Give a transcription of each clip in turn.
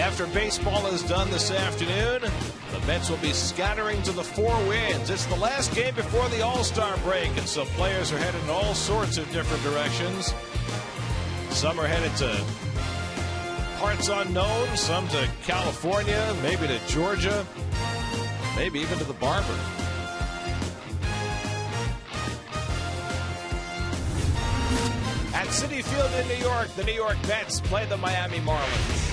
After baseball is done this afternoon, the Mets will be scattering to the four winds. It's the last game before the All-Star break, and some players are headed in all sorts of different directions. Some are headed to parts unknown, some to California, maybe to Georgia, maybe even to the barber. At Citi Field in New York, the New York Mets play the Miami Marlins.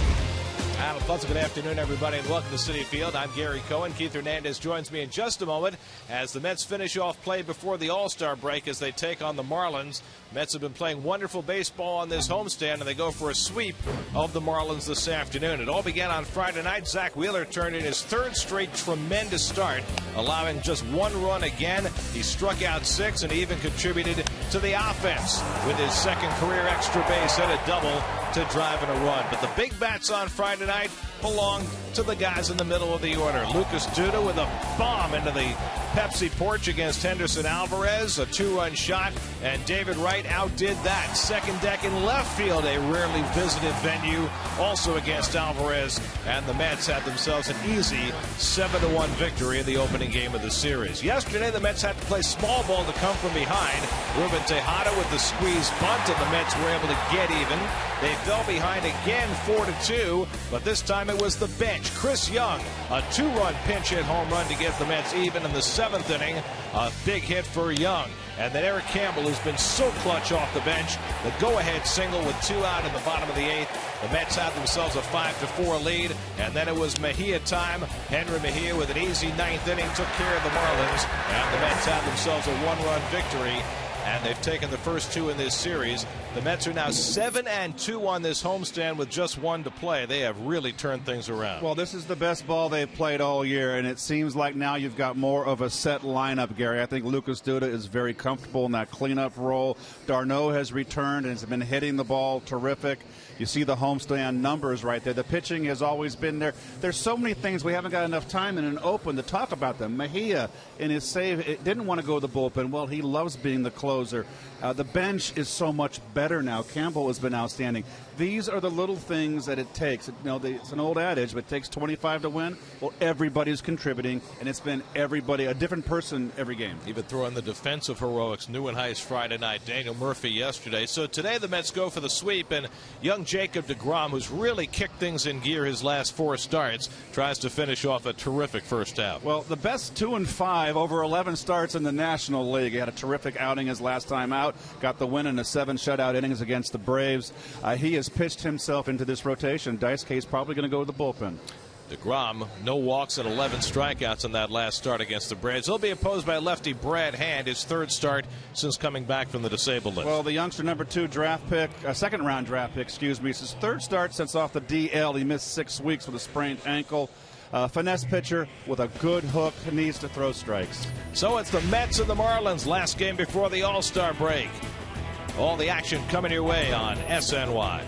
And a pleasant good afternoon, everybody, and welcome to Citi Field. I'm Gary Cohen. Keith Hernandez joins me in just a moment as the Mets finish off play before the All-Star break as they take on the Marlins. Mets have been playing wonderful baseball on this homestand, and they go for a sweep of the Marlins this afternoon. It all began on Friday night. Zach Wheeler turned in his third straight tremendous start, allowing just one run again. He struck out 6 and even contributed to the offense with his second career extra base hit, a double to drive in a run. But the big bats on Friday night belonged to the guys in the middle of the order. Lucas Duda with a bomb into the Pepsi porch against Henderson Alvarez, a 2-run shot, and David Wright outdid that. Second deck in left field, a rarely visited venue, also against Alvarez, and the Mets had themselves an easy 7-1 victory in the opening game of the series. Yesterday, the Mets had to play small ball to come from behind. Ruben Tejada with the squeeze bunt, and the Mets were able to get even. They fell behind again 4-2, but this time it was the bench. Chris Young, a 2-run pinch hit home run to get the Mets even in the 7th inning. A big hit for Young. And then Eric Campbell, who's been so clutch off the bench, the go-ahead single with 2 out in the bottom of the 8th. The Mets had themselves a 5-4 lead, and then it was Mejia time. Henry Mejia with an easy 9th inning took care of the Marlins, and the Mets had themselves a 1-run victory. And they've taken the first 2 in this series. The Mets are now 7-2 on this homestand with just 1 to play. They have really turned things around. Well, this is the best ball they've played all year, and it seems like now you've got more of a set lineup, Gary. I think Lucas Duda is very comfortable in that cleanup role. Darno has returned and has been hitting the ball terrific. You see the homestand numbers right there. The pitching has always been there. There's so many things we haven't got enough time in an open to talk about them. Mejia in his save didn't want to go to the bullpen. Well, he loves being the closer. The bench is so much better now. Campbell has been outstanding. These are the little things that it takes. It's an old adage, but it takes 25 to win. Well, everybody's contributing, and it's been everybody, a different person every game. Even throw in the defensive heroics. Neuenhuis Friday night, Daniel Murphy yesterday. So today the Mets go for the sweep, and young Jacob deGrom, who's really kicked things in gear his last 4 starts, tries to finish off a terrific first half. Well, the best 2-5 over 11 starts in the National League. He had a terrific outing his last time out. Got the win in a 7 shutout innings against the Braves. He has pitched himself into this rotation. Dice K's probably going to go to the bullpen. DeGrom, no walks and 11 strikeouts in that last start against the Braves. He'll be opposed by lefty Brad Hand, his 3rd start since coming back from the disabled list. Well, the youngster number 2 draft pick, second-round draft pick, excuse me. It's his 3rd start since off the DL. He missed 6 weeks with a sprained ankle. Finesse pitcher with a good hook, needs to throw strikes. So it's the Mets and the Marlins, last game before the All-Star break. All the action coming your way on SNY.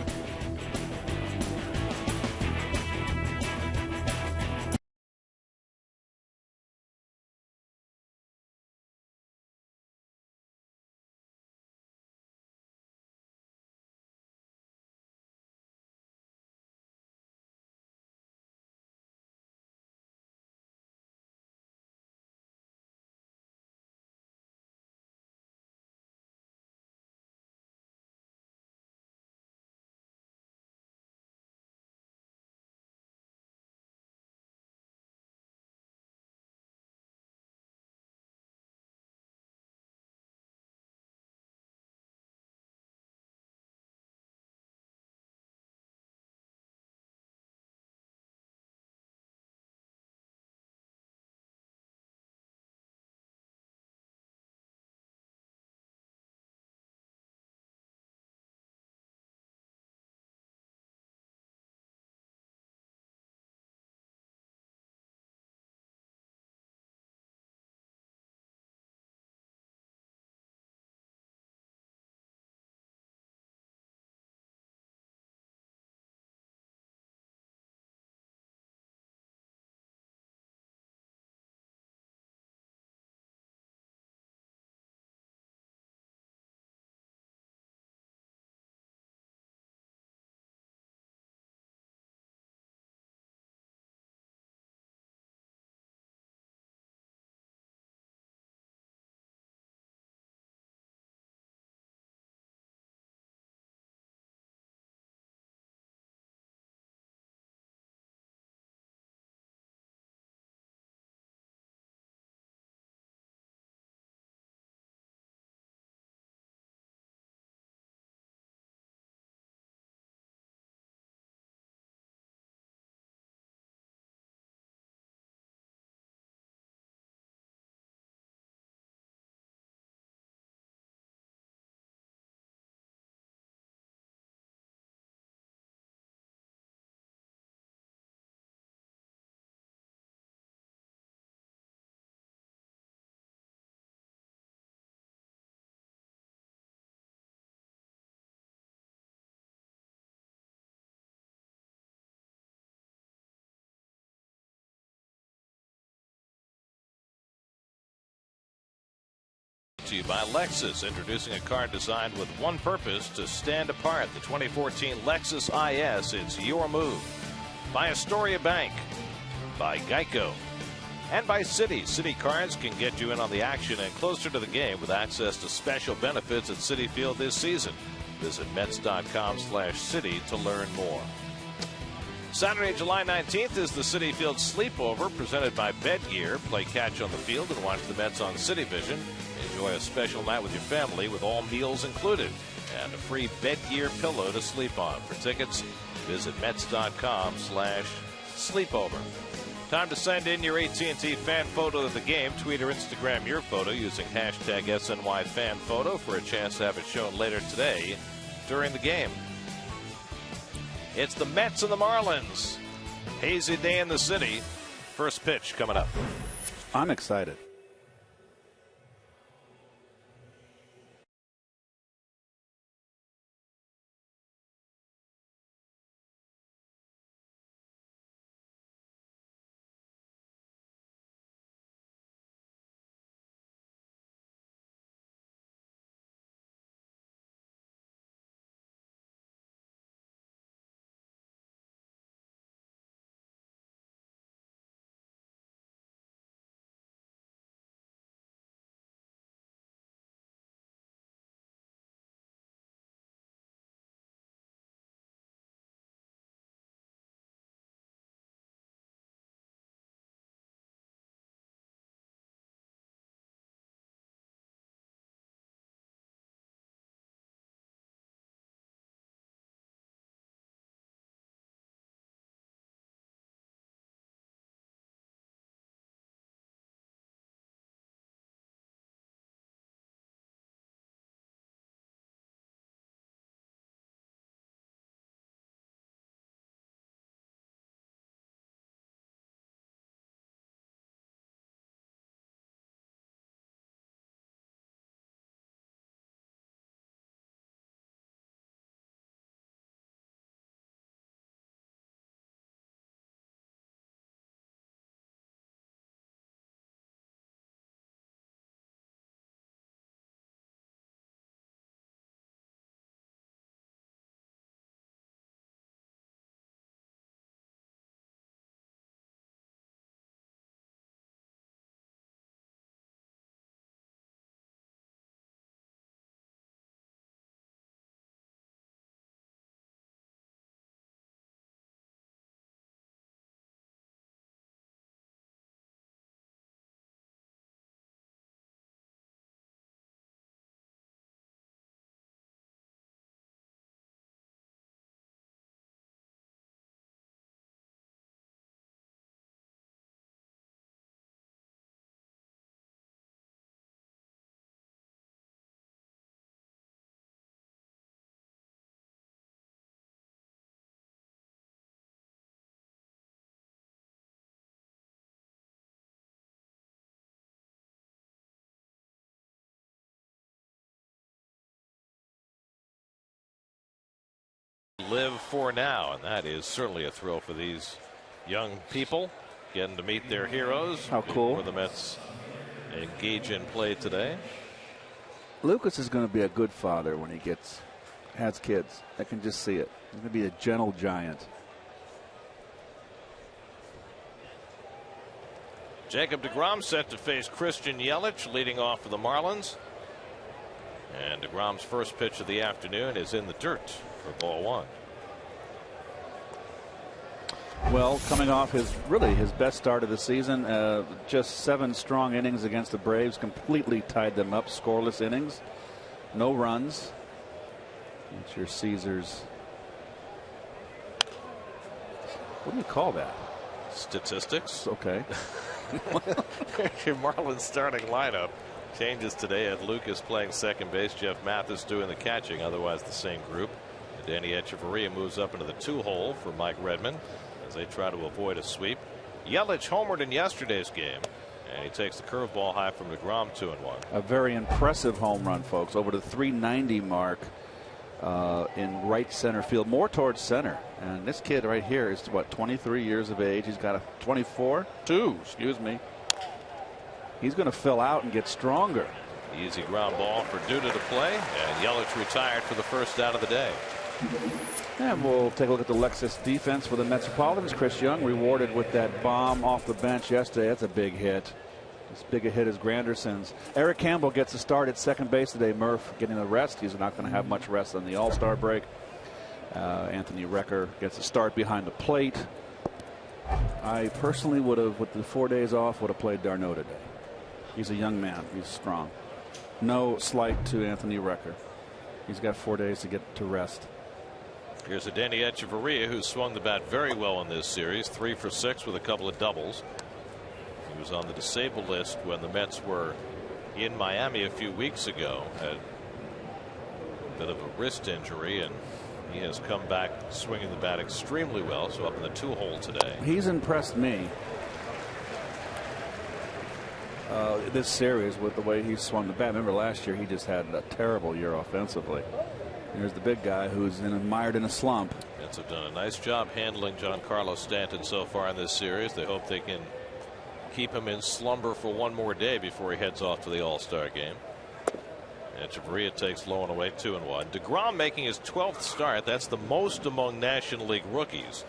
to you by Lexus, introducing a car designed with one purpose: to stand apart. The 2014 Lexus IS, it's your move. By Astoria Bank, by Geico, and by Citi. Citi Cards can get you in on the action and closer to the game with access to special benefits at Citi Field this season. Visit Mets.com/Citi to learn more. Saturday, July 19th is the Citi Field Sleepover presented by Bedgear. Play catch on the field and watch the Mets on Citi Vision. Enjoy a special night with your family with all meals included and a free Bedgear pillow to sleep on. For tickets, visit Mets.com/sleepover. Time to send in your AT&T fan photo of the game. Tweet or Instagram your photo using hashtag SNYFanPhoto for a chance to have it shown later today during the game. It's the Mets and the Marlins. Hazy day in the city. First pitch coming up. I'm excited. Live for now, and that is certainly a thrill for these young people, getting to meet their heroes. How cool. Before the Mets engage in play today. Lucas is going to be a good father when he has kids. I can just see it. He's going to be a gentle giant. Jacob deGrom set to face Christian Yelich, leading off for the Marlins. And deGrom's first pitch of the afternoon is in the dirt for ball one. Well, coming off his best start of the season, just 7 strong innings against the Braves, completely tied them up, scoreless innings, no runs. It's your Caesars. What do you call that? Statistics. Okay. Your Marlins starting lineup changes today. Ed Lucas playing second base, Jeff Mathis doing the catching, otherwise the same group. And Danny Echeverria moves up into the 2-hole for Mike Redmond as they try to avoid a sweep. Yelich homered in yesterday's game, and he takes the curveball high from deGrom, 2-1. A very impressive home run, folks, over the 390 mark in right center field, more towards center. And this kid right here is, what, 23 years of age. He's got a 24, excuse me. He's going to fill out and get stronger. Easy ground ball for Duda to play, and Yelich retired for the first out of the day. And we'll take a look at the Lexus defense for the Metropolitans. Chris Young rewarded with that bomb off the bench yesterday. That's a big hit. As big a hit as Granderson's. Eric Campbell gets a start at second base today. Murph getting a rest. He's not going to have much rest on the All-Star break. Anthony Recker gets a start behind the plate. I personally would have, with the 4 days off, would have played d'Arnaud today. He's a young man. He's strong. No slight to Anthony Recker. He's got 4 days to get to rest. Here's a Danny Echeverria who swung the bat very well in this series. 3 for 6 with a couple of doubles. He was on the disabled list when the Mets were in Miami a few weeks ago. Had a bit of a wrist injury, and he has come back swinging the bat extremely well. So up in the 2-hole today. He's impressed me this series with the way he swung the bat. Remember last year he just had a terrible year offensively. Here's the big guy who's mired in a slump. Mets have done a nice job handling Giancarlo Stanton so far in this series. They hope they can keep him in slumber for one more day before he heads off to the All-Star game. Echeverria takes low and away, 2-1. DeGrom making his 12th start. That's the most among National League rookies.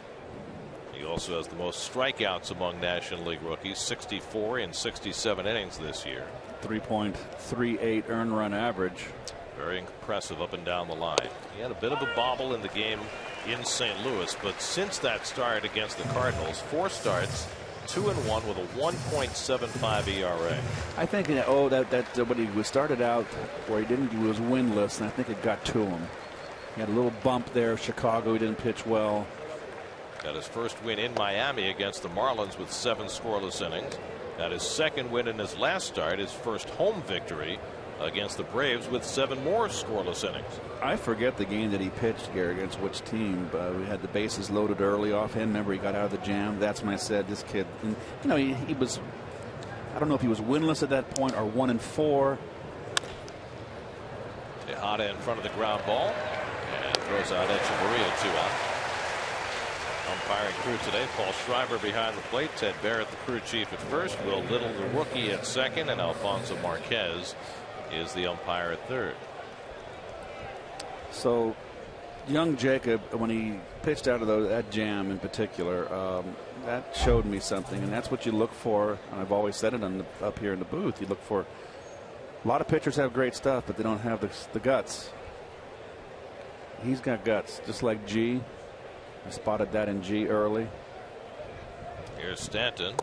He also has the most strikeouts among National League rookies, 64 in 67 innings this year. 3.38 earned run average. Very impressive up and down the line. He had a bit of a bobble in the game in St. Louis, but since that start against the Cardinals, 4 starts, 2-1 with a 1.75 ERA. I think when he started out where he was winless, and I think it got to him. He had a little bump there. Chicago, he didn't pitch well. Got his first win in Miami against the Marlins with 7 scoreless innings. Got his second win in his last start, his first home victory against the Braves with 7 more scoreless innings. I forget the game that he pitched, Gary, against which team. We had the bases loaded early off him. Remember, he got out of the jam. That's when I said this kid, and, he was, I don't know if he was winless at that point or 1-4. Tejada in front of the ground ball and throws out Echeverria 2 out. Umpiring crew today, Paul Schreiber behind the plate, Ted Barrett the crew chief at first, Will Little the rookie at second, and Alfonso Marquez is the umpire at third. So young Jacob, when he pitched out of that jam in particular, that showed me something, and that's what you look for. And I've always said it up here in the booth. You look for, a lot of pitchers have great stuff, but they don't have the guts. He's got guts, just like G. I spotted that in G early. Here's Stanton,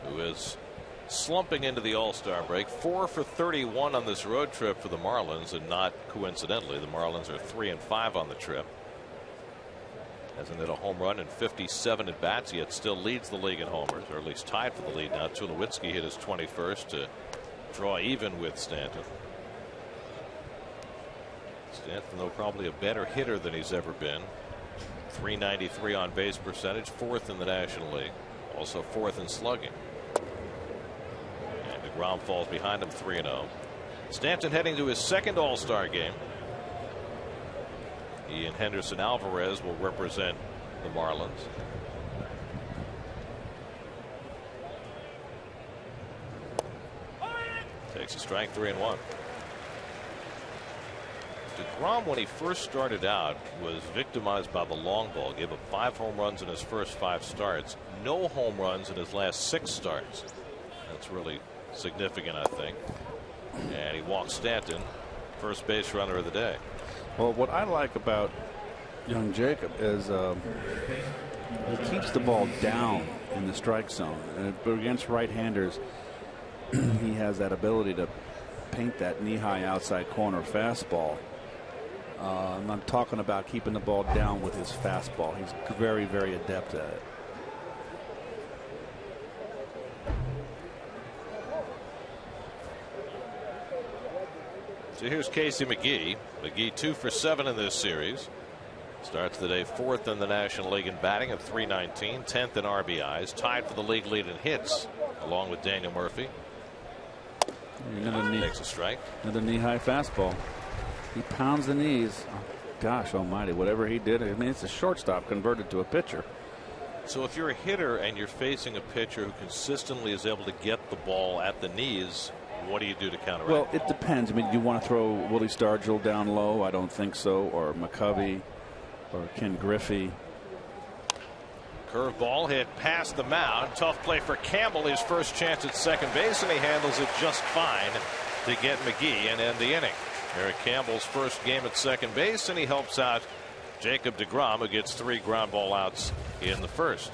who is slumping into the All-Star break. 4 for 31 on this road trip for the Marlins, and not coincidentally, the Marlins are 3-5 on the trip. Hasn't hit a home run in 57 at bats, yet still leads the league in homers, or at least tied for the lead now. Tulowitzki hit his 21st to draw even with Stanton. Stanton, though, probably a better hitter than he's ever been. 393 on base percentage, 4th in the National League, also 4th in slugging. And DeGrom falls behind him 3-0. Stanton heading to his second All-Star game. He and Henderson Alvarez will represent the Marlins. Takes a strike, 3-1. DeGrom, when he first started out, was victimized by the long ball. Gave up 5 home runs in his first 5 starts. No home runs in his last 6 starts. That's really significant, I think. And he walks Stanton, first base runner of the day. Well, what I like about young Jacob is he keeps the ball down in the strike zone. And against right-handers, he has that ability to paint that knee-high outside corner fastball. I'm talking about keeping the ball down with his fastball. He's very, very adept at it. So here's Casey McGee. McGee 2 for 7 in this series. Starts the day 4th in the National League in batting at 319, 10th in RBIs, tied for the league lead in hits, along with Daniel Murphy. Takes a strike. Another knee-high fastball. He pounds the knees. Oh, gosh almighty, whatever he did. I mean, it's a shortstop converted to a pitcher. So if you're a hitter and you're facing a pitcher who consistently is able to get the ball at the knees, what do you do to counteract? Well, it depends. I mean, do you want to throw Willie Stargell down low? I don't think so. Or McCovey or Ken Griffey. Curveball hit past the mound. Tough play for Campbell. His first chance at second base, and he handles it just fine to get McGee and end the inning. Eric Campbell's first game at second base, and he helps out Jacob deGrom, who gets 3 ground ball outs in the first.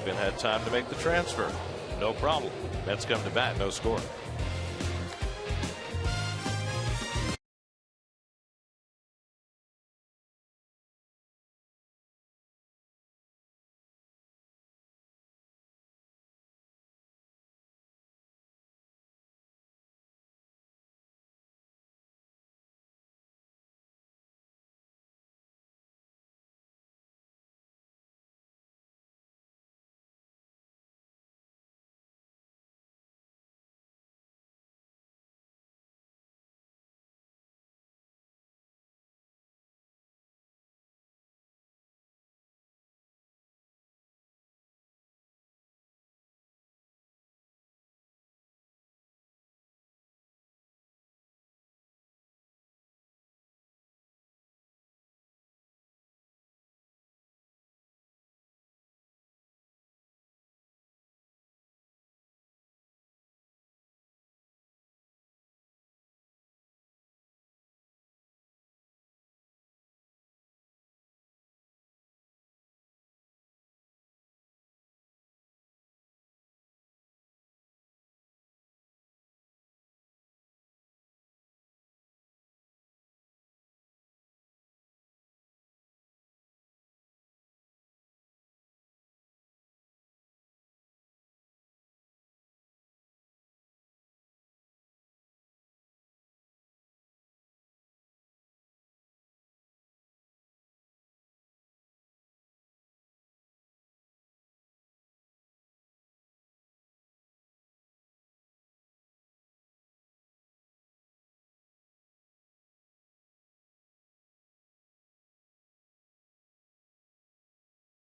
Even had time to make the transfer. No problem. Mets come to bat. No score.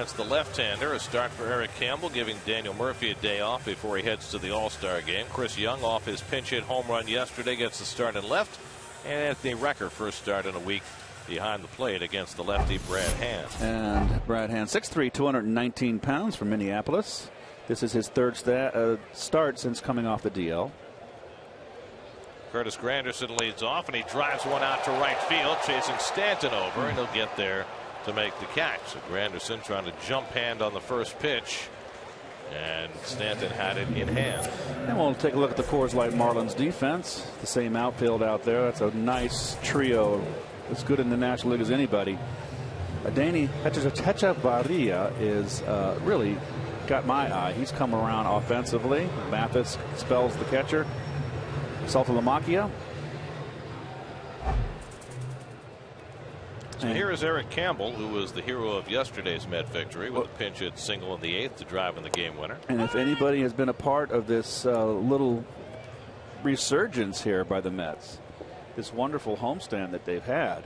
That's the left-hander. A start for Eric Campbell, giving Daniel Murphy a day off before he heads to the All-Star game. Chris Young, off his pinch hit home run yesterday, gets the start in left. And Anthony Recker, first start in a week behind the plate against the lefty Brad Hand. And Brad Hand, 6'3", 219 pounds from Minneapolis. This is his third start since coming off the DL. Curtis Granderson leads off, and he drives one out to right field, chasing Stanton over, and he'll get there to make the catch. So Granderson trying to jump hand on the first pitch, and Stanton had it in hand. And we'll take a look at the Coors Light Marlins defense. The same outfield out there. That's a nice trio, as good in the National League as anybody. Danny Hechavarria is really got my eye. He's come around offensively. Mathis spells the catcher. Saltalamacchia. So here is Eric Campbell, who was the hero of yesterday's Met victory with a pinch hit single in the 8th to drive in the game winner. And if anybody has been a part of this little resurgence here by the Mets, this wonderful homestand that they've had,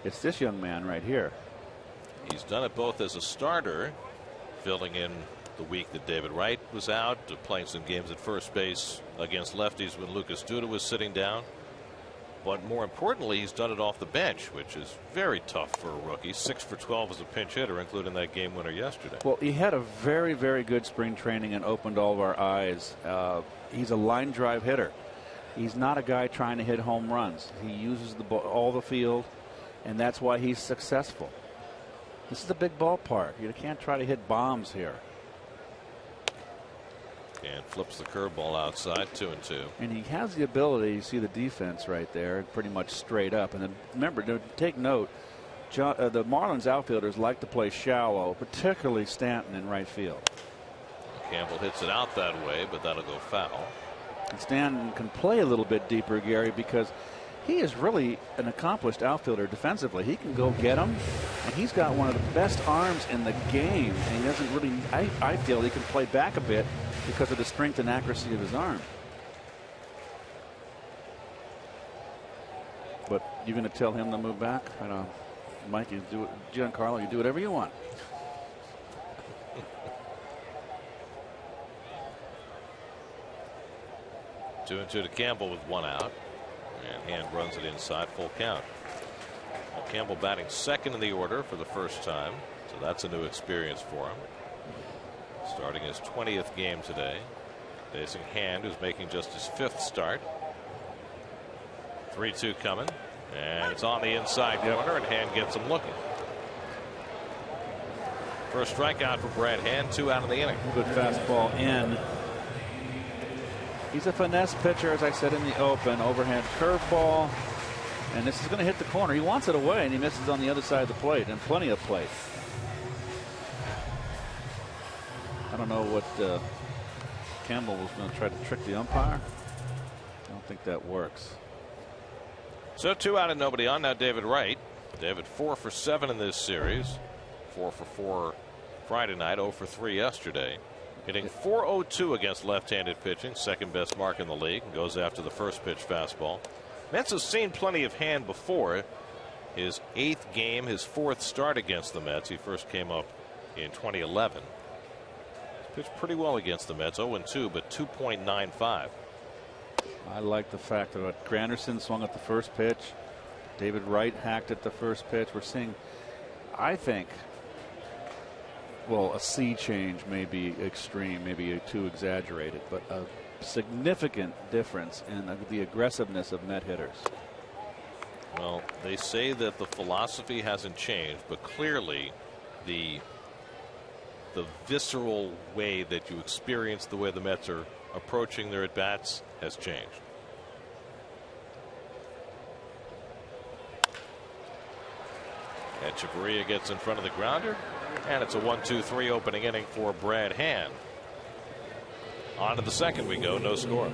it's this young man right here. He's done it both as a starter, filling in the week that David Wright was out, playing some games at first base against lefties when Lucas Duda was sitting down. But more importantly, he's done it off the bench, which is very tough for a rookie. 6 for 12 as a pinch hitter, including that game winner yesterday. Well, he had a very, very good spring training and opened all of our eyes. He's a line drive hitter. He's not a guy trying to hit home runs. He uses all the field, and that's why he's successful. This is a big ballpark. You can't try to hit bombs here. And flips the curveball outside, 2-2. And he has the ability, you see the defense right there, pretty much straight up. And then remember, take note, the Marlins outfielders like to play shallow, particularly Stanton in right field. Campbell hits it out that way, but that'll go foul. And Stanton can play a little bit deeper, Gary, because he is really an accomplished outfielder defensively. He can go get them, and he's got one of the best arms in the game. And he doesn't really, I feel he can play back a bit because of the strength and accuracy of his arm. But you're going to tell him to move back? I know, Mike, you do it. Giancarlo, you do whatever you want. 2-2 to Campbell with 1 out. And Hand runs it inside, full count. Well, Campbell batting second in the order for the first time, so that's a new experience for him. Starting his 20th game today, facing Hand, who's making just his 5th start. 3-2 coming, and it's on the inside corner, and Hand gets him looking. First strikeout for Brad Hand, 2 out of the inning. Good fastball in. He's a finesse pitcher, as I said in the open. Overhand curveball, and this is going to hit the corner. He wants it away, and he misses on the other side of the plate, and plenty of plate. I don't know what Campbell was going to try to trick the umpire. I don't think that works. So 2 out and nobody on. Now David Wright. David 4 for 7 in this series. 4 for 4 Friday night. 0 for 3 yesterday. Hitting .402 against left-handed pitching. Second best mark in the league. Goes after the first pitch fastball. Mets have seen plenty of Hand before. His 8th game, his 4th start against the Mets. He first came up in 2011. He's pitched pretty well against the Mets. 0-2, but 2.95. I like the fact that Granderson swung at the first pitch. David Wright hacked at the first pitch. We're seeing, I think, well, a sea change may be extreme, maybe too exaggerated, but a significant difference in the aggressiveness of Met hitters. Well, they say that the philosophy hasn't changed, but clearly the visceral way that you experience the way the Mets are approaching their at-bats has changed. Echeverria gets in front of the grounder, and it's a 1-2-3 opening inning for Brad Hand. On to the second we go, no score.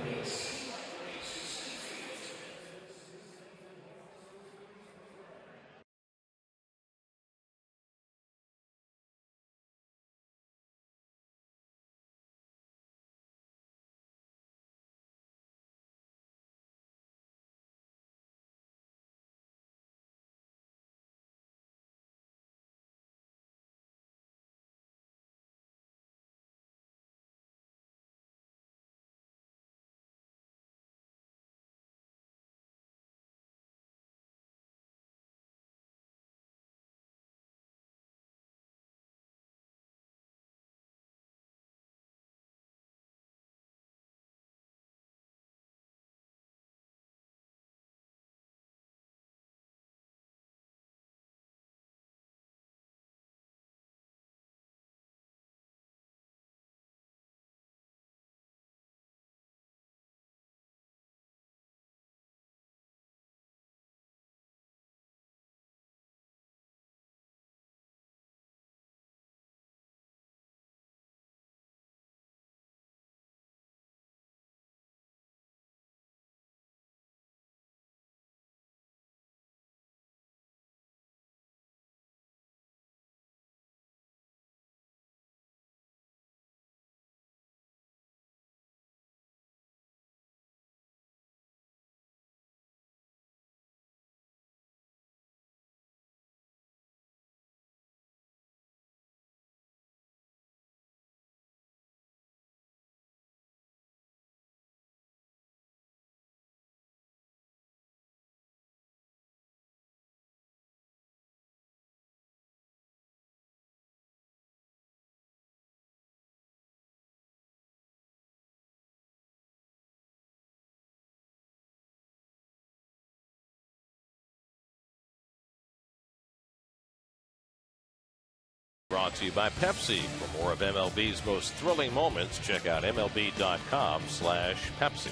Brought to you by Pepsi. For more of MLB's most thrilling moments, check out MLB.com/Pepsi.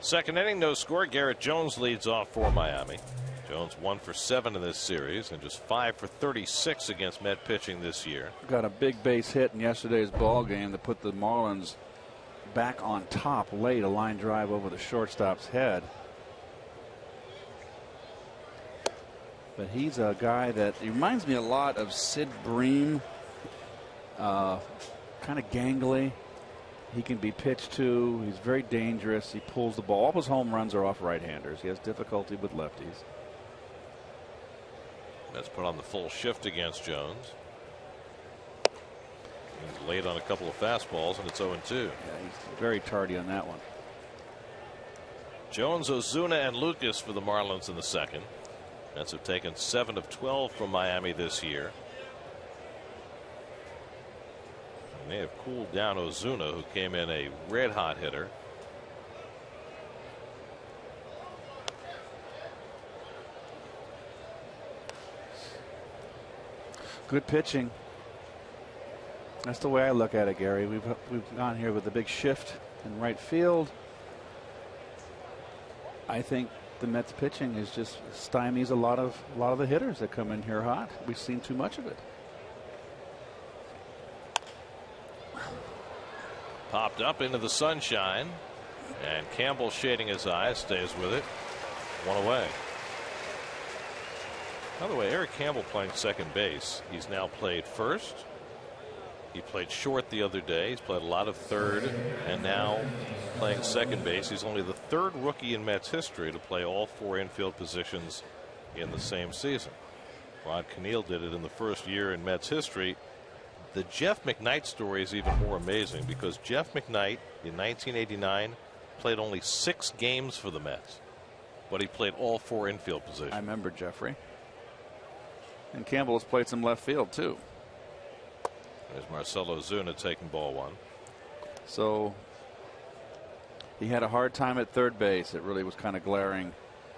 Second inning, no score. Garrett Jones leads off for Miami. Jones 1 for 7 in this series and just 5 for 36 against Met pitching this year. Got a big base hit in yesterday's ball game that put the Marlins back on top late. A line drive over the shortstop's head. But he's a guy that he reminds me a lot of Sid Bream. Kind of gangly. He can be pitched to. He's very dangerous. He pulls the ball. All his home runs are off right-handers. He has difficulty with lefties. Let's put on the full shift against Jones. He's late on a couple of fastballs, and it's 0-2. Yeah, he's very tardy on that one. Jones, Ozuna, and Lucas for the Marlins in the second. Mets have taken 7 of 12 from Miami this year. And they have cooled down Ozuna, who came in a red-hot hitter. Good pitching. That's the way I look at it, Gary. We've gone here with a big shift in right field. I think the Mets pitching is just stymies a lot of the hitters that come in here hot. We've seen too much of it. Popped up into the sunshine, and Campbell shading his eyes, stays with it. 1 away. By the way, Eric Campbell playing second base. He's now played first. He played short the other day. He's played a lot of third, and now playing second base. He's only the third rookie in Mets history to play all 4 infield positions in the same season. Rod Kneale did it in the first year in Mets history. The Jeff McKnight story is even more amazing because Jeff McKnight in 1989 played only 6 games for the Mets, but he played all 4 infield positions. I remember Jeffrey. And Campbell has played some left field too. There's Marcelo Ozuna taking ball 1. So he had a hard time at third base. It really was kind of glaring.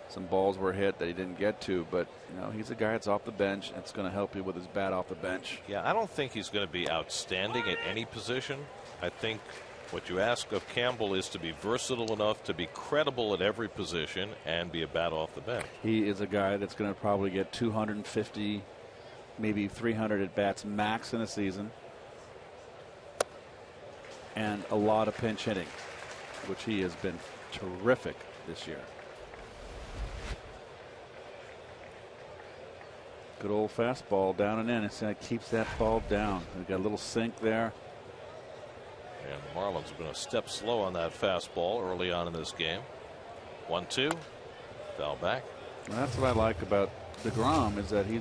Some balls were hit that he didn't get to, but you know, he's a guy that's off the bench. It's going to help you with his bat off the bench. Yeah, I don't think he's going to be outstanding at any position. I think what you ask of Campbell is to be versatile enough to be credible at every position and be a bat off the bench. He is a guy that's going to probably get 250, maybe 300 at bats max in a season, and a lot of pinch hitting, which he has been terrific this year. Good old fastball down and in. It keeps that ball down. We've got a little sink there. And the Marlins have been a step slow on that fastball early on in this game. 1-2. Foul back. And that's what I like about DeGrom is that he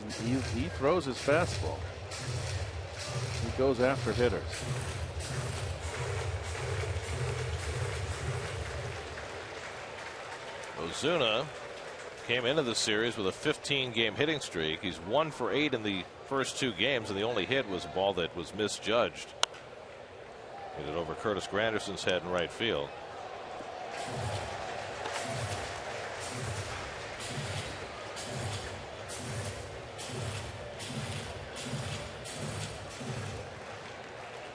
throws his fastball. He goes after hitters. Ozuna came into the series with a 15-game hitting streak. He's 1 for 8 in the first 2 games, and the only hit was a ball that was misjudged. Hit it over Curtis Granderson's head in right field.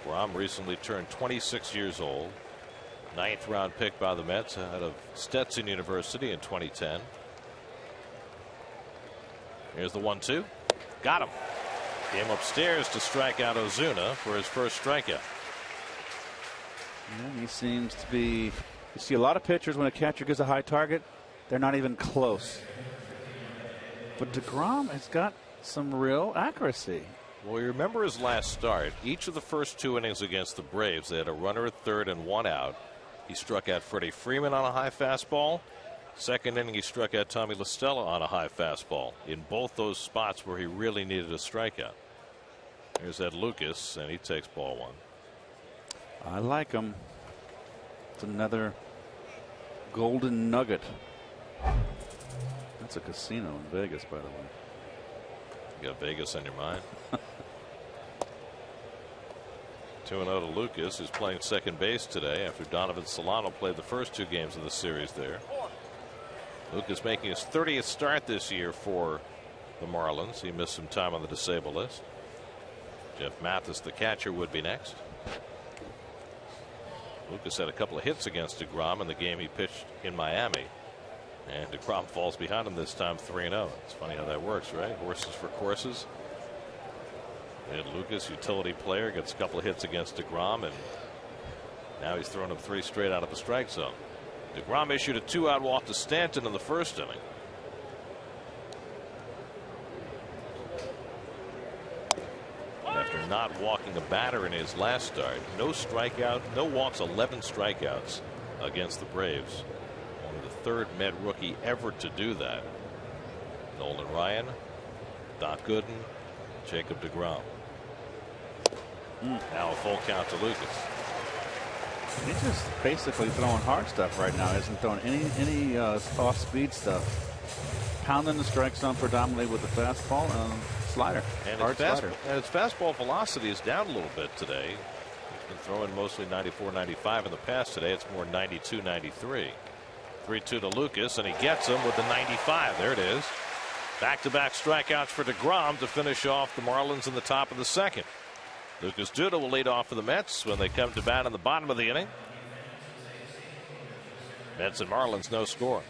Grom recently turned 26 years old. 9th round pick by the Mets out of Stetson University in 2010. Here's the 1-2. Got him. Came upstairs to strike out Ozuna for his first strikeout. And he seems to be. You see a lot of pitchers when a catcher gets a high target, they're not even close. But DeGrom has got some real accuracy. Well, you remember his last start. Each of the first 2 innings against the Braves, they had a runner at third and 1 out. He struck out Freddie Freeman on a high fastball. Second inning, he struck out Tommy La Stella on a high fastball in both those spots where he really needed a strikeout. Here's Ed Lucas, and he takes ball 1. I like him. It's another golden nugget. That's a casino in Vegas, by the way. You got Vegas on your mind. 2-0 to Lucas, who's playing second base today after Donovan Solano played the first 2 games of the series there. Lucas making his 30th start this year for the Marlins. He missed some time on the disabled list. Jeff Mathis, the catcher, would be next. Lucas had a couple of hits against DeGrom in the game he pitched in Miami. And DeGrom falls behind him this time 3-0. It's funny how that works, right? Horses for courses. And Lucas, utility player, gets a couple of hits against DeGrom, and now he's thrown him 3 straight out of the strike zone. DeGrom issued a 2-out walk to Stanton in the first inning. After not walking a batter in his last start, no strikeout, no walks, 11 strikeouts against the Braves. Only the 3rd Met rookie ever to do that. Nolan Ryan, Doc Gooden, Jacob DeGrom. Now a full count to Lucas. He's just basically throwing hard stuff right now. He isn't throwing any off-speed stuff. Pounding the strike zone predominantly with the fastball and slider. And hard slider. And his fastball velocity is down a little bit today. He's been throwing mostly 94, 95 in the past. Today it's more 92, 93. 3-2 to Lucas, and he gets him with the 95. There it is. Back-to-back strikeouts for DeGrom to finish off the Marlins in the top of the second. Lucas Duda will lead off for the Mets when they come to bat in the bottom of the inning. Mets and Marlins, no score.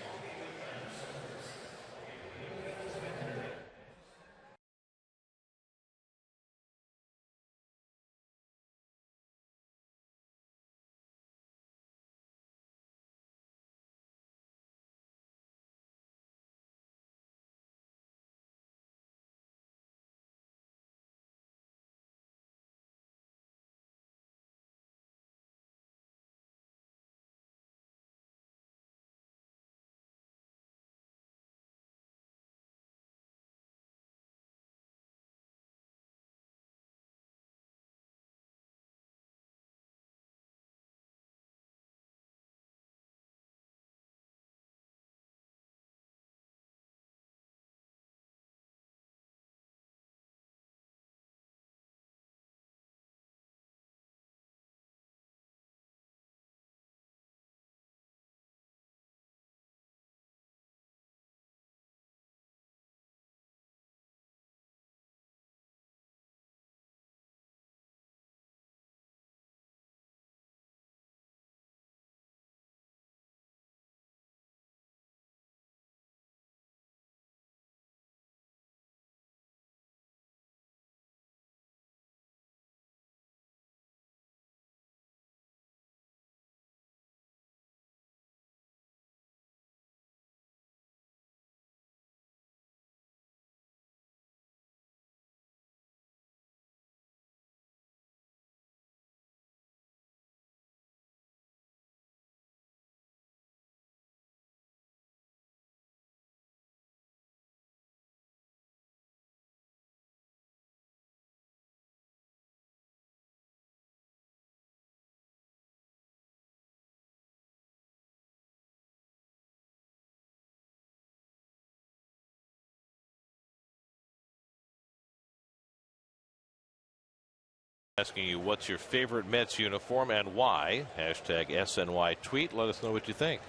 Asking you what's your favorite Mets uniform and why. Hashtag SNY tweet. Let us know what you think.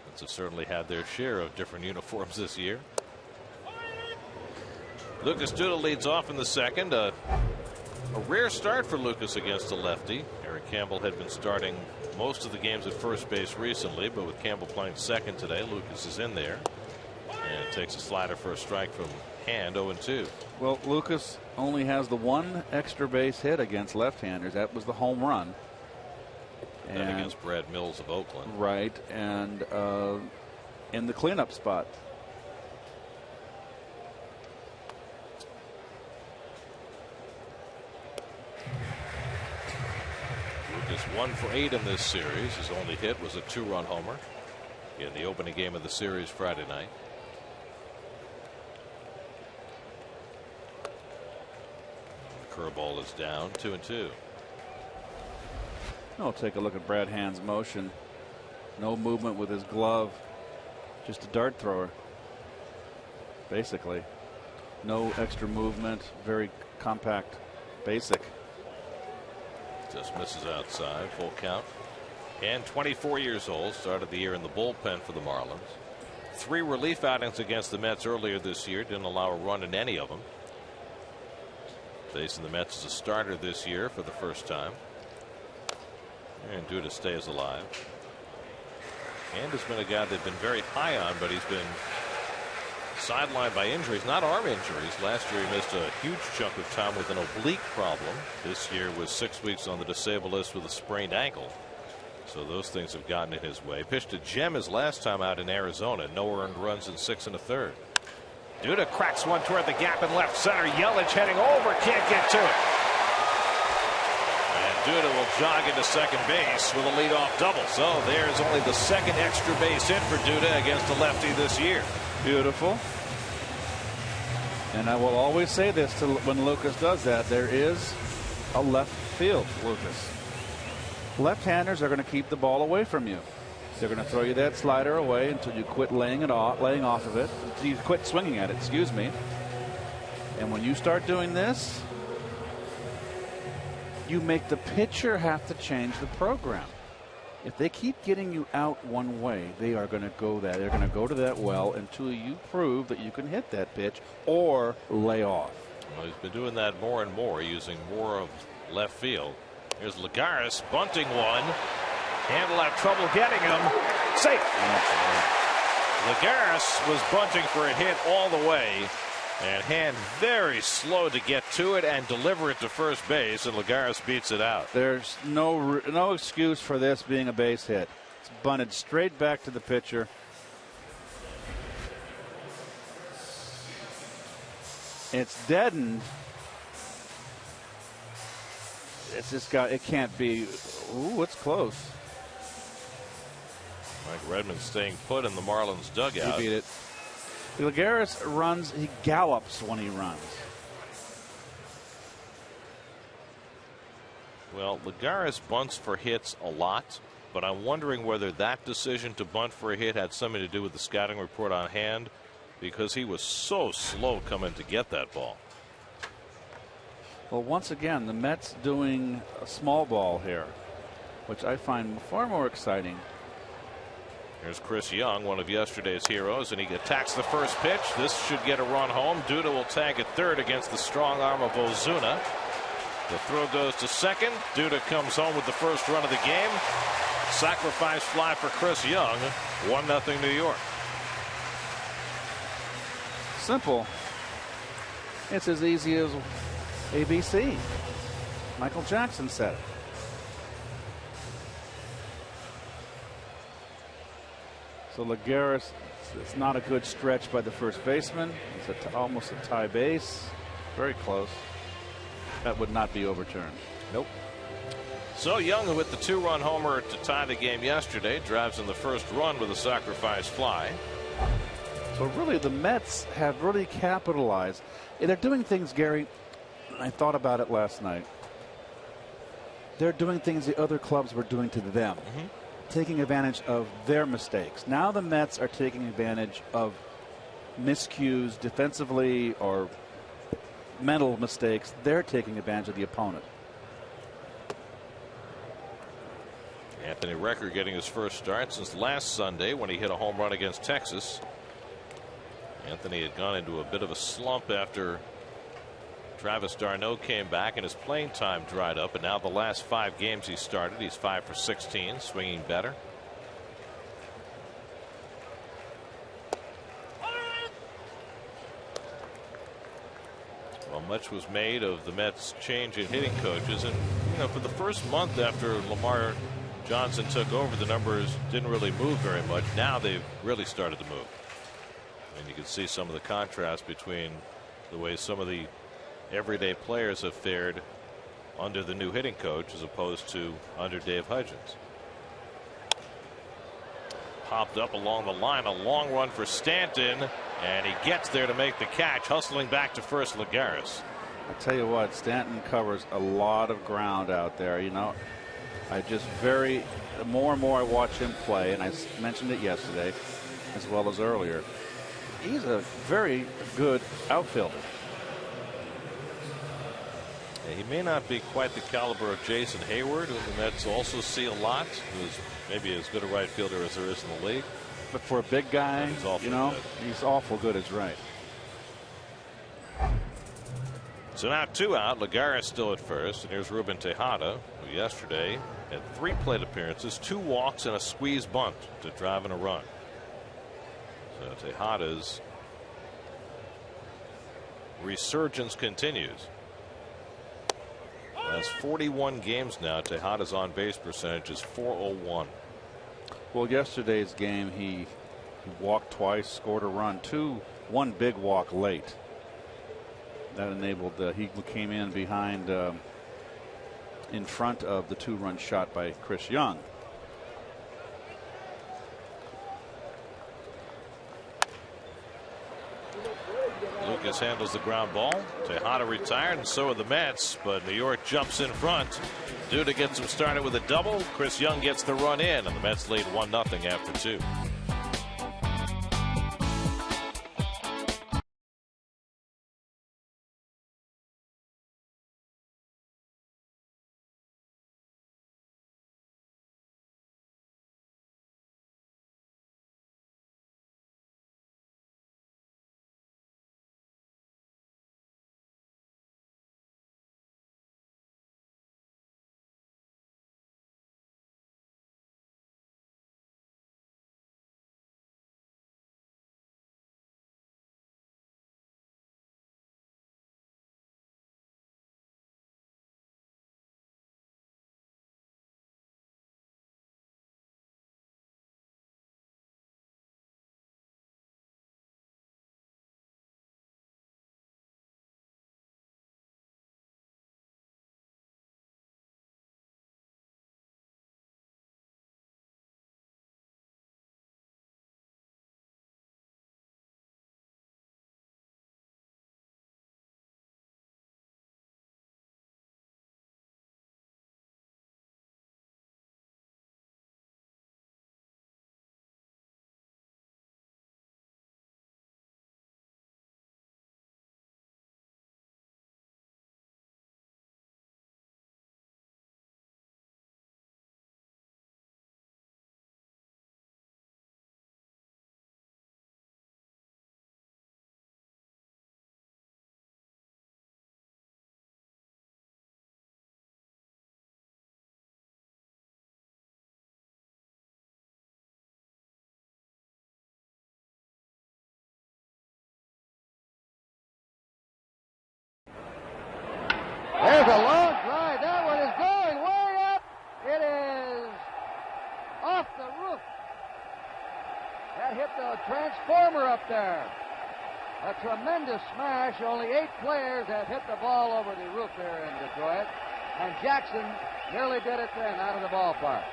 Mets have certainly had their share of different uniforms this year. Lucas Duda leads off in the second. A rare start for Lucas against a lefty. Eric Campbell had been starting most of the games at first base recently, but with Campbell playing second today, Lucas is in there and takes a slider for a strike from Hand. 0-2. Well, Lucas only has the one extra base hit against left-handers. That was the home run. And against Brad Mills of Oakland. Right, and in the cleanup spot. Lucas 1 for 8 in this series. His only hit was a 2-run homer in the opening game of the series Friday night. Curveball is down. 2-2. I'll take a look at Brad Hand's motion. No movement with his glove. Just a dart thrower. Basically. No extra movement. Very compact. Basic. Just misses outside. Full count. And 24 years old. Started the year in the bullpen for the Marlins. 3 relief outings against the Mets earlier this year. Didn't allow a run in any of them. Facing the Mets as a starter this year for the first time. And Duda stays alive. And has been a guy they've been very high on, but he's been sidelined by injuries, not arm injuries. Last year he missed a huge chunk of time with an oblique problem. This year was 6 weeks on the disabled list with a sprained ankle. So those things have gotten in his way. Pitched a gem his last time out in Arizona. No earned runs in 6 1/3. Duda cracks one toward the gap in left center. Yelich heading over, can't get to it. And Duda will jog into second base with a leadoff double. So there's only the second extra base hit for Duda against a lefty this year. Beautiful. And I will always say this when Lucas does that. There is a left field, Lucas. Left-handers are going to keep the ball away from you. They're going to throw you that slider away until you quit laying off of it, until you quit swinging at it, excuse me. And when you start doing this, you make the pitcher have to change the program. If they keep getting you out one way, they are going to go that. They're going to go to that well until you prove that you can hit that pitch or lay off. Well, he's been doing that more and more, using more of left field. Here's Lagares bunting one. Hand will have trouble getting him. Safe. Lagares was bunting for a hit all the way. And Hand very slow to get to it and deliver it to first base, and Lagares beats it out. There's no excuse for this being a base hit. It's bunted straight back to the pitcher. It's deadened. It's just got. It can't be. Ooh, it's close. Mike Redmond staying put in the Marlins dugout. He beat it. Lagares runs. He gallops when he runs. Well, Lagares bunts for hits a lot, but I'm wondering whether that decision to bunt for a hit had something to do with the scouting report on Hand, because he was so slow coming to get that ball. Well, once again, the Mets doing a small ball here, which I find far more exciting. Here's Chris Young, one of yesterday's heroes, and he attacks the first pitch. This should get a run home. Duda will tag at third against the strong arm of Ozuna. The throw goes to second. Duda comes home with the first run of the game. Sacrifice fly for Chris Young. 1-0 New York. Simple. It's as easy as ABC. Michael Jackson said it. So Lagares, it's not a good stretch by the first baseman. It's almost a tie base. Very close. That would not be overturned. Nope. So Young, with the 2-run homer to tie the game yesterday, drives in the first run with a sacrifice fly. So really the Mets have really capitalized. They're doing things, Gary, I thought about it last night. They're doing things the other clubs were doing to them. Taking advantage of their mistakes. Now the Mets are taking advantage of miscues defensively or mental mistakes. They're taking advantage of the opponent. Anthony Recker getting his first start since last Sunday when he hit a home run against Texas. Anthony had gone into a bit of a slump after Travis d'Arnaud came back and his playing time dried up, and now the last 5 games he started, he's 5 for 16, swinging better. Well, much was made of the Mets' change in hitting coaches, and for the first month after Lamar Johnson took over, the numbers didn't really move very much. Now they've really started to move, and you can see some of the contrast between the way some of the everyday players have fared under the new hitting coach as opposed to under Dave Hudgens. Popped up along the line, a long run for Stanton, and he gets there to make the catch, hustling back to first Lagares. I'll tell you what, Stanton covers a lot of ground out there. I just the more and more I watch him play, and I mentioned it yesterday as well as earlier, he's a very good outfielder. He may not be quite the caliber of Jason Hayward, who the Mets also see a lot, who's maybe as good a right fielder as there is in the league. But for a big guy, he's awful good is right. So now 2 out. Lagares still at first, and here's Ruben Tejada, who yesterday had 3 plate appearances, 2 walks, and a squeeze bunt to drive in a run. So Tejada's resurgence continues. That's 41 games now. Tejada's on base percentage is .401. Well, yesterday's game, he walked twice, scored a run, 1 big walk late. That enabled he came in behind in front of the 2-run shot by Chris Young. Lucas handles the ground ball. Tejada retired, and so are the Mets. But New York jumps in front. Duda gets him started with a double. Chris Young gets the run in, and the Mets lead 1-0 after 2. There's a long drive. That one is going way up. It is off the roof. That hit the transformer up there. A tremendous smash. Only 8 players have hit the ball over the roof there in Detroit. And Jackson nearly did it then out of the ballpark.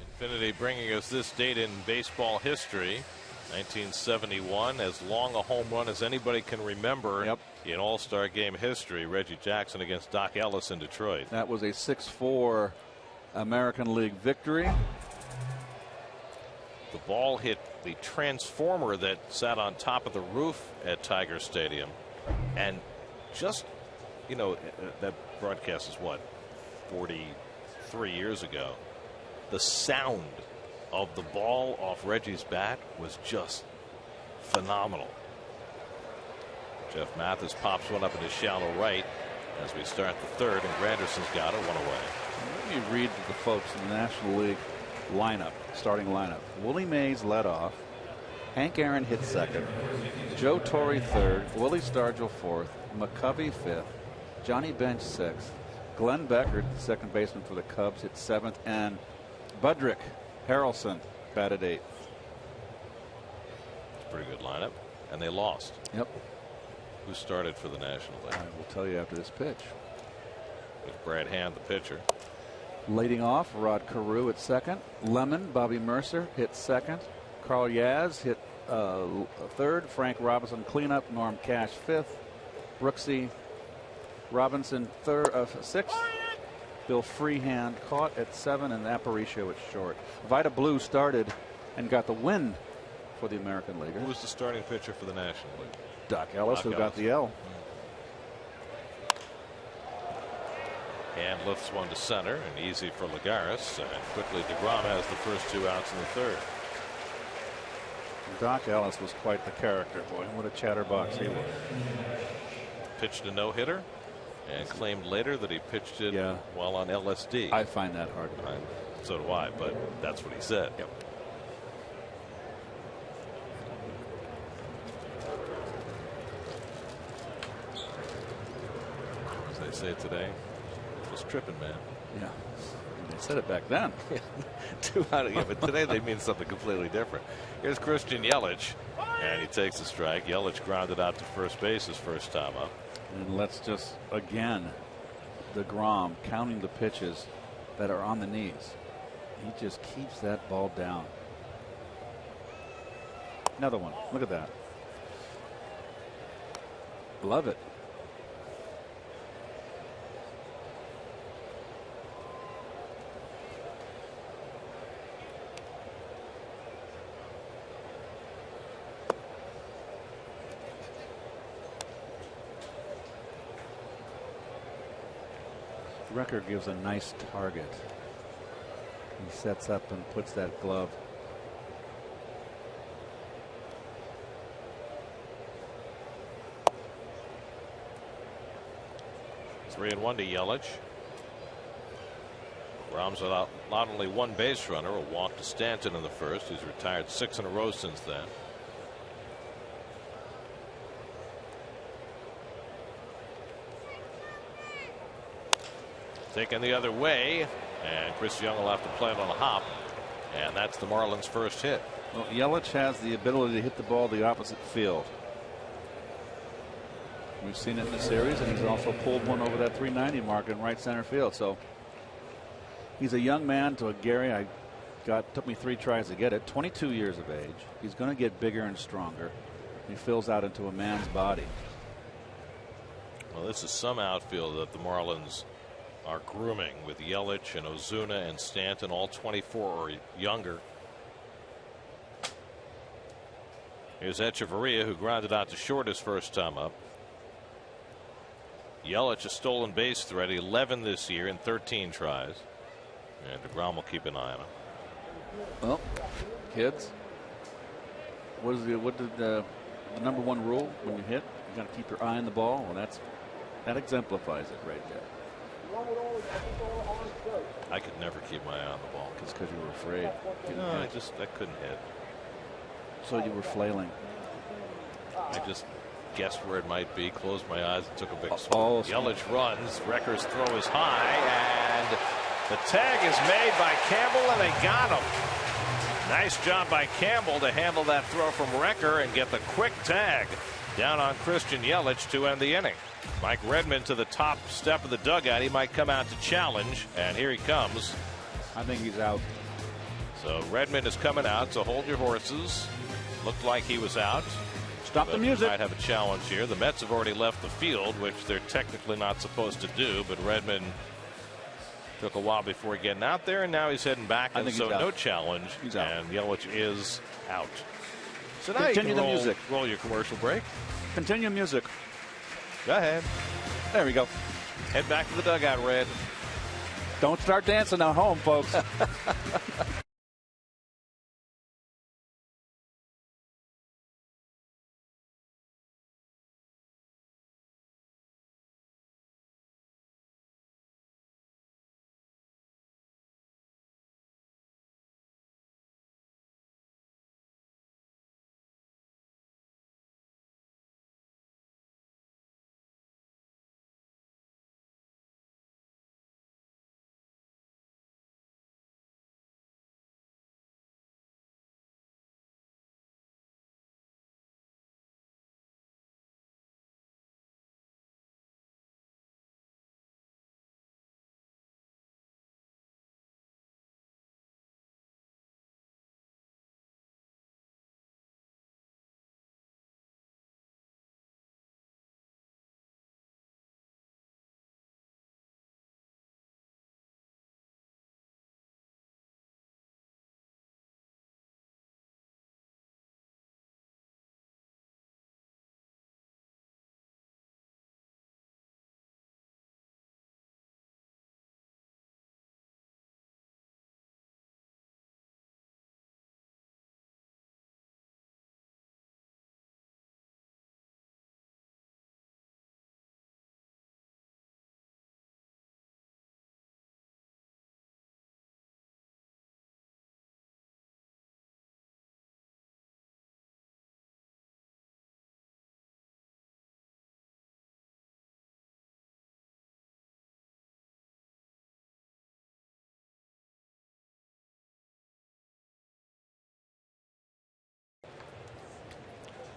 Infinity bringing us this date in baseball history. 1971, as long a home run as anybody can remember in All-Star game history. Reggie Jackson against Doc Ellis in Detroit. That was a 6-4 American League victory. The ball hit the transformer that sat on top of the roof at Tiger Stadium, and just, you know, that broadcast is what, 43 years ago. The sound of the ball off Reggie's bat was just phenomenal. Jeff Mathis pops one up in his shallow right as we start the third, and Granderson's got it, 1 away. Let me read to the folks in the National League lineup, starting lineup. Willie Mays led off. Hank Aaron hit second. Joe Torre third. Willie Stargell fourth. McCovey fifth. Johnny Bench sixth. Glenn Beckert, second baseman for the Cubs, hit seventh, and Budrick Harrelson batted eighth. It's a pretty good lineup, and they lost. Yep. Who started for the National League? I will tell you after this pitch. With Brad Hand, the pitcher. Leading off, Rod Carew at second. Lemon, Bobby Mercer hit second. Carl Yaz hit third. Frank Robinson cleanup. Norm Cash fifth. Brooksy Robinson sixth. Bill Freehand caught at 7, and Aparicio at short. Vida Blue started and got the win for the American League. Who was the starting pitcher for the National League? Doc Ellis, who got the L. And lifts one to center, and easy for Lagares. And quickly DeGrom has the first 2 outs in the third. Doc Ellis was quite the character, boy. What a chatterbox he was. Pitched a no-hitter, and claimed later that he pitched it while on LSD. I find that hard. So do I, but that's what he said. Yep. As they say today, just tripping, man. Yeah. They said it back then. 2 out, but today they mean something completely different. Here's Christian Yelich, and he takes a strike. Yelich grounded out to first base his first time up. And let's just, again, DeGrom counting the pitches that are on the knees. He just keeps that ball down. Another one. Look at that. glove it. Recker gives a nice target. He sets up and puts that glove. 3-1 to Yelich. Brahms without not only one base runner, a walk to Stanton in the first. He's retired 6 in a row since then. Taken the other way, and Chris Young will have to play it on a hop, and that's the Marlins' first hit. Well, Yelich has the ability to hit the ball the opposite field. We've seen it in the series, and he's also pulled one over that 390 mark in right center field. So he's a young man to a Gary. Took me 3 tries to get it. 22 years of age. He's going to get bigger and stronger. He fills out into a man's body. Well, this is some outfield that the Marlins are grooming with Yelich and Ozuna and Stanton, all 24 or younger. Here's Echeverria, who grounded out to short his first time up. Yelich a stolen base threat, 11 this year in 13 tries. And DeGrom will keep an eye on him. Well, kids, what did the number 1 rule when you hit? You got to keep your eye on the ball. Well, that exemplifies it right there. I could never keep my eye on the ball. Just because you were afraid. No, I couldn't hit. So you were flailing. I just guessed where it might be, closed my eyes, and took a big swing. Oh, Yelich runs. Recker's throw is high, and the tag is made by Campbell, and they got him. Nice job by Campbell to handle that throw from Recker and get the quick tag down on Christian Yelich to end the inning. Mike Redmond to the top step of the dugout. He might come out to challenge, and here he comes. I think he's out. So Redmond is coming out, so hold your horses. Looked like he was out. Stop the music. Might have a challenge here. The Mets have already left the field, which they're technically not supposed to do, but Redmond took a while before getting out there, and now he's heading back, and so no challenge. He's out. And Yelich is out. So now Continue you can the music. Roll your commercial break. Continue music. Go ahead. There we go. Head back to the dugout, Red. Don't start dancing at home, folks.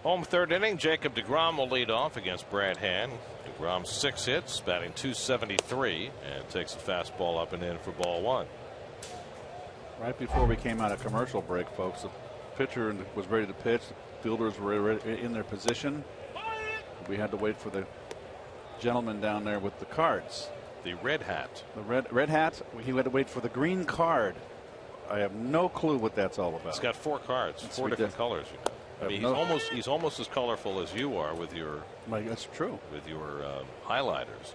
Home third inning, Jacob DeGrom will lead off against Brad Hand. DeGrom 6 hits, batting .273, and takes a fastball up and in for ball 1. Right before we came out of commercial break, folks, the pitcher was ready to pitch. The fielders were in their position. We had to wait for the gentleman down there with the cards. The red hat. The red hat. He had to wait for the green card. I have no clue what that's all about. It's got 4 cards, It's 4 different colors. I mean, he's almost as colorful as you are with your. That's true. With your highlighters,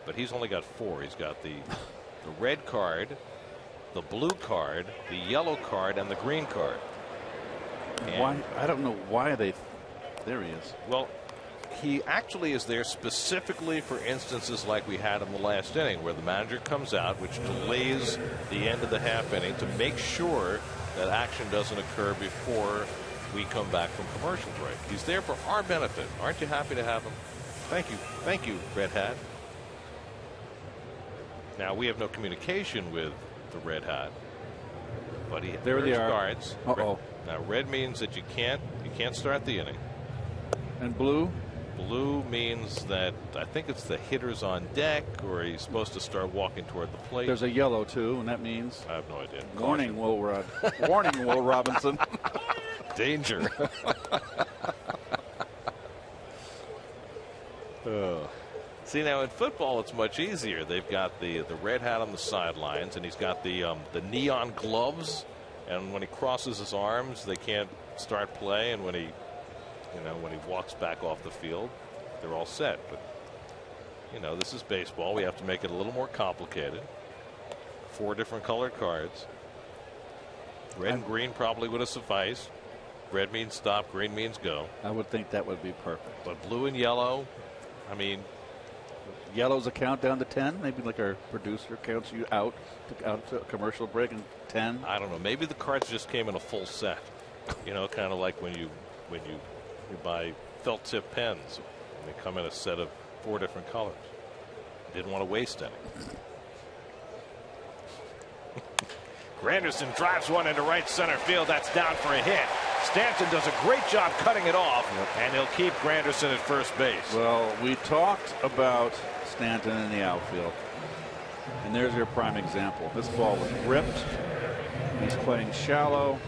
but he's only got 4. He's got the red card, the blue card, the yellow card, and the green card. And why? I don't know why they. There he is. Well, he actually is there specifically for instances like we had in the last inning, where the manager comes out, which delays the end of the half inning to make sure that action doesn't occur before we come back from commercial break. He's there for our benefit. Aren't you happy to have him? Thank you, Red Hat. Now we have no communication with the Red Hat, but he there they are. Cards. Uh-oh. Now red means that you can't start the inning. And blue? Blue means that I think it's the hitter's on deck, or he's supposed to start walking toward the plate. There's a yellow too, and that means. I have no idea. Warning, Warning, Will Robinson. Danger. See, now in football it's much easier. They've got the red hat on the sidelines, and he's got the neon gloves, and when he crosses his arms they can't start play, and when he walks back off the field they're all set. But this is baseball. We have to make it a little more complicated. 4 different colored cards. Red and green probably would have sufficed. Red means stop, green means go. I would think that would be perfect. But blue and yellow, I mean. Yellow's a countdown to 10. Maybe like our producer counts you out to a commercial break in 10. I don't know. Maybe the cards just came in a full set. Kind of like when you buy felt tip pens. They come in a set of 4 different colors. Didn't want to waste any. Granderson drives one into right center field. That's down for a hit. Stanton does a great job cutting it off, and he'll keep Granderson at first base. Well, we talked about Stanton in the outfield, and there's your prime example. This ball was ripped. He's playing shallow,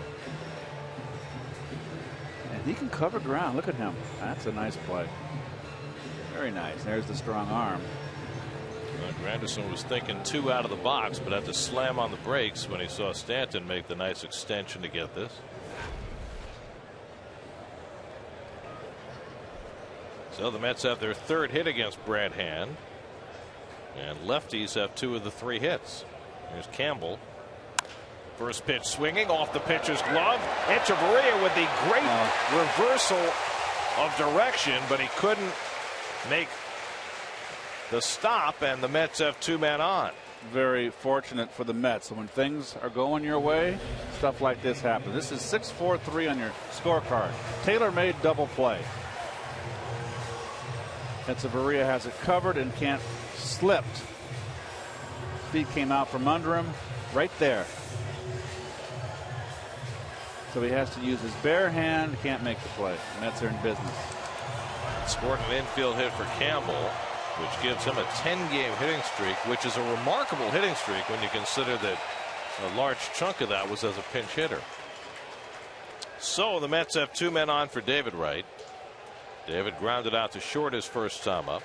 and he can cover ground. Look at him. That's a nice play. Very nice. There's the strong arm. Granderson was thinking 2 out of the box, but had to slam on the brakes when he saw Stanton make the nice extension to get this. So the Mets have their 3rd hit against Brad Hand, and lefties have 2 of the 3 hits. Here's Campbell. First pitch swinging off the pitcher's glove. Echeverria with the great reversal of direction, but he couldn't make the stop, and the Mets have 2 men on. Very fortunate for the Mets. So when things are going your way, stuff like this happens. This is 6-4-3 on your scorecard. Taylor-made double play. Echeverria has it covered and can't slipped. Feet came out from under him right there. So he has to use his bare hand. Can't make the play. Mets are in business. Scored an infield hit for Campbell, which gives him a 10-game hitting streak, which is a remarkable hitting streak when you consider that a large chunk of that was as a pinch hitter. So the Mets have 2 men on for David Wright. David grounded out to short his first time up.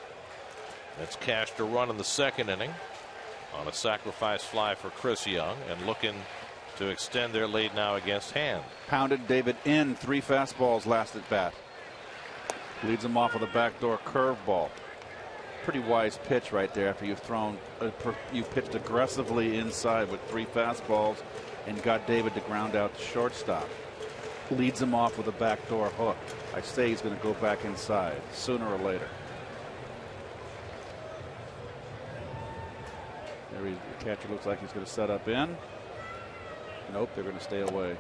Mets cashed a run in the 2nd inning on a sacrifice fly for Chris Young, and looking to extend their lead now against Hand. Pounded David in 3 fastballs last at bat. Leads him off with a backdoor curveball. Pretty wise pitch right there after you pitched aggressively inside with 3 fastballs and got David to ground out to shortstop. Leads him off with a backdoor hook. I say he's going to go back inside sooner or later. There the catcher looks like he's going to set up in. Nope, they're going to stay away.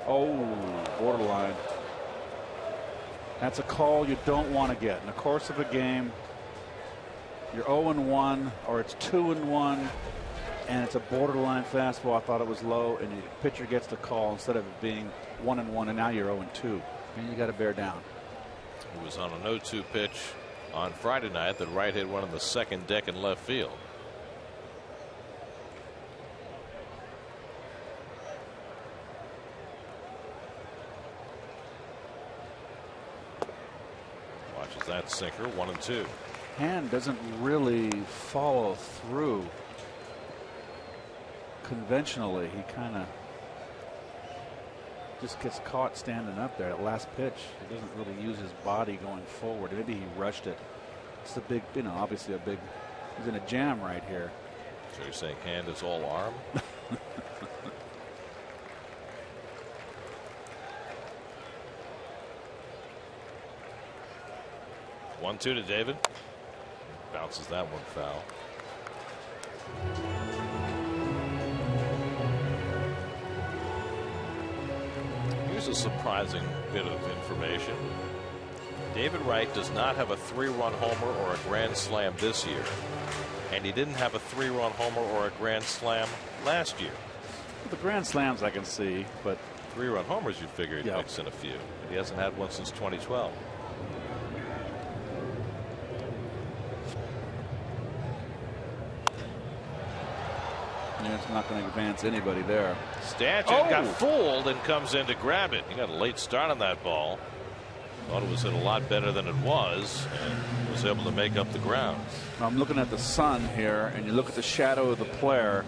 Oh, borderline. That's a call you don't want to get in the course of a game. You're 0-1 or it's 2-1 and it's a borderline fastball. I thought it was low, and the pitcher gets the call instead of it being 1-1, and now you're 0-2. And you got to bear down. It was on an 0-2 pitch on Friday night that Wright hit one in the 2nd deck in left field. Catches that sinker, 1-2. Hand doesn't really follow through conventionally. He kind of just gets caught standing up there at last pitch. He doesn't really use his body going forward. Maybe he rushed it. It's a big, obviously a big, he's in a jam right here. So you're saying Hand is all arm? 1-2 to David. Bounces that one foul. Here's a surprising bit of information. David Wright does not have a 3-run homer or a grand slam this year. And he didn't have a 3-run homer or a grand slam last year. Well, the grand slams I can see, but 3-run homers you'd figure he'd mix in a few. But he hasn't had one since 2012. It's not going to advance anybody there. Stanton got fooled and comes in to grab it. He got a late start on that ball. Thought it was hit a lot better than it was and was able to make up the ground. I'm looking at the sun here, and you look at the shadow of the player.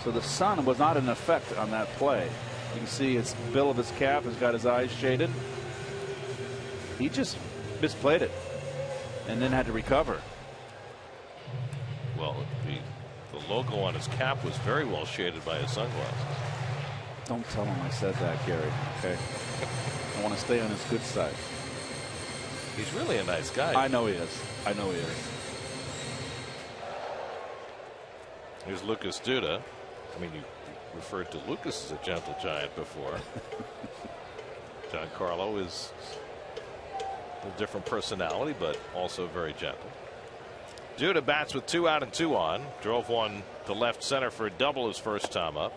So the sun was not in effect on that play. You can see his bill of his cap has got his eyes shaded. He just misplayed it and then had to recover. Well, the logo on his cap was very well shaded by his sunglasses. Don't tell him I said that, Gary. Okay. I want to stay on his good side. He's really a nice guy. I know he is. I know he is. Here's Lucas Duda. I mean, you referred to Lucas as a gentle giant before. Giancarlo is a different personality, but also very gentle. Duda bats with 2 out and 2 on. Drove one to left center for a double his first time up.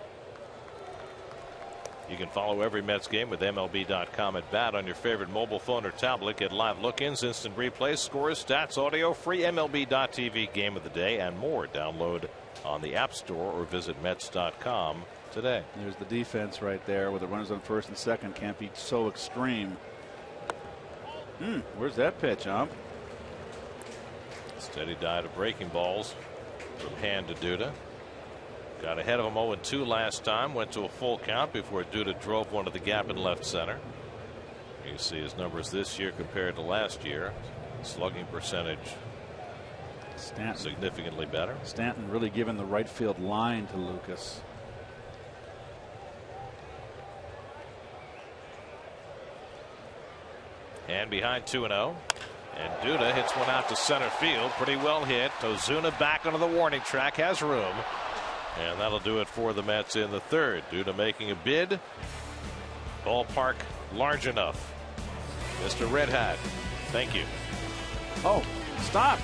You can follow every Mets game with MLB.com at bat on your favorite mobile phone or tablet. Get live look-ins, instant replays, scores, stats, audio, free MLB.tv game of the day, and more. Download on the App Store or visit Mets.com today. There's the defense right there with the runners on first and second. Can't be so extreme. Where's that pitch, Steady diet of breaking balls from Hand to Duda. Got ahead of him 0-2 last time. Went to a full count before Duda drove one to the gap in left center. You see his numbers this year compared to last year. Slugging percentage significantly better. Stanton really giving the right field line to Lucas. And behind 2-0. And Duda hits one out to center field. Pretty well hit. Ozuna back onto the warning track. Has room. And that'll do it for the Mets in the third. Duda making a bid. Ballpark large enough. Mr. Red Hat, thank you. Oh, stop.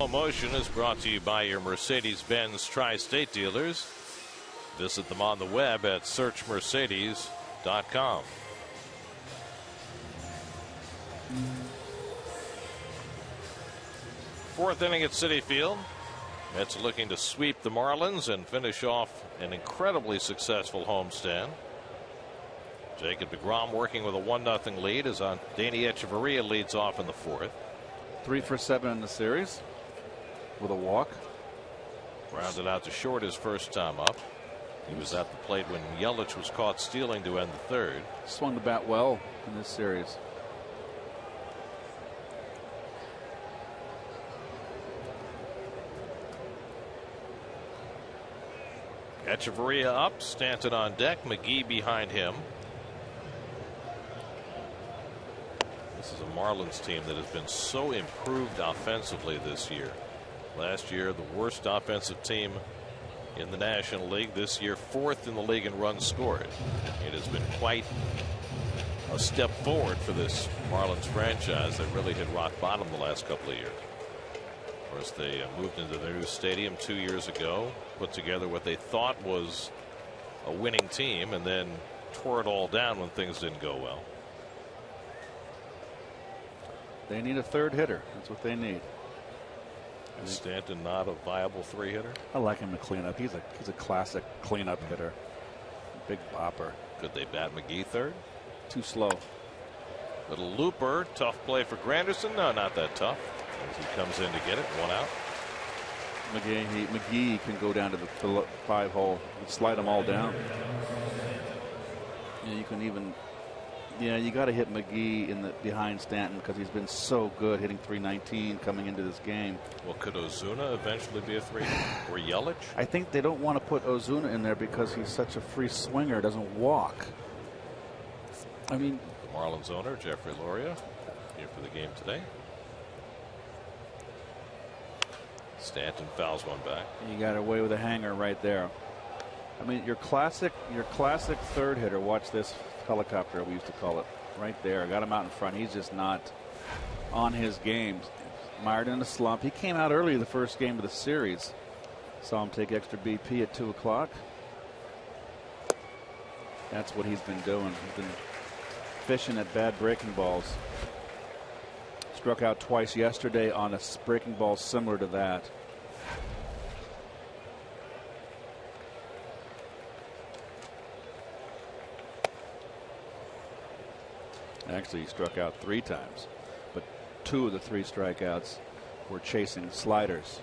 Motion is brought to you by your Mercedes-Benz Tri-State dealers. Visit them on the web at searchmercedes.com. Fourth inning at Citi Field. Mets looking to sweep the Marlins and finish off an incredibly successful homestand. Jacob deGrom working with a 1-0 lead as Danny Echeverria leads off in the fourth. 3 for 7 in the series with a walk. Rounded out to short his first time up. He was at the plate when Yelich was caught stealing to end the third. Swung the bat well in this series. Echeverria up, Stanton on deck, McGee behind him. This is a Marlins team that has been so improved offensively this year. Last year, the worst offensive team in the National League. This year, fourth in the league in runs scored. It has been quite a step forward for this Marlins franchise that really hit rock bottom the last couple of years. Of course, they moved into their new stadium 2 years ago, put together what they thought was a winning team, and then tore it all down when things didn't go well. They need a third hitter. That's what they need. Is Stanton not a viable 3-hitter? I like him to clean up. He's a classic cleanup hitter. Big bopper. Could they bat McGee third? Too slow. Little looper. Tough play for Granderson. No, not that tough. As he comes in to get it. 1 out. McGee can go down to the 5-hole and slide them all down. Yeah, you can even. Yeah, you got to hit McGee in the behind Stanton because he's been so good hitting .319 coming into this game. Well, could Ozuna eventually be a 3 or Yelich? I think they don't want to put Ozuna in there because he's such a free swinger, doesn't walk. I mean, the Marlins owner Jeffrey Loria here for the game today. Stanton fouls one back. You got away with a hanger right there. I mean, your classic third hitter. Watch this helicopter, we used to call it, right there. Got him out in front. He's just not on his game. Mired in a slump. He came out early the first game of the series. Saw him take extra BP at 2 o'clock. That's what he's been doing. He's been fishing at bad breaking balls. Struck out twice yesterday on a breaking ball similar to that. Actually, he struck out 3 times, but 2 of the 3 strikeouts were chasing sliders.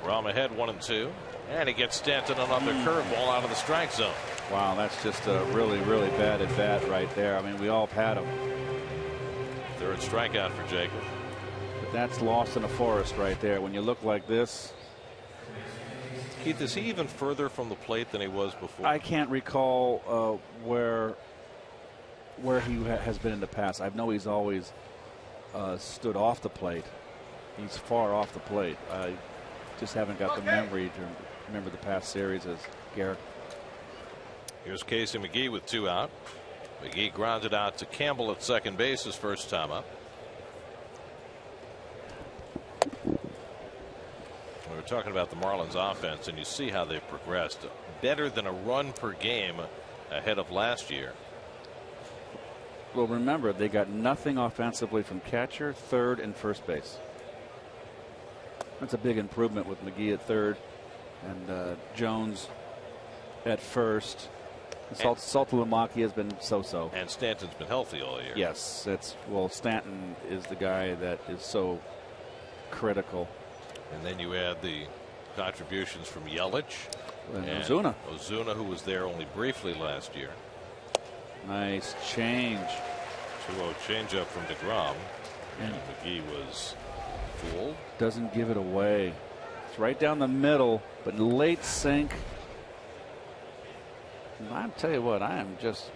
Rom ahead 1-2, and he gets Stanton another curveball out of the strike zone. Wow, that's just a really bad at bat right there. I mean, we all had him. Third strikeout for Jacob. But that's lost in a forest right there. When you look like this. Keith, is he even further from the plate than he was before? I can't recall where he has been in the past. I know he's always stood off the plate. He's far off the plate. I just haven't got the memory to remember the past series as Garrett. Here's Casey McGee with 2 out. McGee grounded out to Campbell at second base his first time up. We were talking about the Marlins offense, and you see how they've progressed. Better than a run per game ahead of last year. Well, remember, they got nothing offensively from catcher, third, and first base. That's a big improvement with McGee at third and Jones at first. Saltalamacchia has been so-so. And Stanton's been healthy all year. Yes, Stanton is the guy that is so critical. And then you add the contributions from Yelich and Ozuna. Ozuna, who was there only briefly last year. Nice change. 2-0 changeup from deGrom. And McGee was fooled. Doesn't give it away. It's right down the middle, but late sink. And I'll tell you what, I am just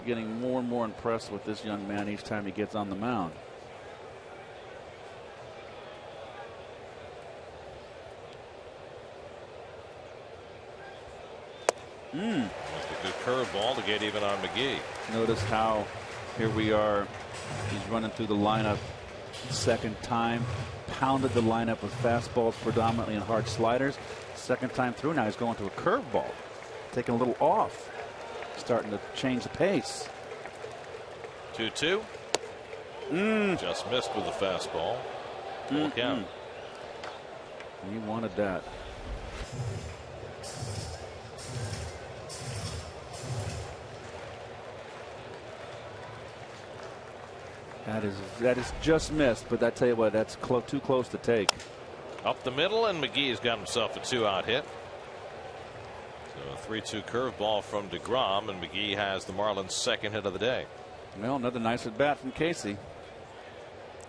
getting more and more impressed with this young man each time he gets on the mound. Must have good curveball to get even on McGee. Notice how here we are. He's running through the lineup second time. Pounded the lineup with fastballs predominantly and hard sliders. Second time through now he's going to a curveball. Taking a little off. Starting to change the pace. 2-2. Just missed with the fastball. Full count. He wanted that. That is just missed, but I tell you what, that's too close to take. Up the middle, and McGee's got himself a 2-out hit. So a 3-2 curveball from DeGrom, and McGee has the Marlins' second hit of the day. Well, another nice at bat from Casey.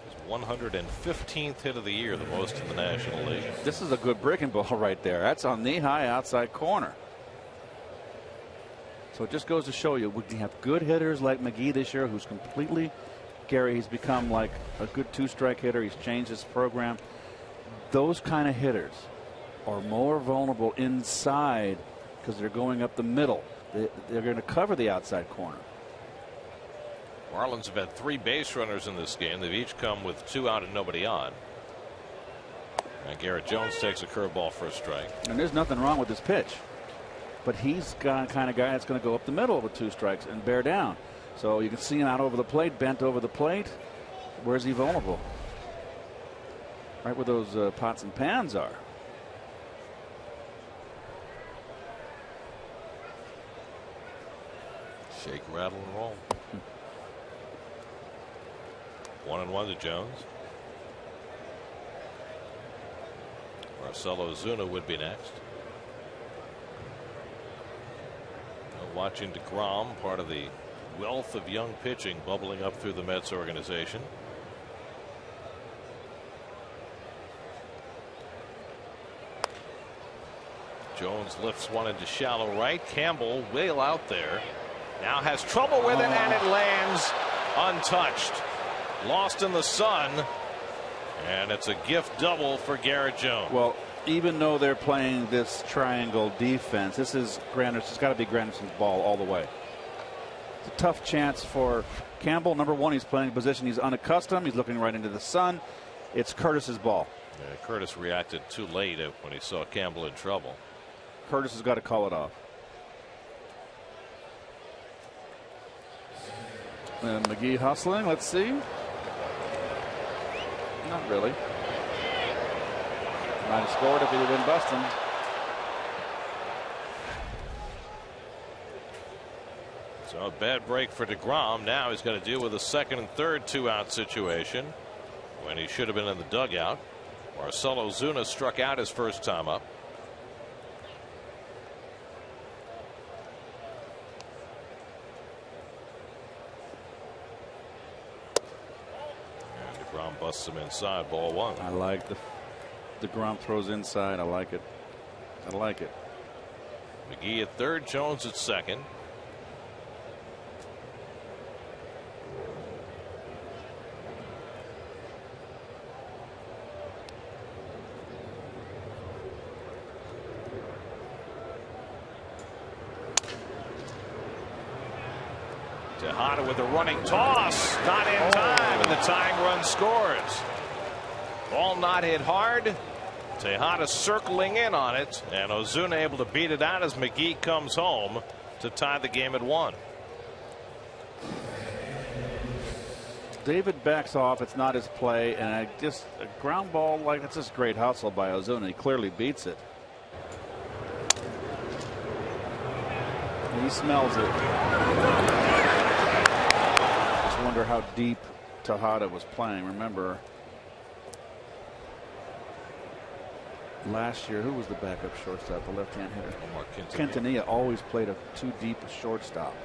His 115th hit of the year, the most in the National League. This is a good breaking ball right there. That's on knee-high outside corner. So it just goes to show you, we have good hitters like McGee this year, who's completely, Gary, he's become like a good two-strike hitter. He's changed his program. Those kind of hitters are more vulnerable inside because they're going up the middle. They're going to cover the outside corner. Marlins have had 3 base runners in this game. They've each come with 2 out and nobody on. And Garrett Jones takes a curveball for a strike. And there's nothing wrong with this pitch. But he's got kind of guy that's going to go up the middle with 2 strikes and bear down. So you can see him out over the plate, bent over the plate. Where's he vulnerable? Right where those pots and pans are. Shake, rattle, and roll. 1-1 to Jones. Marcelo Ozuna would be next. Watching DeGrom, part of the wealth of young pitching bubbling up through the Mets organization. Jones lifts one into shallow right. Campbell whale out there. Now has trouble with it, and it lands untouched. Lost in the sun, and it's a gift double for Garrett Jones. Well, even though they're playing this triangle defense, this is Granderson's. It's got to be Granderson's ball all the way. It's a tough chance for Campbell. Number one, he's playing a position he's unaccustomed. He's looking right into the sun. It's Curtis's ball. Yeah, Curtis reacted too late when he saw Campbell in trouble. Curtis has got to call it off. And McGee hustling. Let's see. Not really. Might have scored if he had been busting. So a bad break for DeGrom. Now he's got to deal with a second and third 2-out situation when he should have been in the dugout. Marcelo Ozuna struck out his first time up. And DeGrom busts him inside, ball 1. I like the DeGrom throws inside. I like it. I like it. McGee at third, Jones at second. Tejada with a running toss, not in time, and the tying run scores. Ball not hit hard. Tejada circling in on it, and Ozuna able to beat it out as McGee comes home to tie the game at 1. David backs off. It's not his play, and a ground ball like that's just great hustle by Ozuna. He clearly beats it. He smells it. Just wonder how deep Tejada was playing. Remember, last year, who was the backup shortstop, the left-hand hitter? Quintanilla always played a too deep shortstop.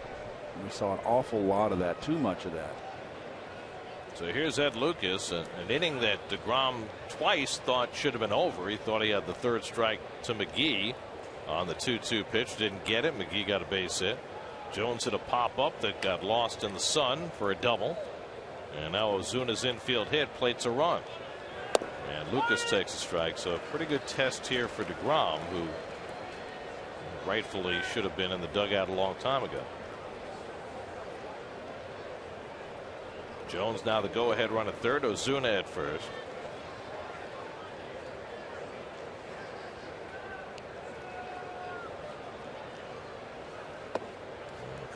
And we saw an awful lot of that, too much of that. So here's Ed Lucas, an inning that DeGrom twice thought should have been over. He thought he had the third strike to McGee on the 2-2 pitch. Didn't get it. McGee got a base hit. Jones hit a pop-up that got lost in the sun for a double. And now Ozuna's infield hit plates a run. And Lucas takes a strike. So a pretty good test here for DeGrom, who rightfully should have been in the dugout a long time ago. Jones now the go-ahead run at third. Ozuna at first.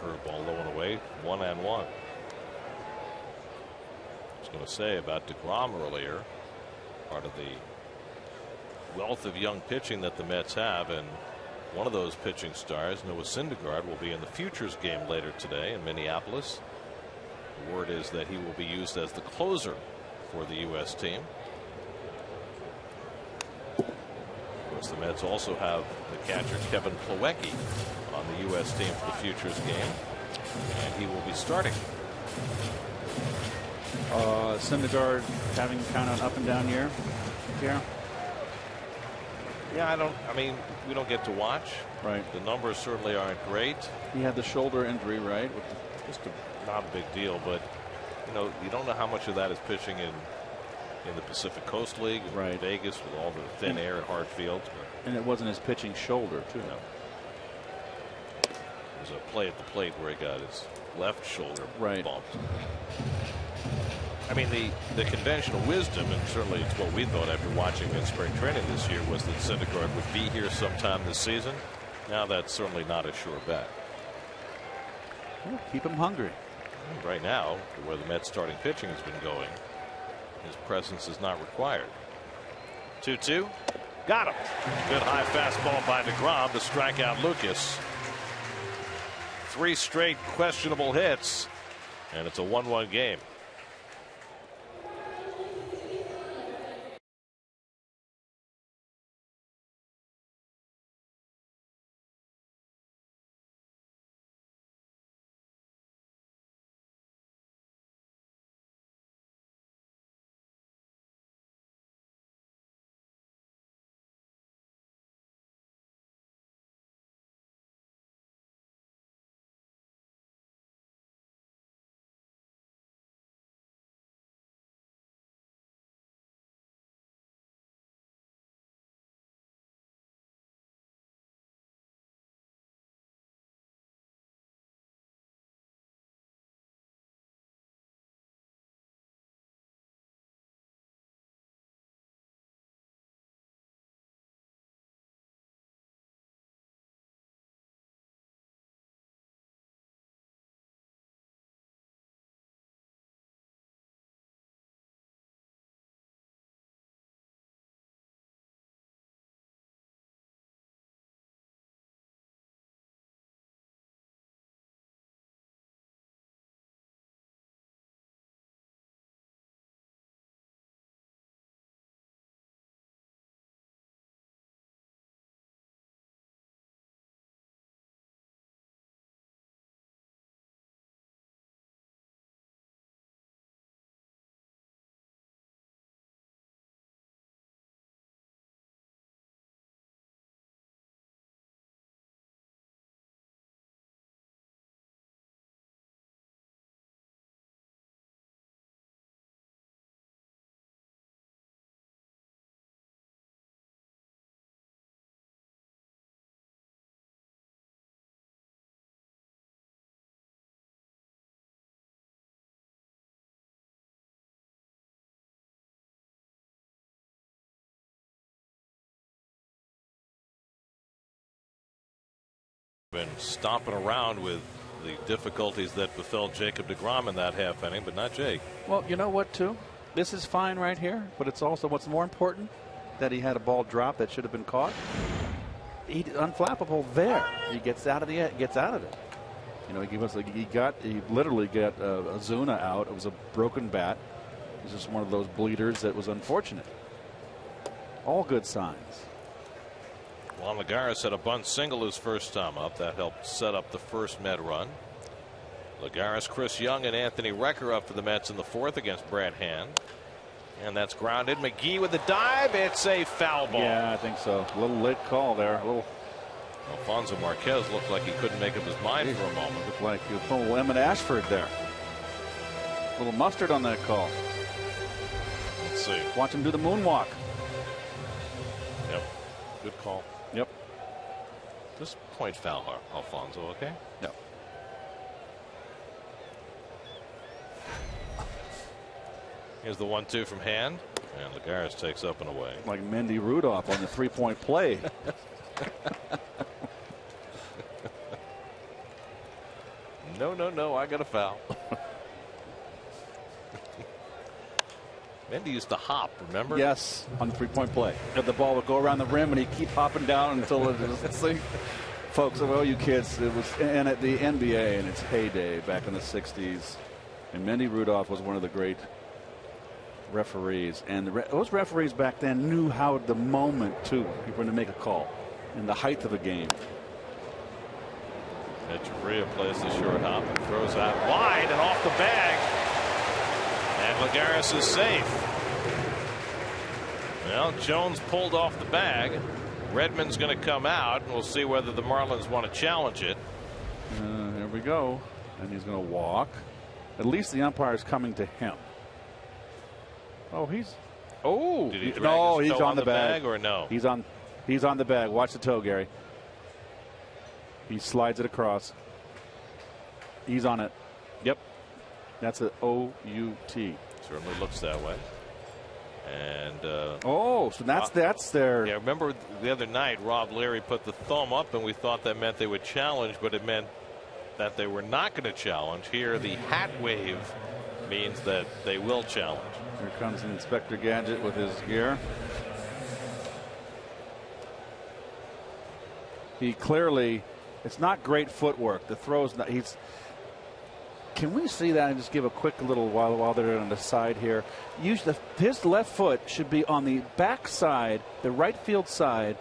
Curveball low and away. 1-1. I was going to say about DeGrom earlier. Part of the wealth of young pitching that the Mets have, and one of those pitching stars, Noah Syndergaard, will be in the Futures game later today in Minneapolis. The word is that he will be used as the closer for the U.S. team. Of course, the Mets also have the catcher Kevin Plawecki on the U.S. team for the Futures game, and he will be starting. Syndergaard having kind of an up and down year. Yeah. Yeah, I mean, we don't get to watch. Right. The numbers certainly aren't great. He had the shoulder injury, right? Just not a big deal, but you don't know how much of that is pitching in the Pacific Coast League, right? Vegas with all the thin air and hard fields. And it wasn't his pitching shoulder, too. No. There's a play at the plate where he got his left shoulder bumped. I mean, the conventional wisdom, and certainly it's what we thought after watching him in spring training this year, was that Syndergaard would be here sometime this season. Now that's certainly not a sure bet. Well, keep him hungry. Right now, where the Mets starting pitching has been going, his presence is not required. 2-2. Got him. Good high fastball by DeGrom to strike out Lucas. 3 straight questionable hits, and it's a 1-1 game. Been stomping around with the difficulties that befell Jacob deGrom in that half inning, but not Jake. Well, you know what, too? This is fine right here, but it's also what's more important that he had a ball drop that should have been caught. He unflappable there. He gets out of it. He literally got Ozuna out. It was a broken bat. It was just one of those bleeders that was unfortunate. All good signs. Juan Lagares had a bunt single his first time up. That helped set up the first Met run. Lagares, Chris Young, and Anthony Recker up for the Mets in the fourth against Brad Hand. And that's grounded. McGee with the dive. It's a foul ball. Yeah, I think so. A little late call there. Alfonso Marquez looked like he couldn't make up his mind for a moment. Looked like he was pulling a little Emmett Ashford there. A little mustard on that call. Let's see. Watch him do the moonwalk. Yep. Good call. Yep. Just point foul, Alfonso, okay? No. Here's the 1-2 from Hand. And Lagares takes up and away. Like Mendy Rudolph on the 3-point play. No, I got a foul. Mendy used to hop, remember? Yes, on the 3-point play. The ball would go around the rim and he'd keep hopping down until it was. Folks, well, you kids, it was and at the NBA in its heyday back in the 60s. And Mendy Rudolph was one of the great referees, and those referees back then knew how the moment too when to make a call and the height of a game. Echeverria plays the short hop and throws out wide and off the bag, and Lagares is safe. Well, Jones pulled off the bag. Redmond's going to come out, and we'll see whether the Marlins want to challenge it. Here we go, and he's going to walk. At least the umpire is coming to him. Oh, he's. Oh, did he drag no, his he's toe on the bag. or no? He's on the bag. Watch the toe, Gary. He slides it across. He's on it. Yep. That's an O-U-T. Certainly looks that way. And so that's their. Yeah, remember the other night, Rob Leary put the thumb up, and we thought that meant they would challenge, but it meant that they were not going to challenge. Here, the hat wave means that they will challenge. Here comes Inspector Gadget with his gear. He clearly, it's not great footwork. The throws, he's. Can we see that and just give a quick little while they're on the side here? His left foot should be on the back side, the right field side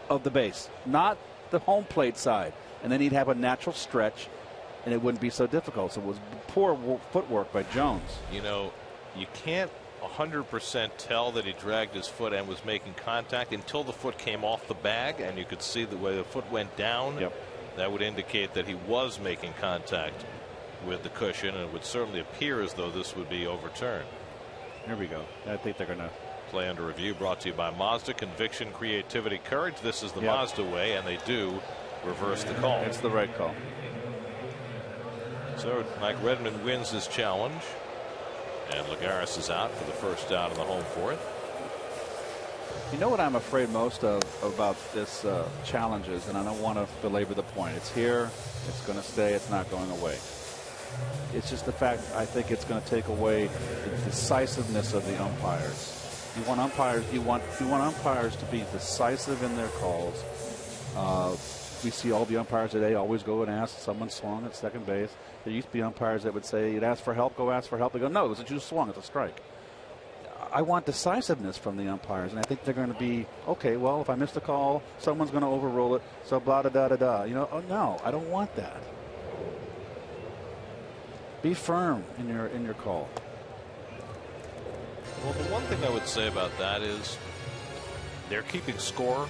of the base, not the home plate side. And then he'd have a natural stretch, and it wouldn't be so difficult. So it was poor footwork by Jones. You know, you can't 100% tell that he dragged his foot and was making contact until the foot came off the bag, and you could see the way the foot went down. Yep. That would indicate that he was making contact with the cushion, and it would certainly appear as though this would be overturned. Here we go. I think they're going to play under review. Brought to you by Mazda. Conviction, creativity, courage. This is the Mazda way, and they do reverse the call. It's the right call. So Mike Redmond wins his challenge, and Lagares is out for the first out in the home fourth. You know what I'm afraid most of about this challenges, and I don't want to belabor the point. It's here. It's going to stay. It's not going away. It's just the fact I think it's going to take away the decisiveness of the umpires. You want umpires. You want umpires to be decisive in their calls. We see all the umpires today always go and ask someone swung at second base. There used to be umpires that would say, "You'd ask for help. Go ask for help." They go, "No, it was a juice swung. It's a strike." I want decisiveness from the umpires, and I think they're going to be okay. Well, if I miss the call, someone's going to overrule it. So blah da da da da. You know, oh no, I don't want that. Be firm in your call. Well, the one thing I would say about that is they're keeping score.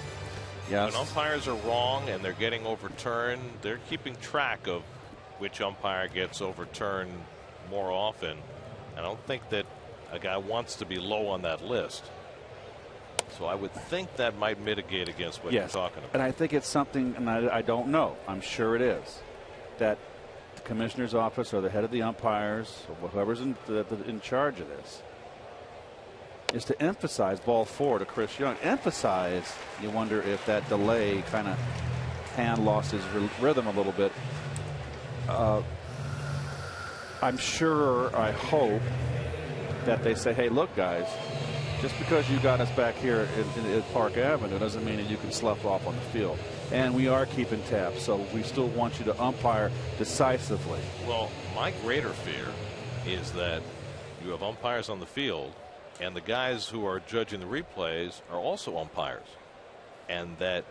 Yes. When umpires are wrong and they're getting overturned, they're keeping track of which umpire gets overturned more often. I don't think that a guy wants to be low on that list. So I would think that might mitigate against what you're talking about. And I think it's something, and I don't know, I'm sure it is, that the commissioner's office or the head of the umpires or whoever's in charge of this is to emphasize ball four to Chris Young. Emphasize, you wonder if that delay kind of Hand lost his rhythm a little bit. I'm sure, I hope that they say, hey, look, guys, just because you got us back here at Park Avenue doesn't mean that you can slough off on the field. And we are keeping tabs, so we still want you to umpire decisively. Well, my greater fear is that you have umpires on the field, and the guys who are judging the replays are also umpires. And that,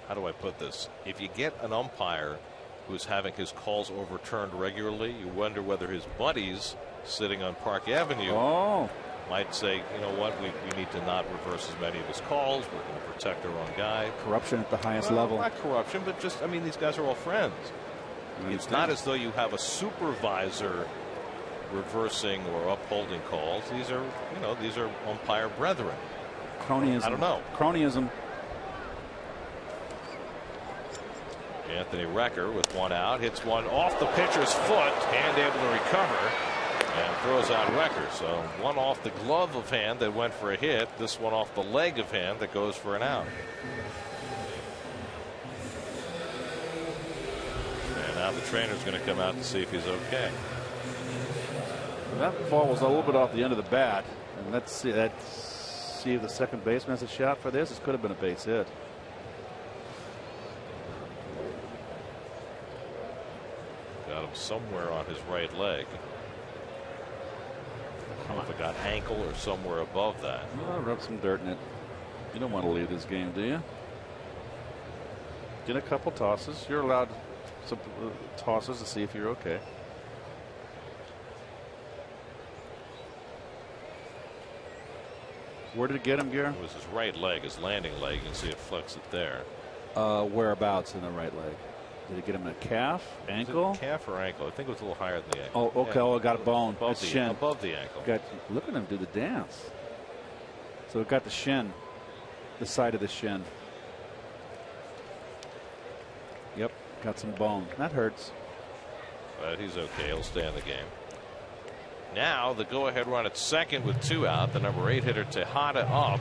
how do I put this? If you get an umpire who's having his calls overturned regularly, you wonder whether his buddies sitting on Park Avenue might say, you know what, we need to not reverse as many of his calls. We're going to protect our own guy. Corruption at the highest level. Not corruption, but just, I mean, these guys are all friends. It's not as though you have a supervisor reversing or upholding calls. These are, you know, these are umpire brethren. Cronyism. I don't know. Cronyism. Anthony Recker with one out, hits one off the pitcher's foot, Hand able to recover and throws out Recker. So one off the glove of Hand that went for a hit, this one off the leg of Hand that goes for an out. And now the trainer's going to come out to see if he's okay. That ball was a little bit off the end of the bat, and let's see if the second baseman has a shot for this. This could have been a base hit. Got him somewhere on his right leg. I don't know if it got ankle or somewhere above that. Well, rub some dirt in it. You don't want to leave this game, do you? Get a couple tosses. You're allowed some tosses to see if you're okay. Where did it get him, Gary? It was his right leg, his landing leg. You can see it flicks it there. Whereabouts in the right leg? Did it get him a calf, ankle? Calf or ankle? I think it was a little higher than the ankle. Oh, okay. Yeah. Oh, it got a bone. Above It's shin. Above the ankle. Look at him do the dance. So it got the shin, the side of the shin. Yep, got some bone. That hurts. But he's okay. He'll stay in the game. Now the go-ahead run at second with 2 out. The number 8 hitter Tejada up.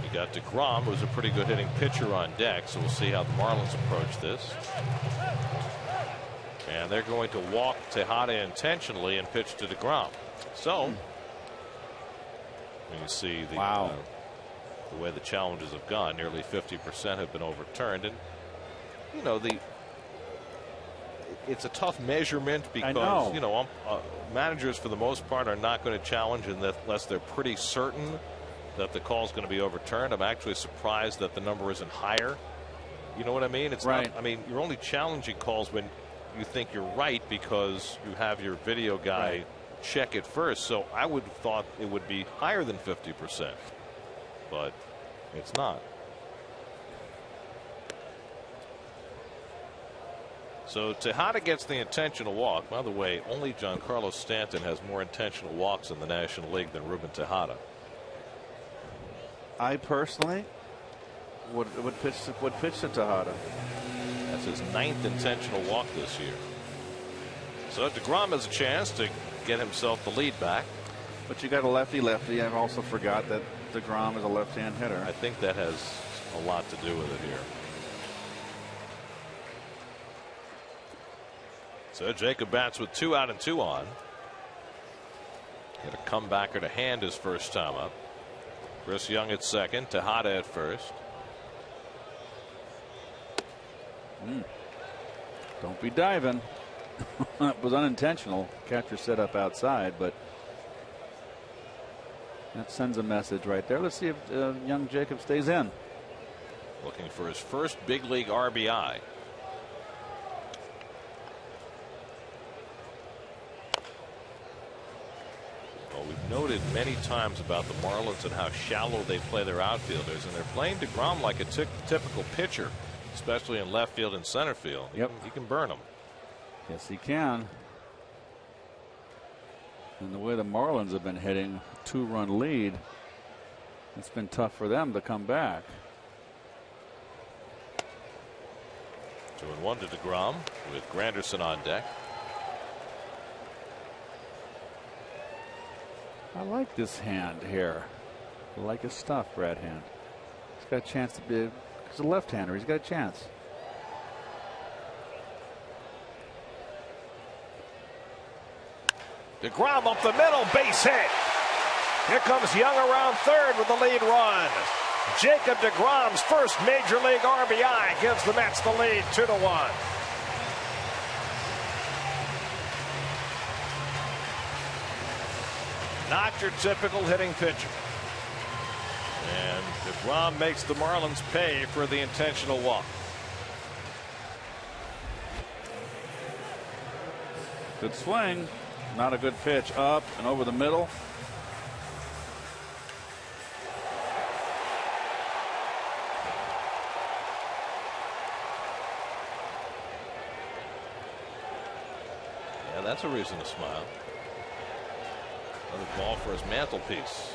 You got DeGrom, who's a pretty good hitting pitcher on deck. So we'll see how the Marlins approach this. And they're going to walk Tejada intentionally and pitch to DeGrom. So you see the the way the challenges have gone. Nearly 50% have been overturned, and you know it's a tough measurement because managers for the most part are not going to challenge unless they're pretty certain that the call is going to be overturned. I'm actually surprised that the number isn't higher. You know what I mean? It's right. not, I mean, you're only challenging calls when you think you're right because you have your video guy check it first. So I would have thought it would be higher than 50%, but it's not. So Tejada gets the intentional walk. By the way, only Giancarlo Stanton has more intentional walks in the National League than Ruben Tejada. I personally would pitch to Tejada. That's his 9th intentional walk this year. So DeGrom has a chance to get himself the lead back. But you got a lefty-lefty. I also forgot that DeGrom is a left-hand hitter. I think that has a lot to do with it here. So Jacob bats with 2 out and 2 on. Get a comebacker to Hand his first time up. Chris Young at second, Tejada at first. Don't be diving. It was unintentional. Catcher set up outside, but that sends a message right there. Let's see if young Jacob stays in. Looking for his first big league RBI. Well, we've noted many times about the Marlins and how shallow they play their outfielders, and they're playing DeGrom like a typical pitcher, especially in left field and center field. He can burn them. Yes, he can. And the way the Marlins have been hitting, 2-run lead, it's been tough for them to come back. 2-1 to DeGrom with Granderson on deck. I like this Hand here. I like his stuff, Brad Hand. He's got a chance to be. He's a left-hander. He's got a chance. DeGrom up the middle, base hit. Here comes Young around third with the lead run. Jacob DeGrom's first major league RBI gives the Mets the lead 2-1. Not your typical hitting pitcher. And DeGrom makes the Marlins pay for the intentional walk. Good swing. Not a good pitch. Up and over the middle. Yeah, that's a reason to smile. Another ball for his mantelpiece.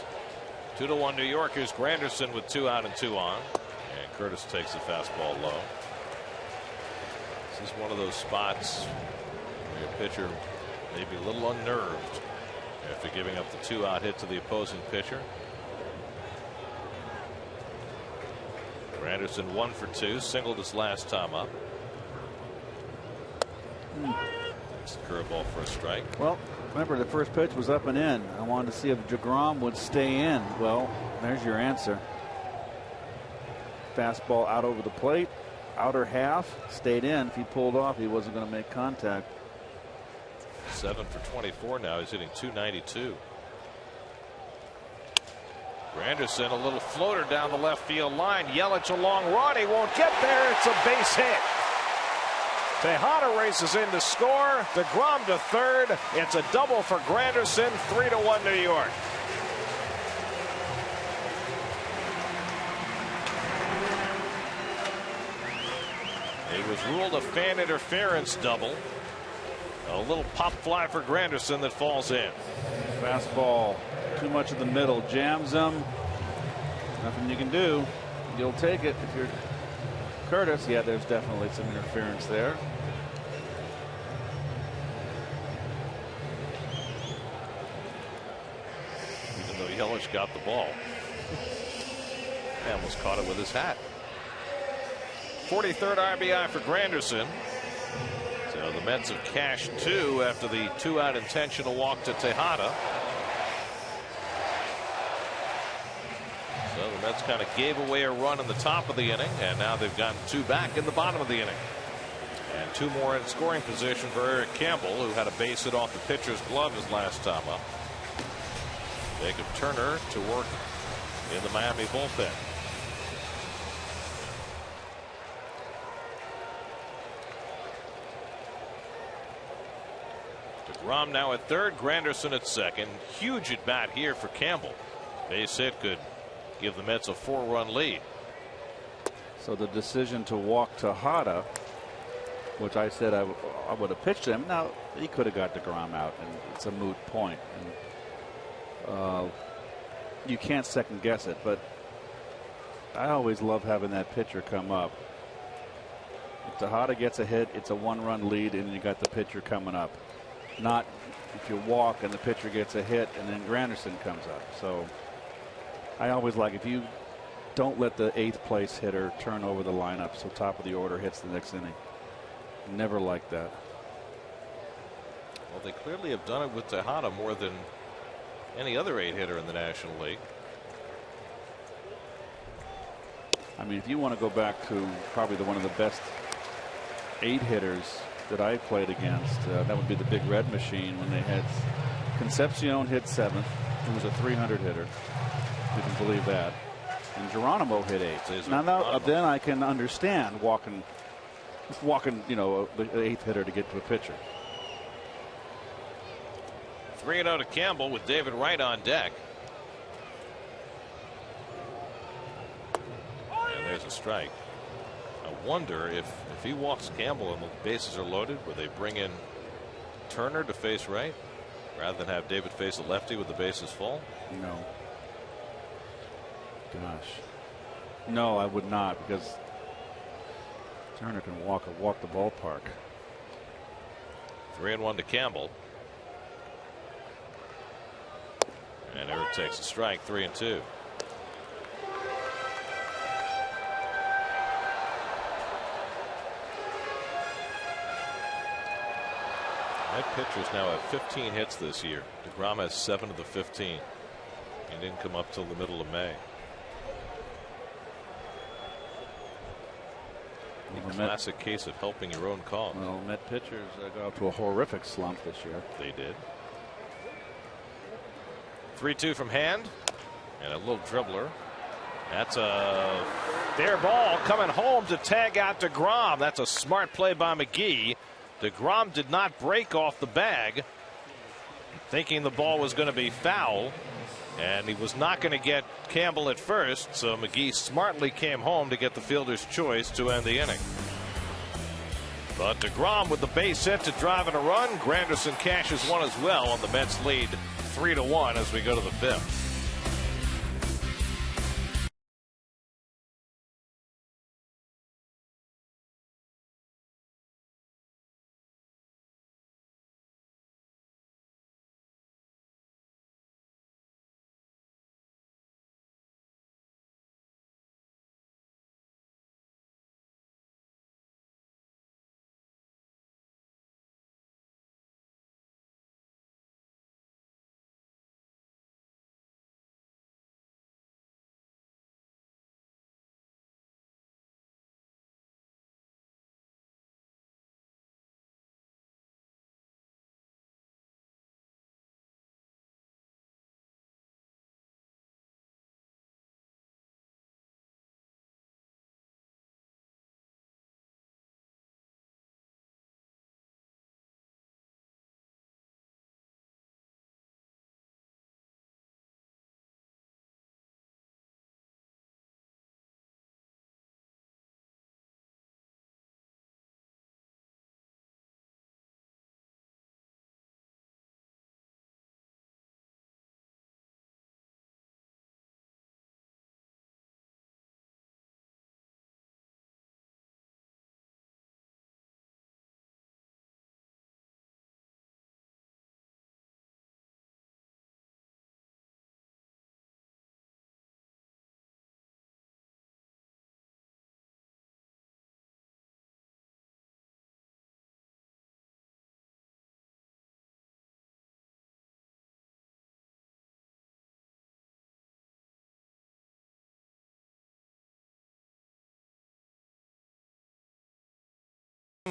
2-1 New Yorkers. Granderson with 2 out and 2 on. And Curtis takes the fastball low. This is one of those spots where your pitcher may be a little unnerved after giving up the 2-out hit to the opposing pitcher. Granderson 1 for 2, singled his last time up. It's a curveball for a strike. Well, remember the first pitch was up and in. I wanted to see if DeGrom would stay in. Well, there's your answer. Fastball out over the plate, outer half, stayed in. If he pulled off, he wasn't going to make contact. 7 for 24 now. He's hitting .292. Granderson, a little floater down the left field line. Yelich a long run. He won't get there. It's a base hit. Tejada races in to score. DeGrom to third. It's a double for Granderson. 3-1 New York. It was ruled a fan interference double. A little pop fly for Granderson that falls in. Fastball too much in the middle, jams him. Nothing you can do. You'll take it if you're Curtis. Yeah, there's definitely some interference there. Even though Yelich got the ball, he almost caught it with his hat. 43rd RBI for Granderson. So the Mets have cashed 2 after the 2-out intentional walk to Tejada. So the Mets kind of gave away a run in the top of the inning, and now they've gotten 2 back in the bottom of the inning. And 2 more in scoring position for Eric Campbell, who had a base hit off the pitcher's glove his last time up. Jacob Turner to work in the Miami bullpen. DeGrom now at third, Granderson at second. Huge at bat here for Campbell. Base hit could give the Mets a 4-run lead. So the decision to walk Tejada, which I said I would have pitched him. Now he could have got DeGrom out, and it's a moot point. And, you can't second guess it, but I always love having that pitcher come up. If Tejada gets a hit, it's a 1-run lead, and you got the pitcher coming up. Not if you walk and the pitcher gets a hit and then Granderson comes up. So I always like, if you don't let the 8th place hitter turn over the lineup so top of the order hits the next inning. Never like that. Well, they clearly have done it with Tejada more than any other 8 hitter in the National League. I mean, if you want to go back to probably one of the best 8 hitters that I played against, that would be the Big Red Machine when they had Concepcion hit 7th, who was a 300 hitter. You can believe that. And Geronimo hit 8. Now then I can understand walking, you know, the 8th hitter to get to a pitcher. 3-0 to Campbell with David Wright on deck. And there's a strike. I wonder if he walks Campbell and the bases are loaded, would they bring in Turner to face Wright rather than have David face a lefty with the bases full? No. Gosh. No, I would not, because Turner can walk the ballpark. 3-1 to Campbell. And Eric takes a strike, 3-2. Met pitchers now have 15 hits this year. DeGrom has 7 of the 15. He didn't come up till the middle of May. A classic case of helping your own cause. Well, Met pitchers got off to a horrific slump this year. They did. 3-2 from Hand, and a little dribbler. That's a fair ball coming home to tag out DeGrom. That's a smart play by McGee. DeGrom did not break off the bag, thinking the ball was going to be foul, and he was not going to get Campbell at first, so McGee smartly came home to get the fielder's choice to end the inning. But DeGrom with the base hit to drive in a run. Granderson cashes one as well, and the Mets lead 3-1 as we go to the 5th.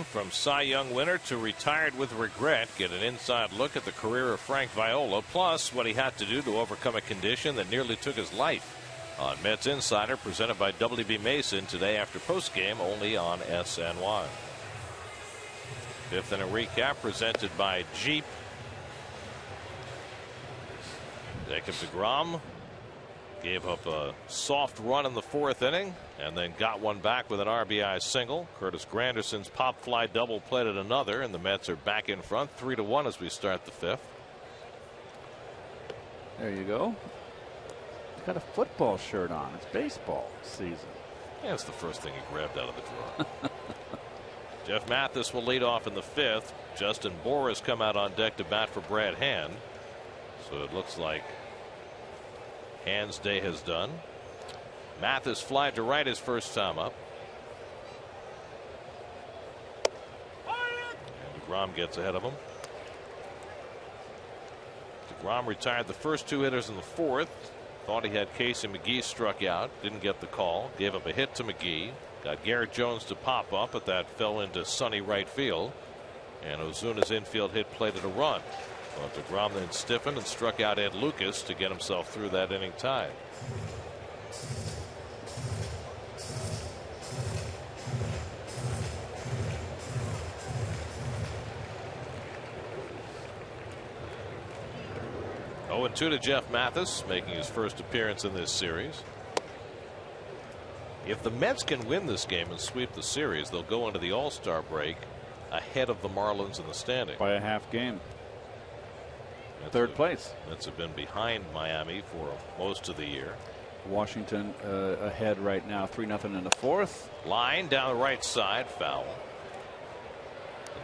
From Cy Young winner to retired with regret, get an inside look at the career of Frank Viola, plus what he had to do to overcome a condition that nearly took his life. On Mets Insider, presented by W.B. Mason, today after postgame, only on SNY. Fifth inning recap presented by Jeep. Jacob deGrom gave up a soft run in the fourth inning and then got one back with an RBI single. Curtis Granderson's pop fly double played at another, and the Mets are back in front 3-1 as we start the fifth. There you go. He's got a football shirt on. It's baseball season. Yeah, it's the first thing he grabbed out of the drawer. Jeff Mathis will lead off in the fifth. Justin Bohr has come out on deck to bat for Brad Hand. So it looks like Hand's day has done. Mathis fly to right his first time up. And deGrom gets ahead of him. deGrom retired the first two hitters in the fourth. Thought he had Casey McGee struck out. Didn't get the call. Gave up a hit to McGee. Got Garrett Jones to pop up, but that fell into sunny right field. And Ozuna's infield hit plated a run. But deGrom then stiffened and struck out Ed Lucas to get himself through that inning tie. Oh, 0-2 to Jeff Mathis, making his first appearance in this series. If the Mets can win this game and sweep the series, they'll go into the All-Star break ahead of the Marlins in the standing. By a half game. Third place. Mets have been behind Miami for most of the year. Washington ahead right now, 3-0 in the fourth. Line down the right side, foul.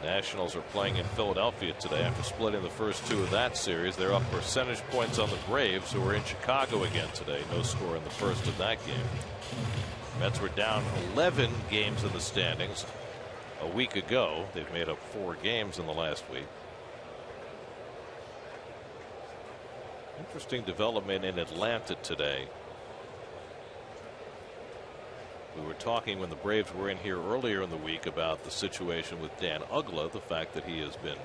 The Nationals are playing in Philadelphia today after splitting the first two of that series. They're up percentage points on the Braves, who are in Chicago again today. No score in the first of that game. Mets were down 11 games in the standings a week ago. They've made up 4 games in the last week. Interesting development in Atlanta today. We were talking when the Braves were in here earlier in the week about the situation with Dan Uggla, the fact that he has been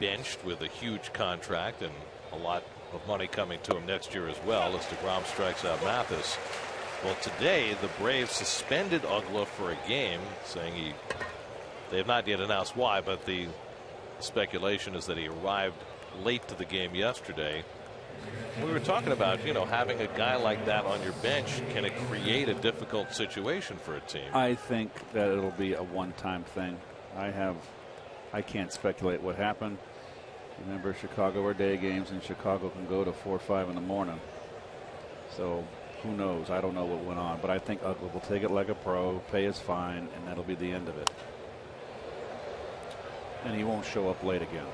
benched with a huge contract and a lot of money coming to him next year as well as deGrom strikes out Mathis. Well, today the Braves suspended Uggla for a game, saying they have not yet announced why, but the speculation is that he arrived late to the game yesterday. We were talking about, having a guy like that on your bench, can it create a difficult situation for a team? I think that it'll be a one-time thing. I can't speculate what happened. Remember, Chicago are day games, and Chicago can go to 4 or 5 in the morning. So who knows? I don't know what went on, but I think Uggla will take it like a pro, pay his fine, and that'll be the end of it. And he won't show up late again.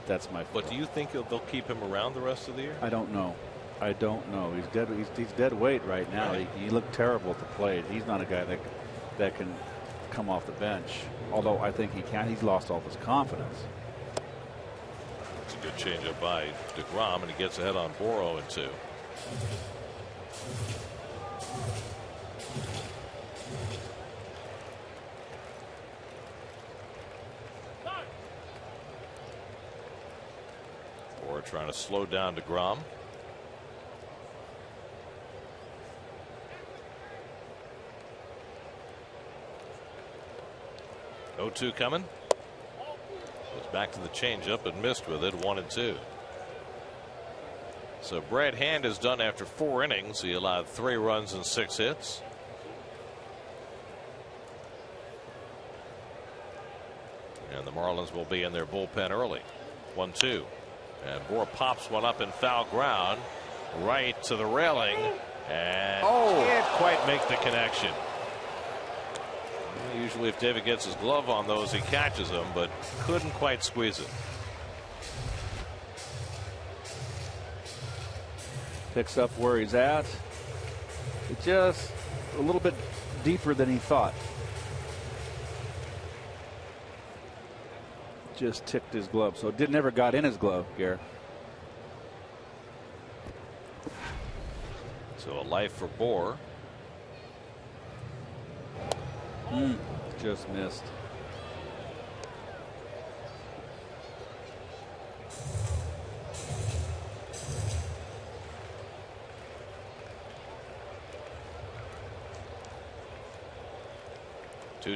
That's my. But do you think they'll keep him around the rest of the year? I don't know. He's dead. He's dead weight right now. Right. He looked terrible at the plate. He's not a guy that can come off the bench. Although I think he can. He's lost all his confidence. It's a good changeup by deGrom, and he gets ahead on Bohr 0-2. Trying to slow down deGrom. Oh, 0-2 coming. Goes back to the changeup and missed with it. 1-2. So Brad Hand is done after 4 innings. He allowed 3 runs and 6 hits. And the Marlins will be in their bullpen early. 1-2. And Bohr pops one up in foul ground right to the railing and can't quite make the connection. Usually if David gets his glove on those, he catches them, but couldn't quite squeeze it. Picks up where he's at. It's just a little bit deeper than he thought. Just ticked his glove, so it never got in his glove, Garrett. So a life for Bohr. Just missed.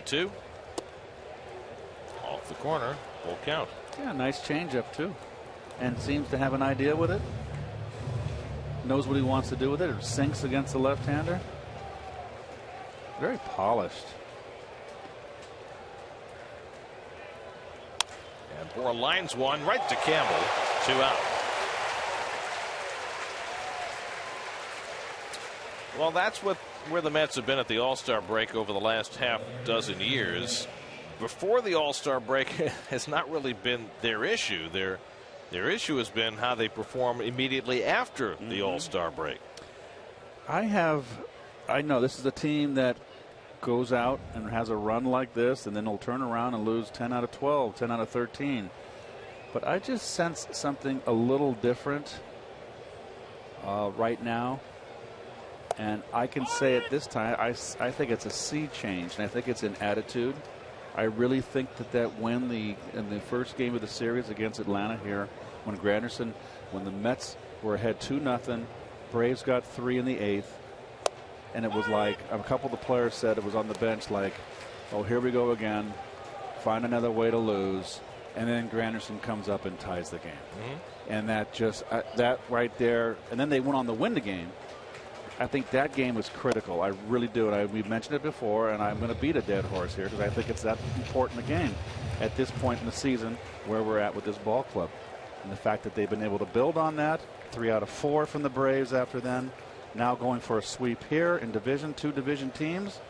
2-2. Off the corner. Full count. Yeah, nice changeup too. And seems to have an idea with it. Knows what he wants to do with it. It sinks against the left-hander. Very polished. And Bohr lines one right to Campbell. 2 out. Well, that's where the Mets have been at the All-Star break over the last half dozen years. Before the All-Star break has not really been their issue. Their issue has been how they perform immediately after the All-Star break. I know this is a team that goes out and has a run like this, and then they'll turn around and lose 10 out of 12, 10 out of 13. But I just sense something a little different right now. And I can say it this time, I think it's a sea change, and I think it's an attitude. I really think that win in the first game of the series against Atlanta here, when the Mets were ahead 2-0, Braves got 3 in the 8th, and it was like a couple of the players said, it was on the bench like, oh, here we go again, find another way to lose, and then Granderson comes up and ties the game. And that just that right there, and then they went on to win the game. I think that game was critical. I really do. And we've mentioned it before, and I'm going to beat a dead horse here because I think it's that important a game at this point in the season where we're at with this ball club. And the fact that they've been able to build on that, 3 out of 4 from the Braves after then, now going for a sweep here in division, 2 division teams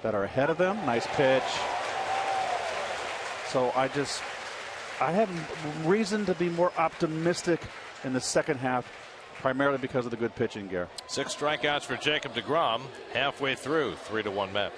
that are ahead of them. Nice pitch. So I have reason to be more optimistic in the second half, primarily because of the good pitching, Gare. 6 strikeouts for Jacob deGrom halfway through. 3-1 Mets.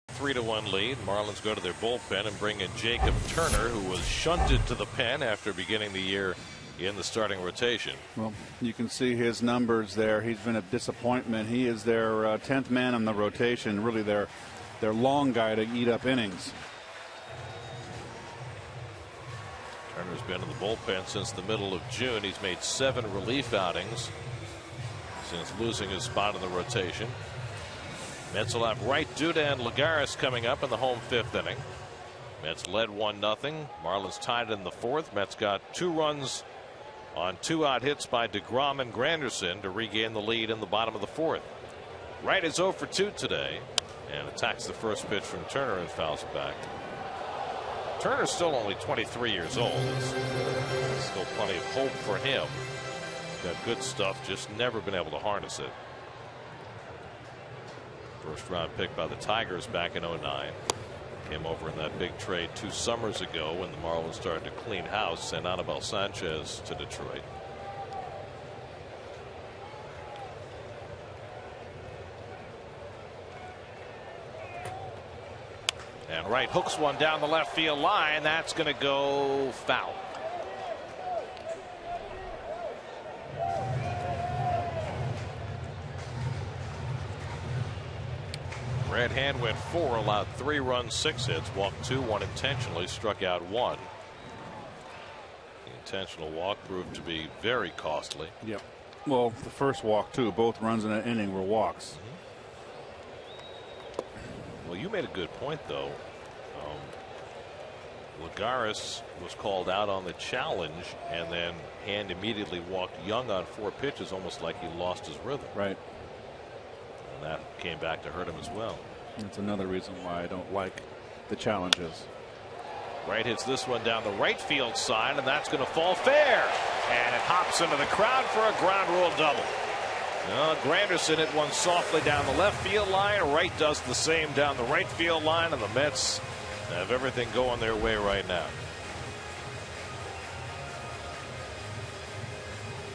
A 3-1 lead. Marlins go to their bullpen and bring in Jacob Turner, who was shunted to the pen after beginning the year in the starting rotation. Well, you can see his numbers there. He's been a disappointment. He is their 10th man in the rotation, really their long guy to eat up innings. Turner's been in the bullpen since the middle of June. He's made 7 relief outings since losing his spot in the rotation. Mets will have Wright, Duda, and Lagares coming up in the home 5th inning. Mets led 1-0. Marlins tied in the 4th. Mets got 2 runs on 2-out hits by deGrom and Granderson to regain the lead in the bottom of the 4th. Wright is 0 for 2 today and attacks the first pitch from Turner and fouls it back. Turner's still only 23 years old. There's still plenty of hope for him. Got good stuff, just never been able to harness it. First round pick by the Tigers back in 09. Came over in that big trade 2 summers ago when the Marlins started to clean house. Sent Anibal Sanchez to Detroit. And right hooks one down the left field line. That's going to go foul. Red Hand went 4, allowed 3 runs, 6 hits, walked 2, 1 intentionally, struck out 1. The intentional walk proved to be very costly. Yep. Well, the first walk too. Both runs in an inning were walks. Well, you made a good point though. Lagares was called out on the challenge, and then Hand immediately walked Young on 4 pitches, almost like he lost his rhythm. Right. And that came back to hurt him as well. That's another reason why I don't like the challenges. Right hits this one down the right field side, and that's going to fall fair. And it hops into the crowd for a ground rule double. Granderson hit one softly down the left field line. Wright does the same down the right field line, and the Mets have everything going their way right now.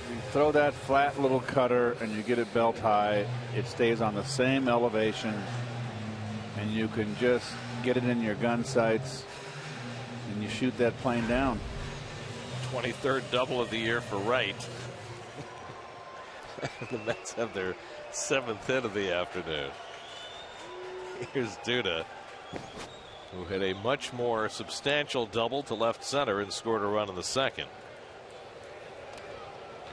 You throw that flat little cutter and you get it belt high. It stays on the same elevation, and you can just get it in your gun sights and you shoot that plane down. 23rd double of the year for Wright. The Mets have their 7th hit of the afternoon. Here's Duda, who hit a much more substantial double to left center and scored a run in the 2nd.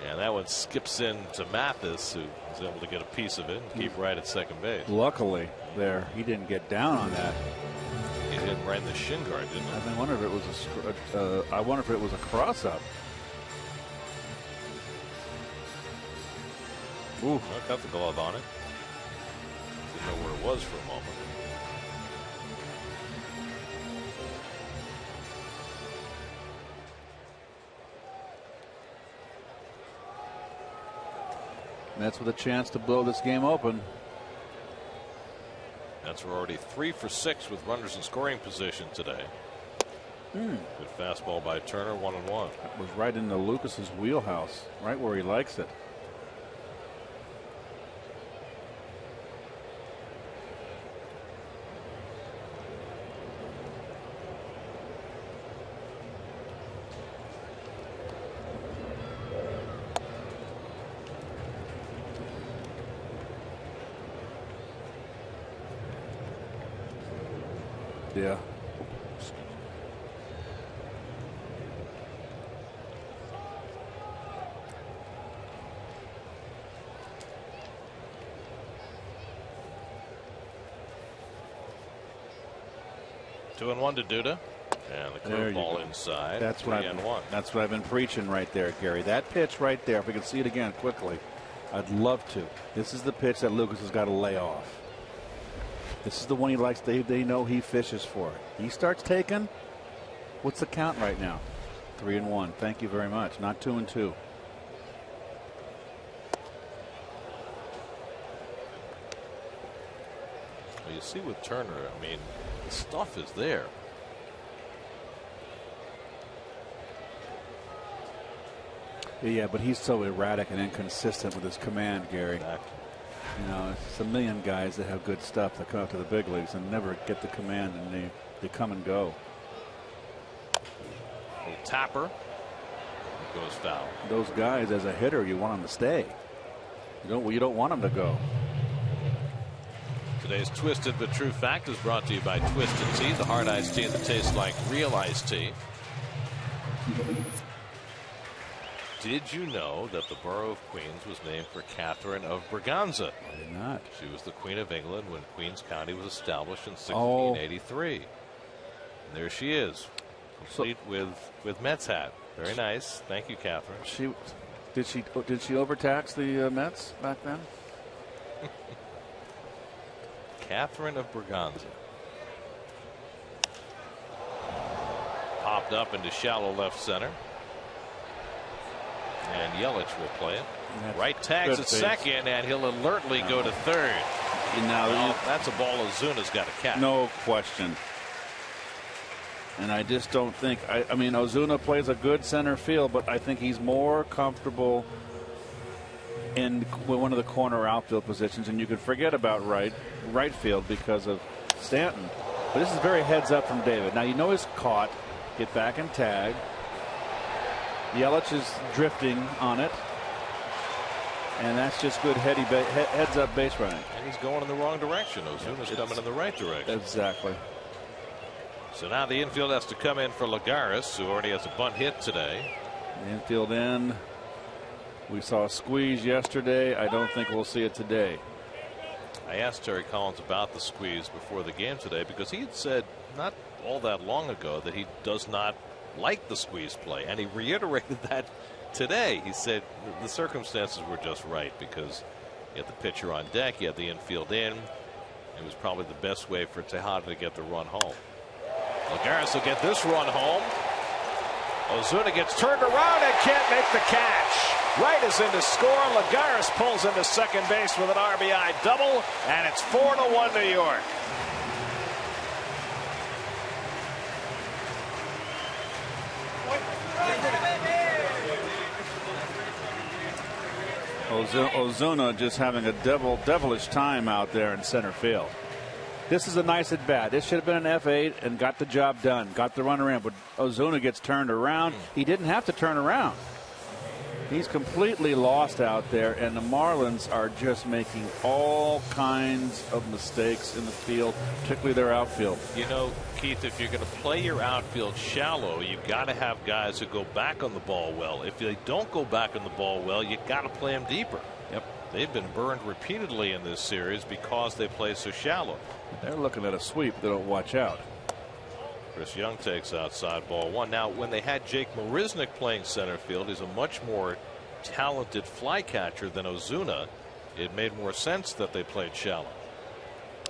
And that one skips in to Mathis, who was able to get a piece of it and keep Wright at second base. Luckily there, he didn't get down on that. He hit him right in the shin guard, didn't he? I wonder if it was I wonder if it was a cross up. Ooh, got the glove on it. Didn't know where it was for a moment. Mets with a chance to blow this game open. Mets were already 3 for 6 with runners in scoring position today. Good fastball by Turner, 1-1. That was right into Lucas's wheelhouse, right where he likes it. Yeah. Two and 1 to Duda, and the curveball inside. That's what I've been preaching right there, Gary. That pitch right there. If we can see it again quickly, I'd love to. This is the pitch that Lucas has got to lay off. This is the one he likes. They know he fishes for it. He starts taking. What's the count right now? 3-1. Thank you very much. Not 2-2. Well, you see with Turner, I mean, the stuff is there. Yeah, but he's so erratic and inconsistent with his command, Gary. Exactly. You know, it's a million guys that have good stuff that come up to the big leagues and never get the command, and they come and go. A tapper goes foul. Those guys, as a hitter, you want them to stay. You don't want them to go. Today's Twisted But True Fact is brought to you by Twisted Tea, the hard iced tea that tastes like real iced tea. Did you know that the borough of Queens was named for Catherine of Braganza? I did not. She was the Queen of England when Queens County was established in 1683. And there she is, complete with Mets hat. Very nice. Thank you, Catherine. Did she overtax the Mets back then? Catherine of Braganza. Popped up into shallow left center. And Yelich will play it. Right tags at second, and he'll alertly go to third. Now that's a ball Ozuna's got to catch. No question. And I just don't think. I mean, Ozuna plays a good center field, but I think he's more comfortable in one of the corner outfield positions, and you could forget about right field because of Stanton. But this is very heads up from David. Now you know he's caught. Get back and tag. Yelich is drifting on it. And that's just good heads up base running. And he's going in the wrong direction. Ozuna's coming in the right direction. Exactly. So now the infield has to come in for Lagares, who already has a bunt hit today. The infield in. We saw a squeeze yesterday. I don't think we'll see it today. I asked Terry Collins about the squeeze before the game today because he had said not all that long ago that he does not like the squeeze play, and he reiterated that today. He said the circumstances were just right because you had the pitcher on deck, you had the infield in. It was probably the best way for Tejada to get the run home. Lagares will get this run home. Ozuna gets turned around and can't make the catch. Wright is in to score. Lagares pulls into second base with an RBI double, and it's 4-1 New York. Ozuna just having a devilish time out there in center field. This is a nice at bat. This should have been an F8 and got the job done. Got the runner in, but Ozuna gets turned around. He didn't have to turn around. He's completely lost out there, and the Marlins are just making all kinds of mistakes in the field, particularly their outfield. You know, Keith, if you're going to play your outfield shallow, you've got to have guys who go back on the ball well. If they don't go back on the ball well, you've got to play them deeper. Yep. They've been burned repeatedly in this series because they play so shallow. They're looking at a sweep. They don't watch out. Chris Young takes outside ball one. Now, when they had Jake Marisnick playing center field, he's a much more talented fly catcher than Ozuna. It made more sense that they played shallow.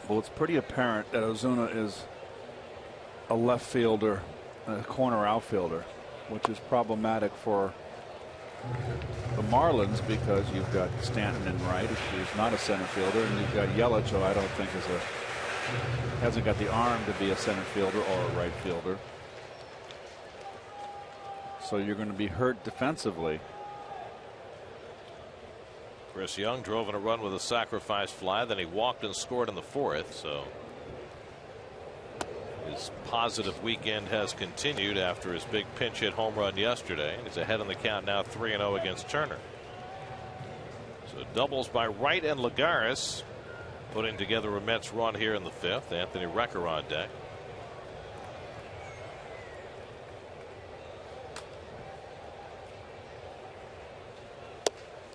Well, it's pretty apparent that Ozuna is a left fielder, a corner outfielder, which is problematic for the Marlins because you've got Stanton in right, who's not a center fielder, and you've got Yelich, who I don't think hasn't got the arm to be a center fielder or a right fielder. So you're going to be hurt defensively. Chris Young drove in a run with a sacrifice fly, then he walked and scored in the fourth. So his positive weekend has continued after his big pinch hit home run yesterday. He's ahead in the count now, 3-0 against Turner. So doubles by Wright and Lagares, putting together a Mets run here in the fifth. Anthony Recker on deck.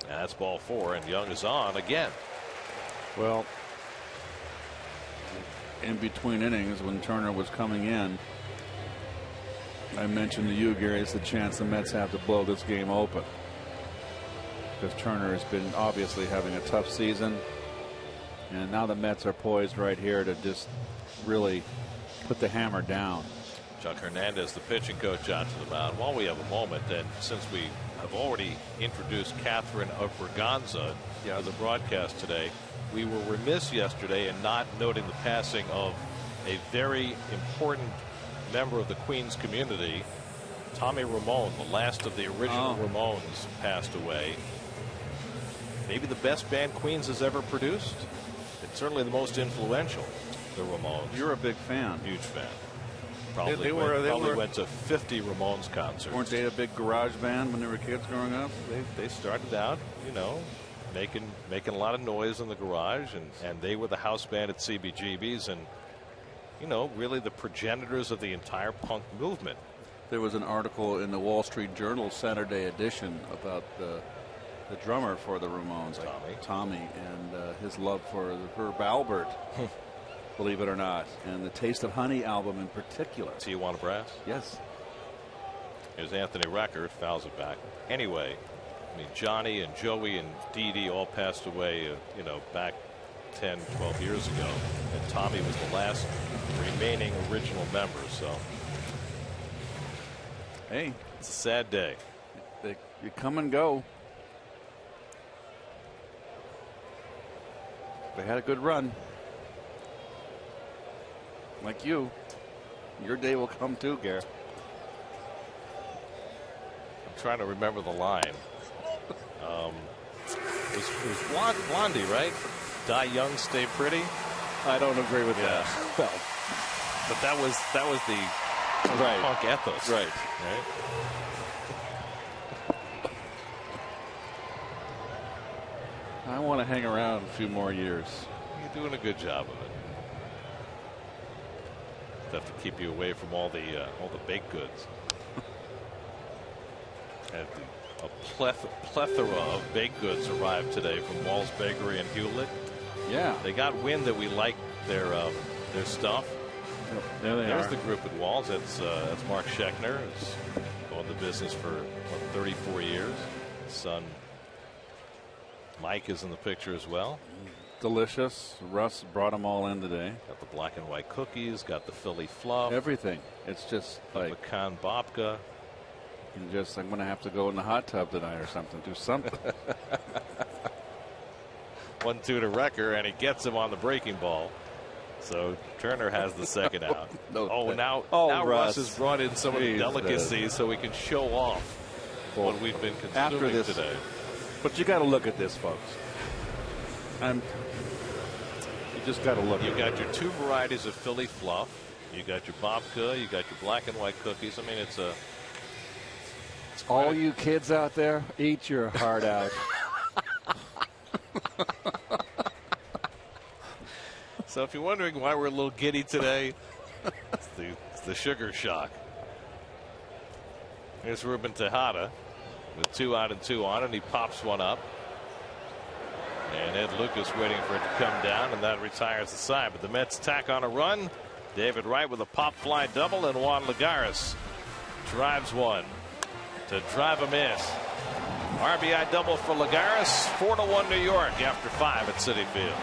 And that's ball four, and Young is on again. Well, in between innings when Turner was coming in, I mentioned to you, Gary, it's the chance the Mets have to blow this game open because Turner has been obviously having a tough season. And now the Mets are poised right here to just really put the hammer down. Chuck Hernandez, the pitching coach, out to the mound. While we have a moment, and since we have already introduced Catherine of Braganza to the broadcast today, we were remiss yesterday in not noting the passing of a very important member of the Queens community. Tommy Ramone, the last of the original Ramones, passed away. Maybe the best band Queens has ever produced. It's certainly the most influential, the Ramones. You're a big fan. Huge fan. Probably went to 50 Ramones concerts. Weren't they a big garage band when they were kids growing up? They started out, you know, making a lot of noise in the garage, and they were the house band at CBGB's, and you know, really the progenitors of the entire punk movement. There was an article in the Wall Street Journal Saturday edition about the drummer for the Ramones, Tommy, and his love for Herb Albert. Believe it or not, and the Taste of Honey album in particular. Tijuana Brass? Yes. Here's Anthony Recker, fouls it back. Anyway, I mean, Johnny and Joey and Dee Dee all passed away, you know, back 10, 12 years ago. And Tommy was the last remaining original member, so. Hey. It's a sad day. You come and go. They had a good run. Like you. Your day will come too, Gare. I'm trying to remember the line. It was Blondie, right? Die young, stay pretty. I don't agree with that. Well, but that was the punk ethos. Right. I want to hang around a few more years. You're doing a good job of it. Have to keep you away from all the baked goods. And a plethora of baked goods arrived today from Wall's Bakery in Hewlett. Yeah, they got wind that we like their stuff. There they There's are. the group at Wall's. That's Mark Schechner. He's owned the business for 34 years. His son Mike is in the picture as well. Delicious. Russ brought them all in today. Got the black and white cookies. Got the Philly fluff. Everything. It's just like pecan babka. I'm going to have to go in the hot tub tonight or something. Do something. 1-2 to Recker, and he gets him on the breaking ball. So Turner has the second out. Now Russ has brought in some of the delicacies so we can show off what we've been consuming today. But you got to look at this, folks. You just got to look. You got your 2 varieties of Philly fluff. You got your babka. You got your black and white cookies. I mean, it's all you kids out there, eat your heart out. So if you're wondering why we're a little giddy today, it's the sugar shock. Here's Ruben Tejada with 2 out and 2 on, and he pops one up. And Ed Lucas waiting for it to come down, and that retires the side. But the Mets tack on a run. David Wright with a pop fly double, and Juan Lagares drives one to drive a miss. RBI double for Lagares. 4-1 New York after 5 at Citi Field.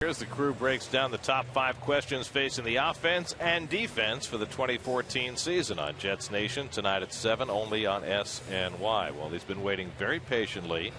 Here's the crew breaks down the top 5 questions facing the offense and defense for the 2014 season on Jets Nation tonight at 7, only on SNY. Well, he's been waiting very patiently.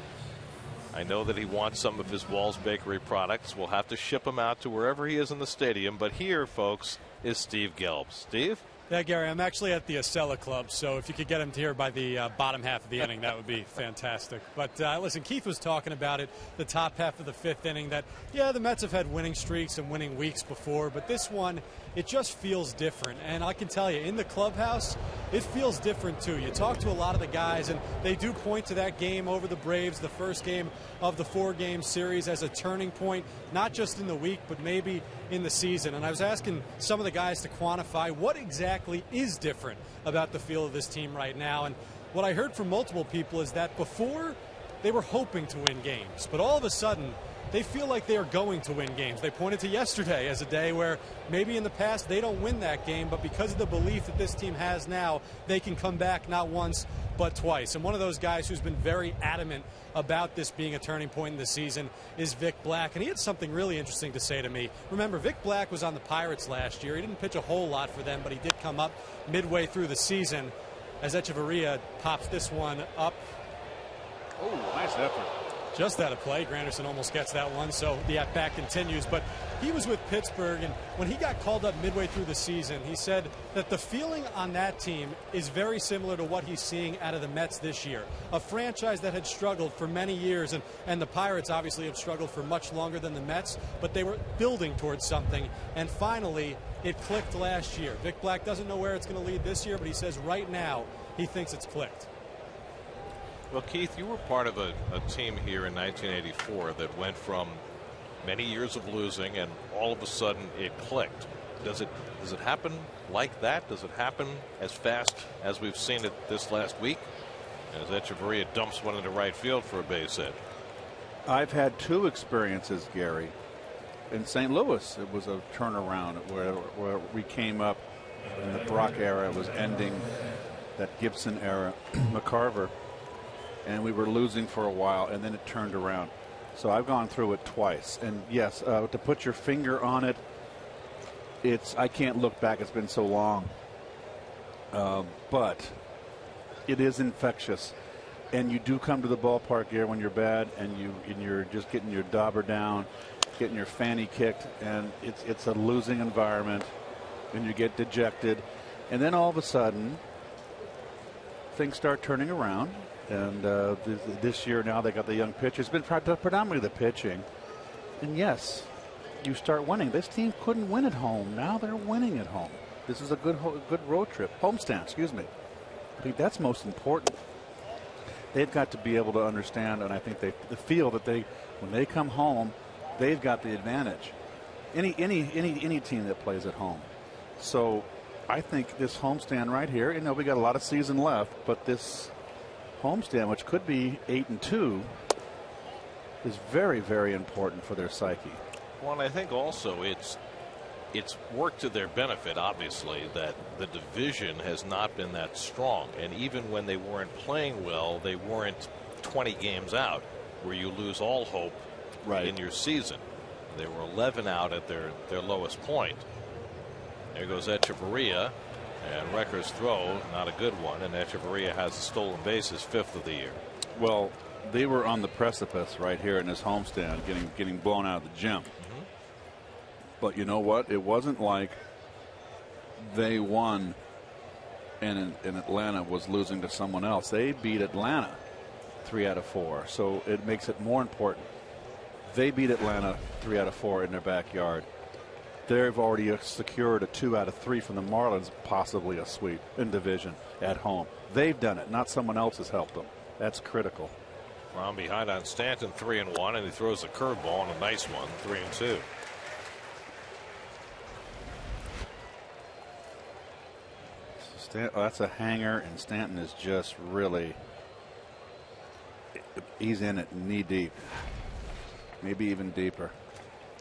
I know that he wants some of his Wall's Bakery products. We'll have to ship them out to wherever he is in the stadium. But here, folks, is Steve Gelb. Steve? Yeah, Gary, I'm actually at the Acela Club, so if you could get him here by the bottom half of the inning, that would be fantastic. But listen, Keith was talking about it, the top half of the fifth inning, that, yeah, the Mets have had winning streaks and winning weeks before, but this one, it just feels different. And I can tell you, in the clubhouse, it feels different, too. You talk to a lot of the guys, and they do point to that game over the Braves, the first game of the 4-game series, as a turning point, not just in the week, but maybe in the season. And I was asking some of the guys to quantify what exactly is different about the feel of this team right now. And what I heard from multiple people is that before, they were hoping to win games, but all of a sudden they feel like they are going to win games. They pointed to yesterday as a day where maybe in the past they don't win that game, but because of the belief that this team has now, they can come back not once but twice. And one of those guys who's been very adamant about this being a turning point in the season is Vic Black, and he had something really interesting to say to me. Remember, Vic Black was on the Pirates last year. He didn't pitch a whole lot for them, but he did come up midway through the season as Echeverria pops this one up. Oh, nice effort. Just out of play. Granderson almost gets that one, so the at-bat continues. But he was with Pittsburgh, and when he got called up midway through the season, he said that the feeling on that team is very similar to what he's seeing out of the Mets this year. A franchise that had struggled for many years, and the Pirates obviously have struggled for much longer than the Mets, but they were building towards something, and finally it clicked last year. Vic Black doesn't know where it's going to lead this year, but he says right now he thinks it's clicked. Well, Keith, you were part of a team here in 1984 that went from many years of losing and all of a sudden it clicked. Does it happen like that? Does it happen as fast as we've seen it this last week? As Echeverria dumps one into right field for a base hit. I've had two experiences, Gary. In St. Louis, it was a turnaround where we came up in the Brock era. It was ending that Gibson era, McCarver. And we were losing for a while, and then it turned around. So I've gone through it twice. And yes, to put your finger on it, I can't look back. It's been so long. But it is infectious. And you do come to the ballpark here when you're bad, and you're just getting your dauber down, getting your fanny kicked, and it's a losing environment, and you get dejected. And then all of a sudden, things start turning around. And this year now they got the young pitchers. It's been predominantly the pitching. And yes, you start winning. This team couldn't win at home. Now they're winning at home. This is a good road trip. Homestand, excuse me. I think that's most important. They've got to be able to understand, and I think they feel that when they come home, they've got the advantage. Any team that plays at home. So I think this homestand right here, we got a lot of season left, but this homestand, which could be 8-2, is very, very important for their psyche. Well, and I think also it's worked to their benefit, obviously, that the division has not been that strong. And even when they weren't playing well, they weren't 20 games out, where you lose all hope in your season. They were 11 out at their lowest point. There goes Echeverria. And Recker's throw, not a good one, and Echeverria has the stolen bases, 5th of the year. Well, they were on the precipice right here in this homestand, getting blown out of the gym. Mm-hmm. But you know what? It wasn't like they won and Atlanta was losing to someone else. They beat Atlanta 3 out of 4, so it makes it more important. They beat Atlanta 3 out of 4 in their backyard. They've already secured a 2 out of 3 from the Marlins, possibly a sweep in division at home. They've done it, not someone else has helped them. That's critical. From behind on Stanton, 3-1, and he throws a curveball and a nice one, 3-2. That's a hanger, and Stanton is just really, he's in it knee deep, maybe even deeper.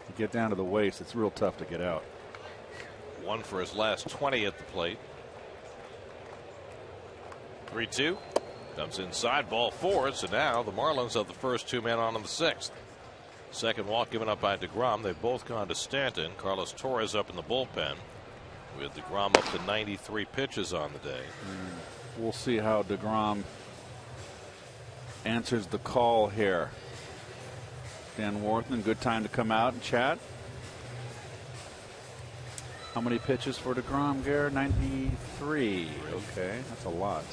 You get down to the waist, it's real tough to get out. One for his last 20 at the plate. 3-2. Comes inside, ball 4. So now the Marlins have the first 2 men on in the 6th. Second walk given up by DeGrom. They've both gone to Stanton. Carlos Torres up in the bullpen, with DeGrom up to 93 pitches on the day. We'll see how DeGrom answers the call here. Dan Worthman, good time to come out and chat. How many pitches for DeGrom, Gare? 93. Okay, that's a lot.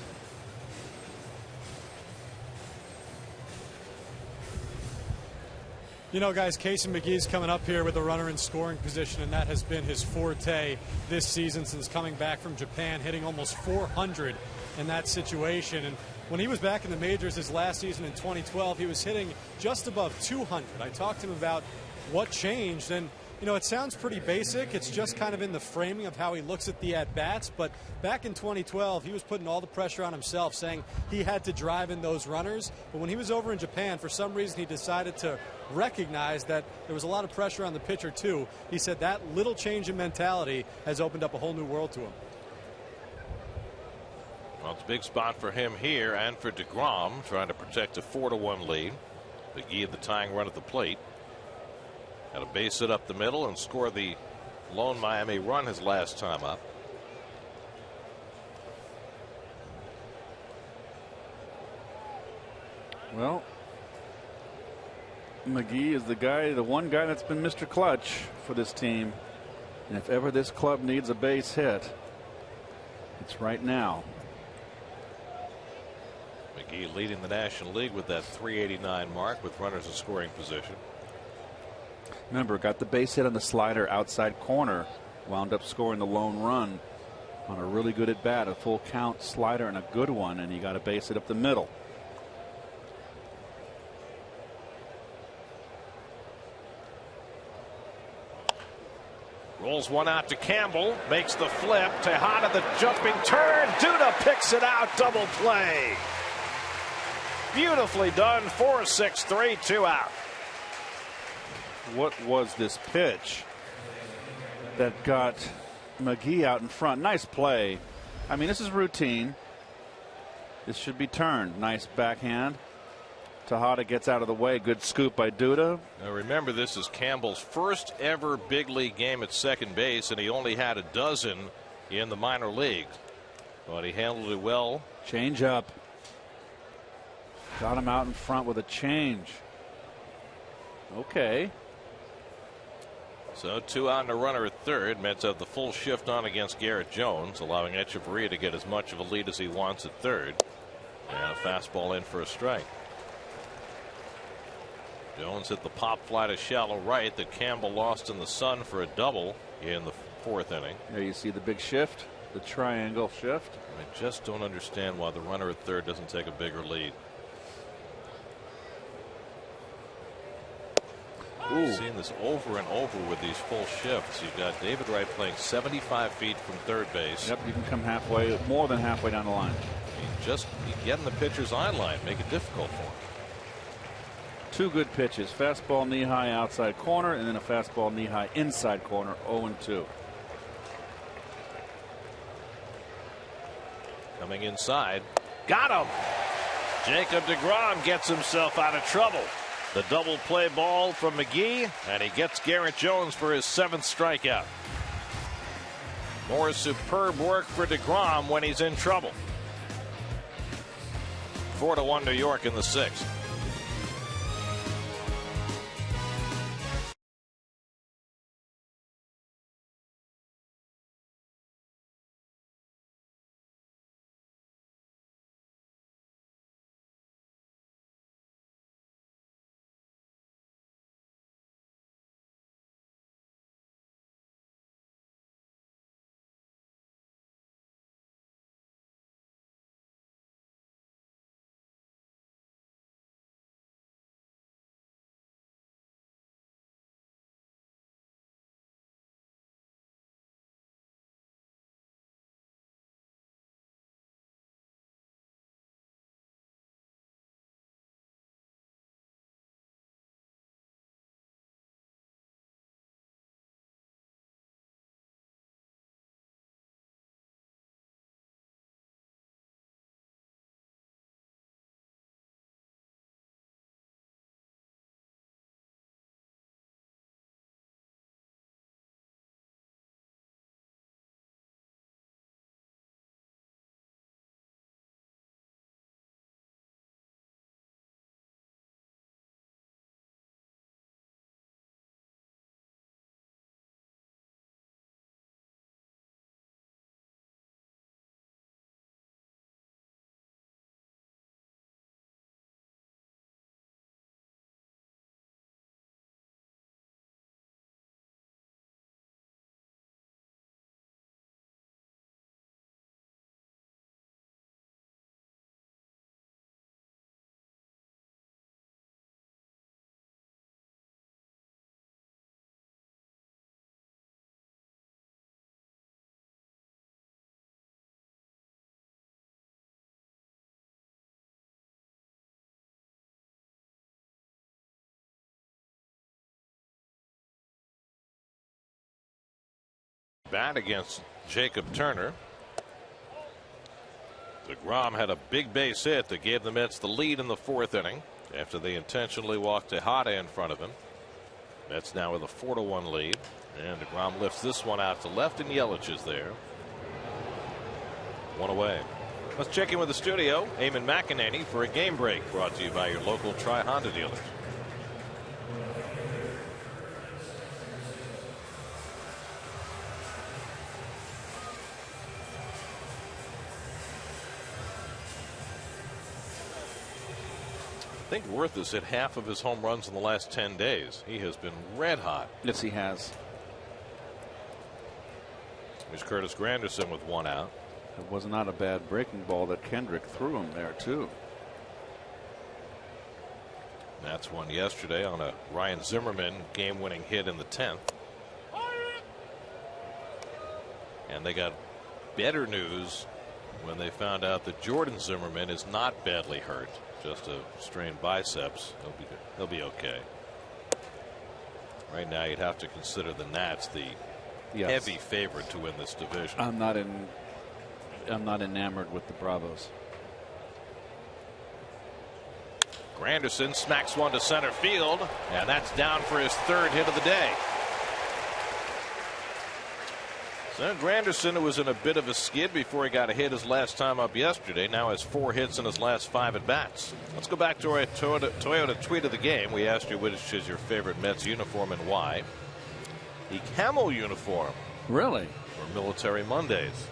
You know, guys, Casey McGee's coming up here with a runner in scoring position, and that has been his forte this season since coming back from Japan, hitting almost 400 in that situation. And when he was back in the majors his last season in 2012, he was hitting just above 200. I talked to him about what changed, and you know, it sounds pretty basic. It's just kind of in the framing of how he looks at the at-bats. But back in 2012, he was putting all the pressure on himself, saying he had to drive in those runners. But when he was over in Japan, for some reason, he decided to recognize that there was a lot of pressure on the pitcher, too. He said that little change in mentality has opened up a whole new world to him. Well, it's a big spot for him here and for DeGrom, trying to protect a 4-1 lead. McGee at the tying run at the plate. Had a base hit up the middle and score the lone Miami run his last time up. Well, McGee is the one guy that's been Mr. Clutch for this team. And if ever this club needs a base hit, it's right now. McGee leading the National League with that 389 mark with runners in scoring position. Remember, got the base hit on the slider outside corner, wound up scoring the lone run on a really good at bat, a full count slider and a good one, and he got a base hit up the middle. Rolls one out to Campbell, makes the flip. Tejada the jumping turn. Duda picks it out. Double play. Beautifully done. 4-6-3, 2 out. What was this pitch that got McGee out in front? Nice play. I mean, this is routine. This should be turned. Nice backhand. Tejada gets out of the way. Good scoop by Duda. Now remember, this is Campbell's first ever big league game at second base, and he only had a dozen in the minor leagues. But he handled it well. Change up. Got him out in front with a change. Okay. So 2 out and a runner at third. Mets have the full shift on against Garrett Jones, allowing Echeverria to get as much of a lead as he wants at third. And a fastball in for a strike. Jones hit the pop fly to shallow right that Campbell lost in the sun for a double in the 4th inning. There you see the big shift, the triangle shift. I just don't understand why the runner at third doesn't take a bigger lead. I've seen this over and over with these full shifts. You've got David Wright playing 75 feet from third base. Yep, you can come halfway, more than halfway down the line. You get in the pitcher's eye line, make it difficult for him. 2 good pitches. Fastball knee high outside corner, and then a fastball knee high inside corner. 0-2. Coming inside. Got him. Jacob deGrom gets himself out of trouble. The double play ball from McGee, and he gets Garrett Jones for his 7th strikeout. More superb work for deGrom when he's in trouble. 4-1 New York in the 6th. bat against Jacob Turner. DeGrom had a big base hit that gave the Mets the lead in the 4th inning after they intentionally walked Tejada in front of him. Mets now with a 4-1 lead, and DeGrom lifts this one out to left, and Yelich is there. 1 away. Let's check in with the studio. Eamon McEnany for a game break, brought to you by your local Tri-Honda dealers. I think Worth has hit half of his home runs in the last 10 days. He has been red hot. Yes, he has. Here's Curtis Granderson with 1 out. It was not a bad breaking ball that Kendrick threw him there, too. That's one yesterday on a Ryan Zimmerman game-winning hit in the 10th. And they got better news when they found out that Jordan Zimmerman is not badly hurt. Just a strained biceps. He'll be okay. Right now, you'd have to consider the Nats the heavy favorite to win this division. I'm not enamored with the Bravos. Granderson smacks one to center field, and that's down for his 3rd hit of the day. So Granderson, who was in a bit of a skid before he got a hit his last time up yesterday, now has 4 hits in his last 5 at bats. Let's go back to our Toyota tweet of the game. We asked you which is your favorite Mets uniform and why. The camel uniform. Really? For Military Mondays.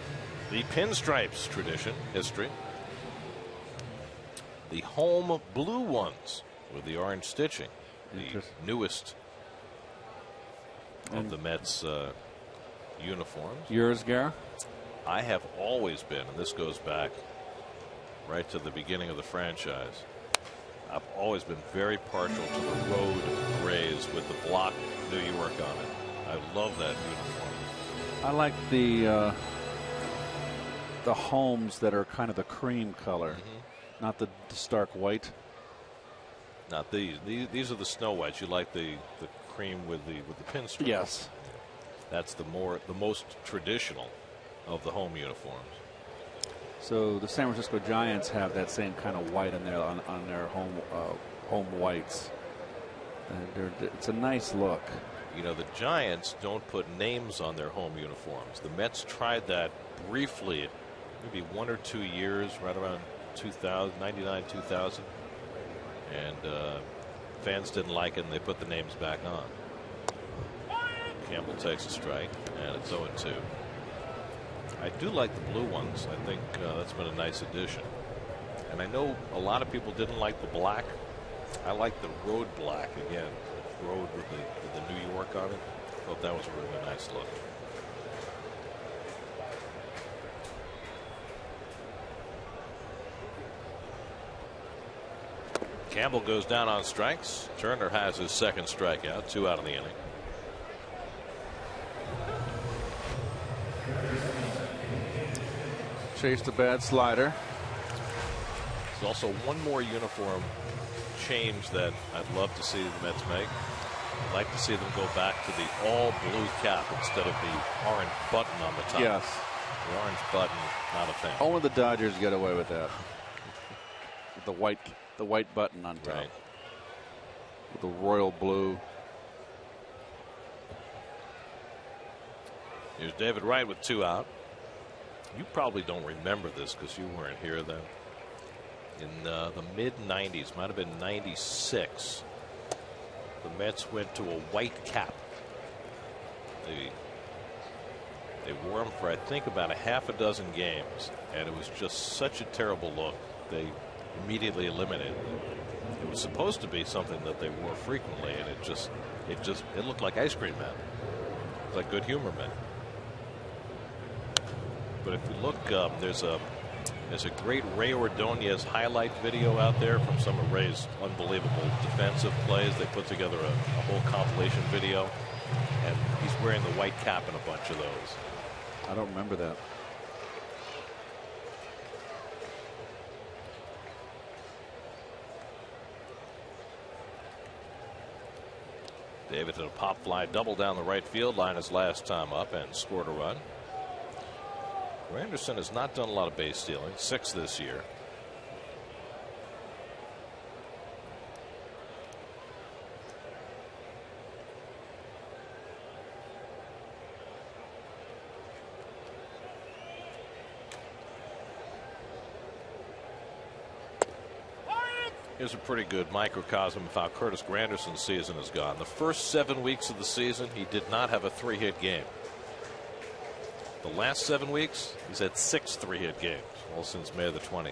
The pinstripes tradition, history. The home blue ones with the orange stitching. The newest of the Mets uniforms. Yours, Gara? I have always been, and this goes back right to the beginning of the franchise, I've always been very partial to the road grays with the block New York on it. I love that uniform. I like the homes that are kind of the cream color, not the stark white. Not these. These are the snow whites. You like the cream with the pinstripe. Yes. That's the most traditional of the home uniforms. So the San Francisco Giants have that same kind of white on their home whites. And it's a nice look. You know, the Giants don't put names on their home uniforms. The Mets tried that briefly, maybe 1 or 2 years, right around 2000, 99, 2000, and fans didn't like it, and they put the names back on. Campbell takes a strike, and it's 0-2. I do like the blue ones. I think that's been a nice addition. And I know a lot of people didn't like the black. I like the road black again. Road with the New York on it. Thought that was a really nice look. Campbell goes down on strikes. Turner has his 2nd strikeout, 2 out of the inning. Chased a bad slider. There's also one more uniform change that I'd love to see the Mets make. I'd like to see them go back to the all blue cap instead of the orange button on the top. Yes. The orange button, not a fan. Only the Dodgers get away with that. The white button on top. Right. With the royal blue. Here's David Wright with 2 out. You probably don't remember this because you weren't here then. In the mid-90s, might have been 96, the Mets went to a white cap. They wore them for, I think, about a half a dozen games, and it was just such a terrible look. They immediately eliminated it. It was supposed to be something that they wore frequently, and it looked like ice cream men. It was like Good Humor men. But if you look, there's a great Ray Ordonez highlight video out there from some of Ray's unbelievable defensive plays. They put together a whole compilation video, and he's wearing the white cap in a bunch of those. I don't remember that. David hit a pop fly double down the right field line his last time up and scored a run. Granderson has not done a lot of base stealing, 6 this year. Here's a pretty good microcosm of how Curtis Granderson's season has gone. The first 7 weeks of the season, he did not have a 3-hit game. The last 7 weeks, he's had 6 3-hit games, all since May the 20th.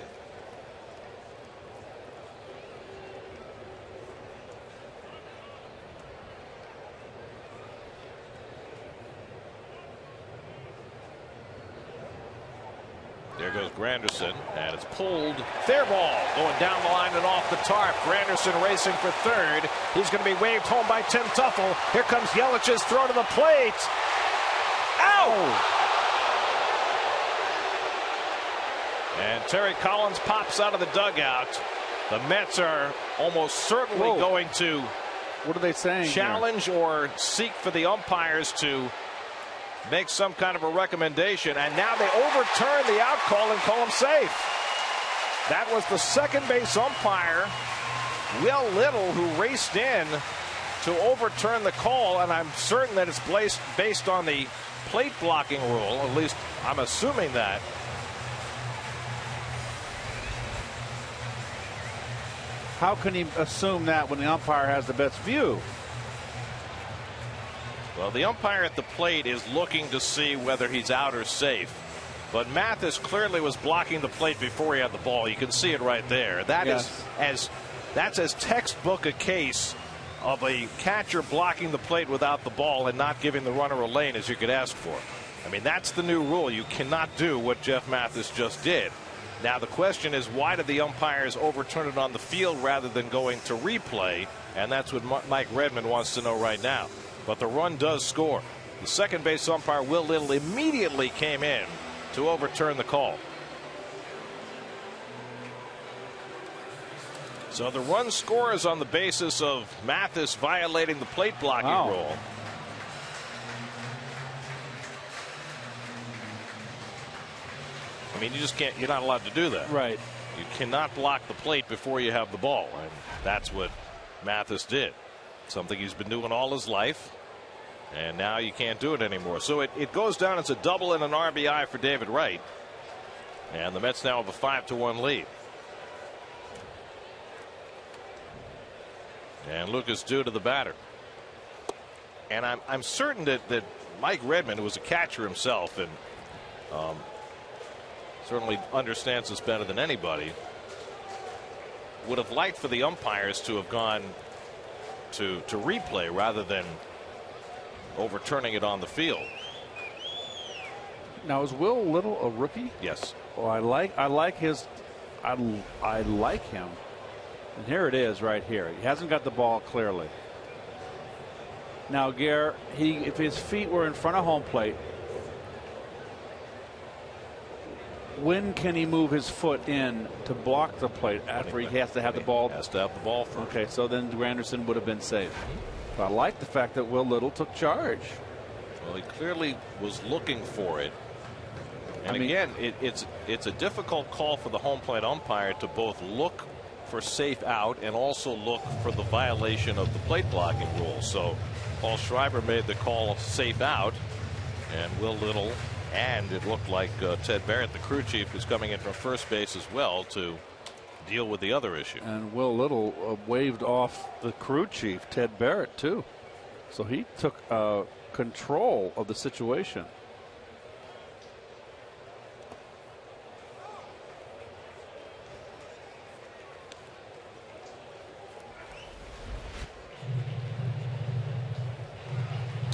There goes Granderson, and it's pulled. Fair ball going down the line and off the tarp. Granderson racing for third. He's going to be waved home by Tim Tuffle. Here comes Yelich's throw to the plate. Ow! And Terry Collins pops out of the dugout. The Mets are almost certainly going to What are they saying? challenge or seek for the umpires to make some kind of a recommendation, and now they overturn the out call and call him safe. That was the second base umpire, Will Little, who raced in to overturn the call, and I'm certain that it's based on the plate blocking rule. At least I'm assuming that. How can he assume that when the umpire has the best view? Well, the umpire at the plate is looking to see whether he's out or safe. But Mathis clearly was blocking the plate before he had the ball. You can see it right there. That's as textbook a case of a catcher blocking the plate without the ball and not giving the runner a lane as you could ask for. I mean, that's the new rule. You cannot do what Jeff Mathis just did. Now the question is, why did the umpires overturn it on the field rather than going to replay? And that's what Mike Redmond wants to know right now. But the run does score. The second base umpire, Will Little, immediately came in to overturn the call. So the run scores on the basis of Mathis violating the plate blocking rule. I mean, you just can't, you're not allowed to do that. Right. You cannot block the plate before you have the ball. And that's what Mathis did. Something he's been doing all his life. And now you can't do it anymore. So it goes down. It's a double and an RBI for David Wright. And the Mets now have a 5-1 lead. And Lucas Duda to the batter. And I'm certain that Mike Redmond, who was a catcher himself and certainly understands this better than anybody, would have liked for the umpires to have gone to replay rather than overturning it on the field. Now, is Will Little a rookie? Yes. Oh, I like him. And here it is right here. He hasn't got the ball clearly. Now, Gare, if his feet were in front of home plate, when can he move his foot in to block the plate after he has to have the ball? Has to have the ball first. Okay, so then Granderson would have been safe. But I like the fact that Will Little took charge. Well, he clearly was looking for it. And again, it's a difficult call for the home plate umpire to both look for safe out and also look for the violation of the plate blocking rule. So Paul Schreiber made the call safe out, and Will Little, and it looked like Ted Barrett, the crew chief, was coming in from first base as well to deal with the other issue. And Will Little waved off the crew chief, Ted Barrett, too. So he took control of the situation.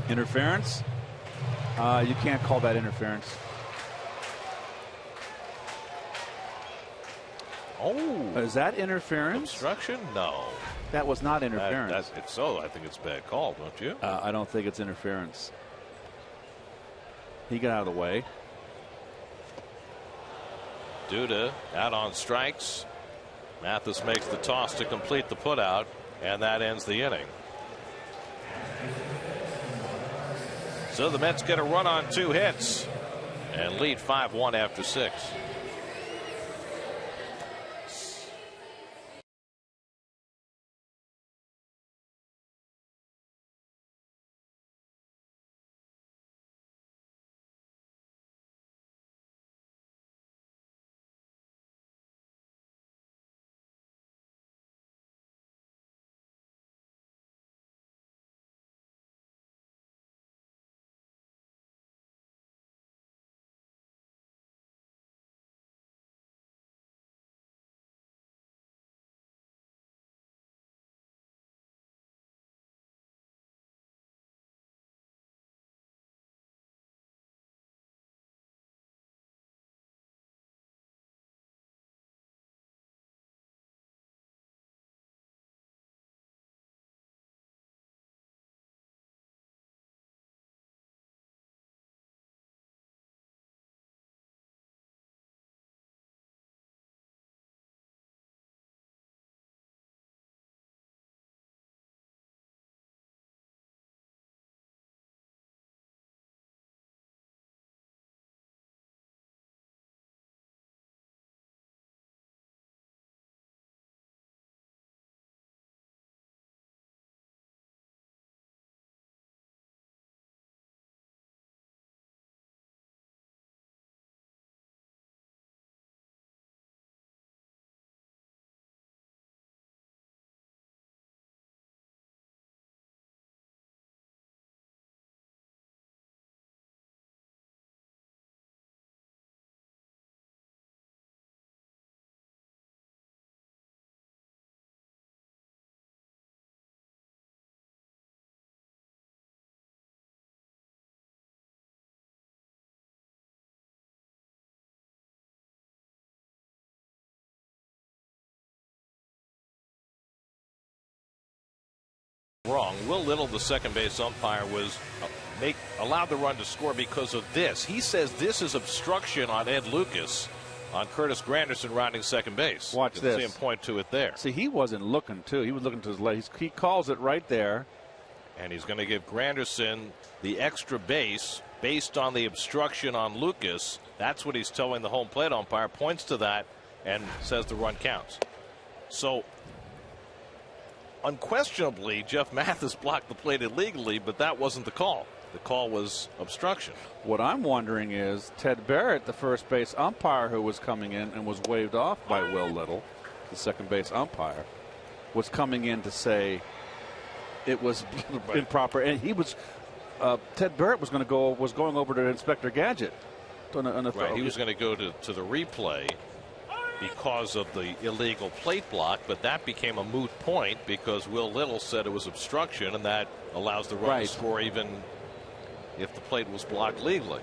Interference? You can't call that interference. Oh, is that interference? Obstruction? No. That was not interference. If so, I think it's a bad call, don't you? I don't think it's interference. He got out of the way. Duda out on strikes. Mathis makes the toss to complete the putout, and that ends the inning. So the Mets get a run on 2 hits and lead 5-1 after 6. Wrong. Will Little, the second base umpire, was allowed the run to score because of this. He says this is obstruction on Ed Lucas on Curtis Granderson rounding second base. Watch this. See him point to it there. See, he wasn't looking too. He was looking to his left. He calls it right there. And he's going to give Granderson the extra base based on the obstruction on Lucas. That's what he's telling the home plate umpire. Points to that and says the run counts. So unquestionably, Jeff Mathis blocked the plate illegally, but that wasn't the call. The call was obstruction. What I'm wondering is Ted Barrett, the first base umpire who was coming in and was waved off by Will Little, the second base umpire, was coming in to say it was improper. And he was Ted Barrett was going over to Inspector Gadget. Right, he was going to go to the replay because of the illegal plate block, but that became a moot point because Will Little said it was obstruction, and that allows the run to score even if the plate was blocked legally.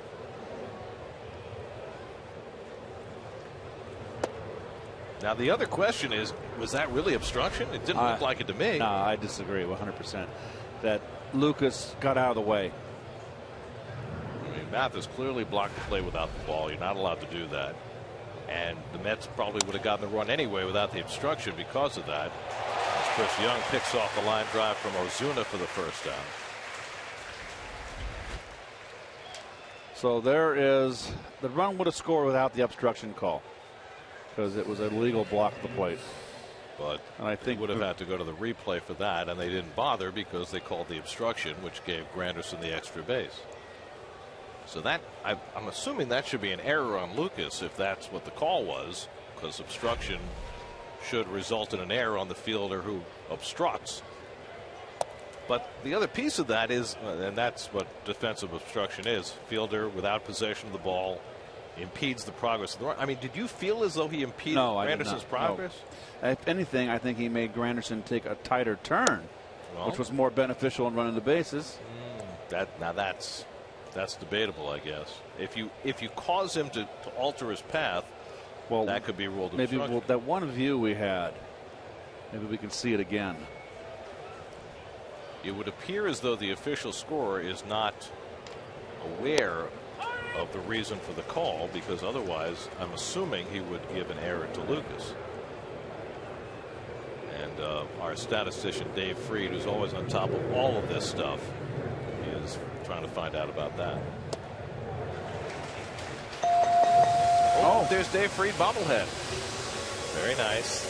Now the other question is, was that really obstruction? It didn't look like it to me. No, I disagree 100%. That Lucas got out of the way. I mean, Mathis clearly blocked the play without the ball. You're not allowed to do that. And the Mets probably would have gotten the run anyway without the obstruction because of that. As Chris Young picks off the line drive from Ozuna for the first down. So there is the run would have scored without the obstruction call because it was a legal block of the plate. But I think would have had to go to the replay for that, and they didn't bother because they called the obstruction, which gave Granderson the extra base. So that I'm assuming that should be an error on Lucas if that's what the call was, because obstruction should result in an error on the fielder who obstructs. But the other piece of that is, and that's what defensive obstruction is, fielder without possession of the ball impedes the progress of the run. I mean, did you feel as though he impeded Granderson's progress? No. If anything, I think he made Granderson take a tighter turn, which was more beneficial in running the bases. That's debatable, I guess. If you cause him to alter his path, well, that could be ruled obstruction. Maybe that one view we had, maybe we can see it again. It would appear as though the official scorer is not aware of the reason for the call, because otherwise I'm assuming he would give an error to Lucas. And our statistician Dave Freed, who's always on top of all of this stuff, is trying to find out about that. Oh, There's Dave Freed bobblehead. Very nice.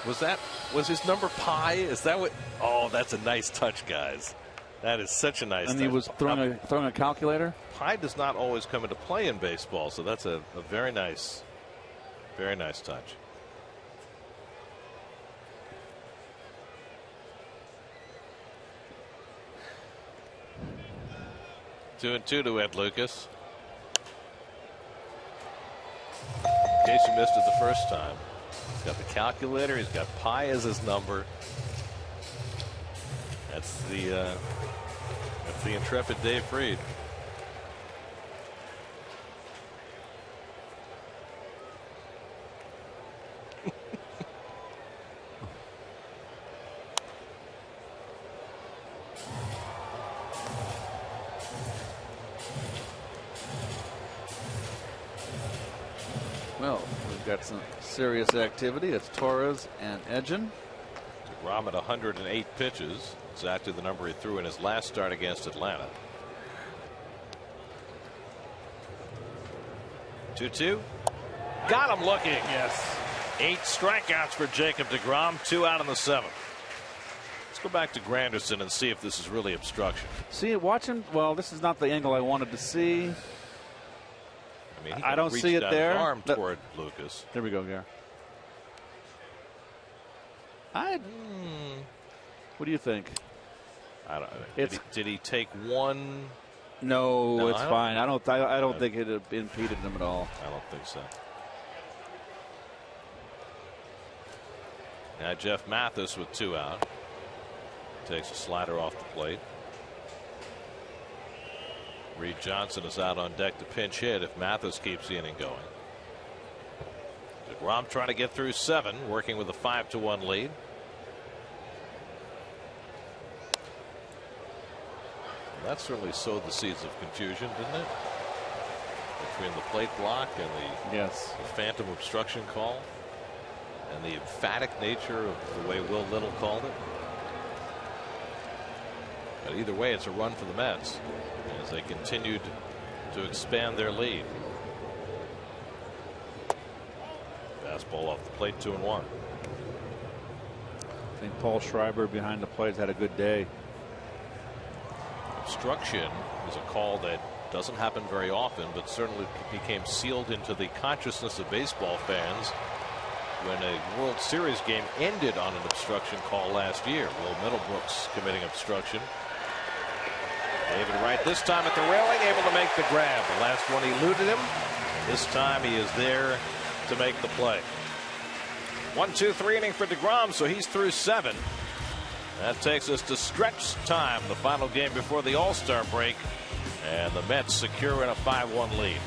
Was his number Pi? Is that what? Oh, that's a nice touch, guys. That is such a nice and touch. he was throwing a calculator. Pi does not always come into play in baseball, so that's a very nice touch. Two and two to Ed Lucas. In case you missed it the first time, he's got the calculator. He's got Pi as his number. That's the intrepid Dave Freed. Well, we've got some serious activity. It's Torres and Edgin. DeGrom at 108 pitches. Exactly the number he threw in his last start against Atlanta. 2-2. Got him looking. Yes. 8 strikeouts for Jacob DeGrom. 2 out in the 7th. Let's go back to Granderson and see if this is really obstruction. See, watch him. Well, this is not the angle I wanted to see. I mean, I don't see it there. His arm toward Lucas. There we go, Gary. What do you think? I don't know. Did he take one? No, it's fine. I don't think it impeded him at all. I don't think so. Now Jeff Mathis with 2 out. Takes a slider off the plate. Reed Johnson is out on deck to pinch hit if Mathis keeps the inning going. DeGrom trying to get through 7, working with a 5-1 lead. That certainly sowed the seeds of confusion, didn't it? Between the plate block and the phantom obstruction call and the emphatic nature of the way Will Little called it. But either way, it's a run for the Mets as they continued to expand their lead. Fastball off the plate, 2-1. I think Paul Schreiber behind the plate had a good day. Obstruction is a call that doesn't happen very often, but certainly became sealed into the consciousness of baseball fans when a World Series game ended on an obstruction call last year. Will Middlebrooks committing obstruction. David Wright this time at the railing, able to make the grab. The last one he eluded him. This time he is there to make the play. 1-2-3 inning for DeGrom, so he's through 7. That takes us to stretch time, the final game before the All-Star break, and the Mets secure in a 5-1 lead.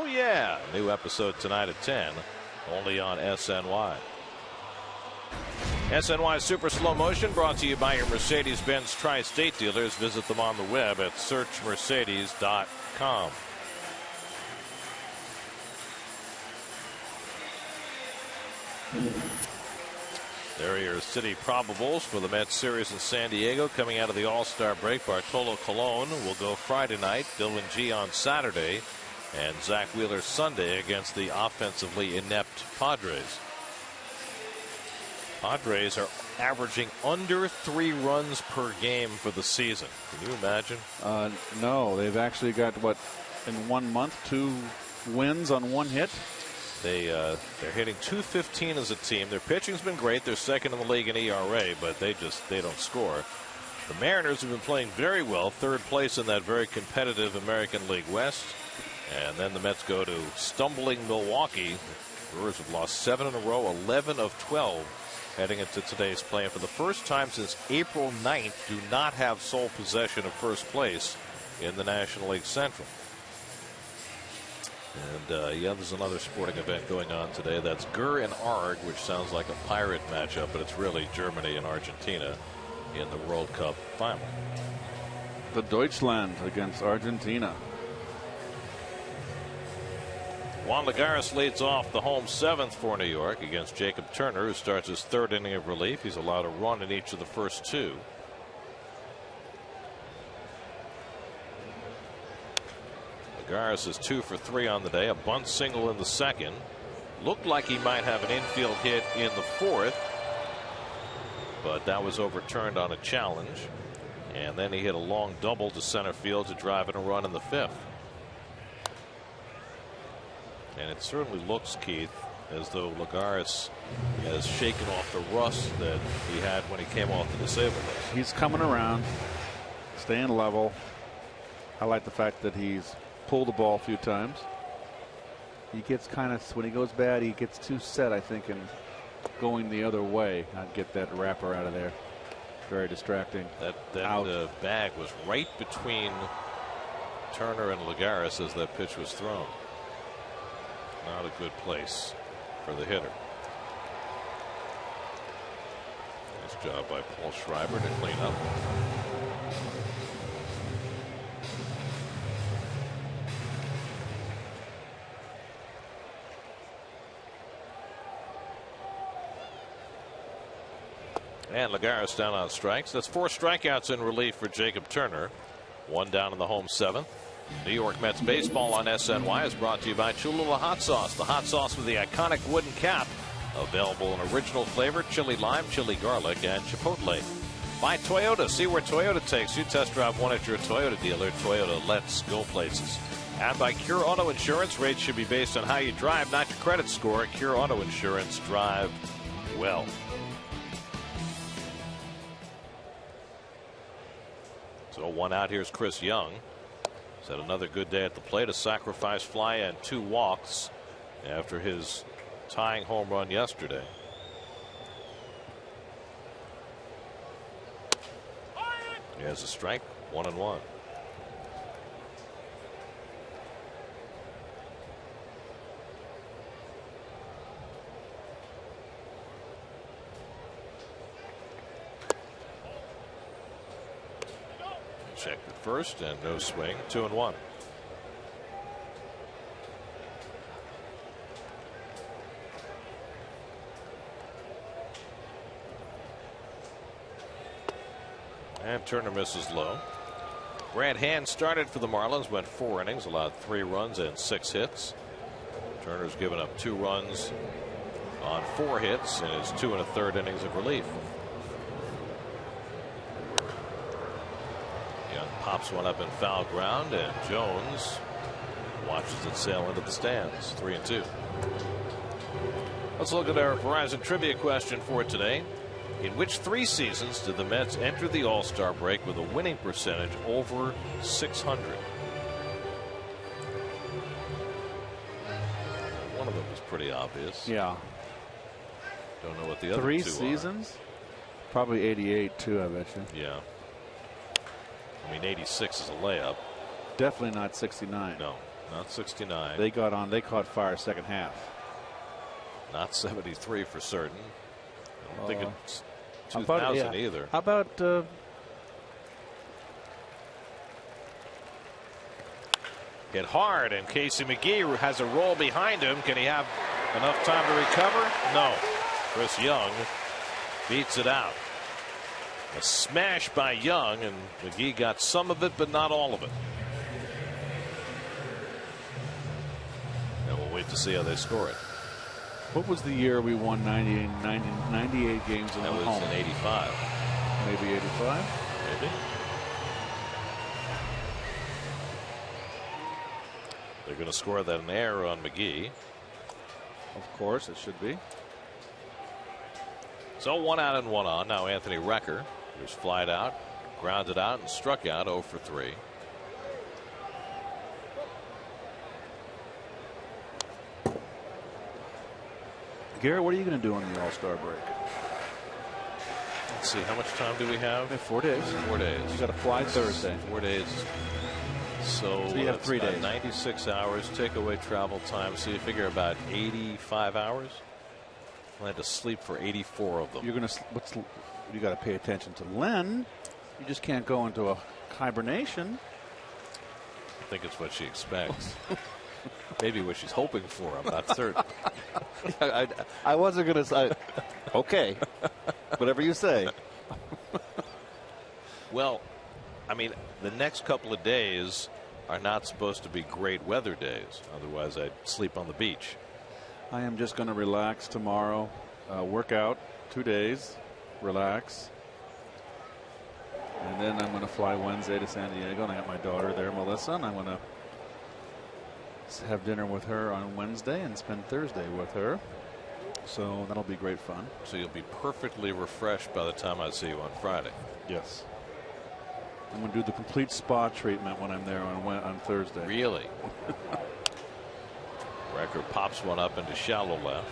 Oh, yeah. New episode tonight at 10, only on SNY. SNY Super Slow Motion brought to you by your Mercedes-Benz Tri-State dealers. Visit them on the web at searchmercedes.com. There are your city probables for the Mets series in San Diego coming out of the All-Star break. Bartolo Colon will go Friday night, Dylan G on Saturday, and Zach Wheeler Sunday against the offensively inept Padres. Padres are averaging under 3 runs per game for the season. Can you imagine? No, they've actually got, what, in 1 month, 2 wins on 1 hit? They're hitting .215 as a team. Their pitching's been great. They're second in the league in ERA, but they don't score. The Mariners have been playing very well, 3rd place in that very competitive American League West. And then the Mets go to stumbling Milwaukee. The Brewers have lost 7 in a row, 11 of 12 heading into today's play. And for the first time since April 9th, do not have sole possession of first place in the National League Central. And yeah, there's another sporting event going on today. That's Gur and Arg, which sounds like a pirate matchup, but it's really Germany and Argentina in the World Cup final. The Deutschland against Argentina. Juan Lagares leads off the home 7th for New York against Jacob Turner, who starts his 3rd inning of relief. He's allowed a run in each of the first 2. Lagares is 2 for 3 on the day. A bunt single in the 2nd. Looked like he might have an infield hit in the 4th, but that was overturned on a challenge. And then he hit a long double to center field to drive in a run in the 5th. And it certainly looks, Keith, as though Lagares has shaken off the rust that he had when he came off the disabled list. He's coming around, staying level. I like the fact that he's pulled the ball a few times. He gets kind of, when he goes bad, he gets too set, I think, and going the other way. I'd get that wrapper out of there. Very distracting. That bag was right between Turner and Lagares as that pitch was thrown. Not a good place for the hitter. Nice job by Paul Schreiber to clean up. And Lagares down on strikes. That's 4 strikeouts in relief for Jacob Turner. 1 down in the home 7th. New York Mets baseball on SNY is brought to you by Cholula Hot Sauce. The hot sauce with the iconic wooden cap. Available in original flavor, chili lime, chili garlic, and chipotle. By Toyota. See where Toyota takes you. Test drive one at your Toyota dealer. Toyota, let's go places. And by Cure Auto Insurance. Rates should be based on how you drive, not your credit score. Cure Auto Insurance. Drive well. So 1 out. Here's Chris Young. He's had another good day at the plate. A sacrifice fly and 2 walks after his tying home run yesterday. He has a strike. 1-1. Checked at first and no swing. 2-1. And Turner misses low. Brad Hand started for the Marlins, went 4 innings, allowed 3 runs and 6 hits. Turner's given up 2 runs on 4 hits in his 2 1/3 innings of relief. Young pops one up in foul ground, and Jones watches it sail into the stands. 3-2. Let's look at our Verizon trivia question for today. In which 3 seasons did the Mets enter the All-Star break with a winning percentage over 600? One of them was pretty obvious. Yeah. Don't know what the other 3 2 seasons? Probably 88 too, I bet you. Yeah. I mean, 86 is a layup. Definitely not 69. No. Not 69. They got on. They caught fire second half. Not 73 for certain. I don't think it's 2000 either. How about hit hard, and Casey McGee has a roll behind him. Can he have enough time to recover? No. Chris Young beats it out. A smash by Young, and McGee got some of it, but not all of it. And we'll wait to see how they score it. what was the year we won 98 games in That was home? in 85. Maybe 85? Maybe. They're going to score that an error on McGee. Of course, it should be. So 1 out and 1 on. Now Anthony Recker, who's flied out, grounded out, and struck out 0 for 3. Gary, what are you going to do on the All-Star break? Let's see, how much time do we have? 4 days. 4 days. You got to fly Thursday. 4 days. So you have 3 days. 96 hours. Take away travel time. So you figure about 85 hours. I had to sleep for 84 of them. You're going to. You got to pay attention to Len. You just can't go into a hibernation. I think it's what she expects. Maybe what she's hoping for. I'm not certain. I wasn't going to say. Okay, whatever you say. Well, I mean, the next couple of days are not supposed to be great weather days. Otherwise, I'd sleep on the beach. I am just going to relax tomorrow, work out 2 days, relax. And then I'm going to fly Wednesday to San Diego, and I got my daughter there, Melissa, and I'm going to have dinner with her on Wednesday and spend Thursday with her. So that'll be great fun. So you'll be perfectly refreshed by the time I see you on Friday. Yes. I'm going to do the complete spa treatment when I'm there on Thursday. Really? Recker pops one up into shallow left.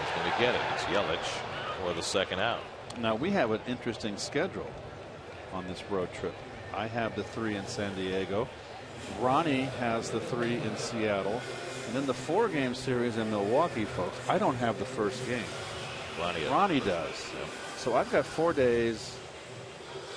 He's going to get it. It's Yelich for the second out. Now, we have an interesting schedule on this road trip. I have the 3 in San Diego. Ronnie has the 3 in Seattle. And then the 4-game series in Milwaukee, folks. I don't have the first game. Ronnie does. Yep. So I've got 4 days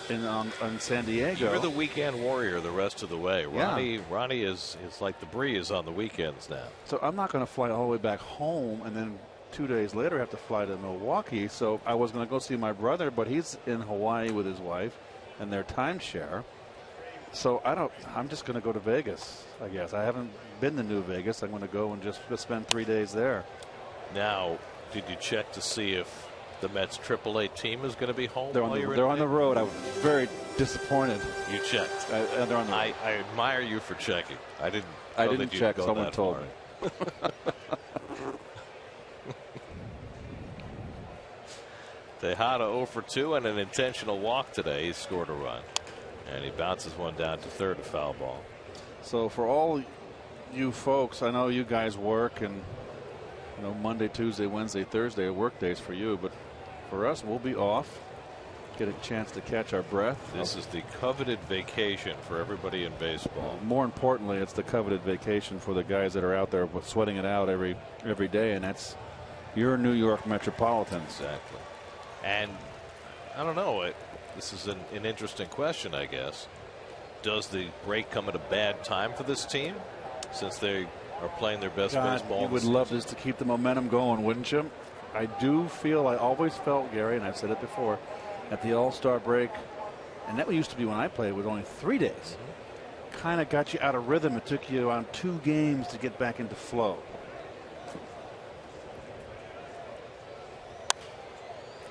on San Diego. You're the weekend warrior the rest of the way. Yeah. Ronnie is like the breeze on the weekends now. So I'm not going to fly all the way back home and then 2 days later have to fly to Milwaukee. So I was going to go see my brother, but he's in Hawaii with his wife and their timeshare. So I'm just going to go to Vegas, I guess. I haven't been to New Vegas. I'm going to go and just spend 3 days there. Now, did you check to see if the Mets AAA team is going to be home? They're on the road. I was very disappointed. You checked. They're on the I admire you for checking. I didn't that check. Someone told me. Tejada 0 for 2 and an intentional walk today. He scored a run. And he bounces one down to third, a foul ball. So for all you folks, I know you guys work, and Monday, Tuesday, Wednesday, Thursday are work days for you, but for us, we'll be off. Get a chance to catch our breath. This is the coveted vacation for everybody in baseball. More importantly, it's the coveted vacation for the guys that are out there sweating it out every day, and that's your New York Metropolitans. Exactly. And I don't know. This is an interesting question, I guess. Does the break come at a bad time for this team since they are playing their best baseball? You would love this to keep the momentum going, wouldn't you? I always felt, Gary, and I've said it before, at the All-Star break, and that used to be when I played with only 3 days, kind of got you out of rhythm. It took you around 2 games to get back into flow.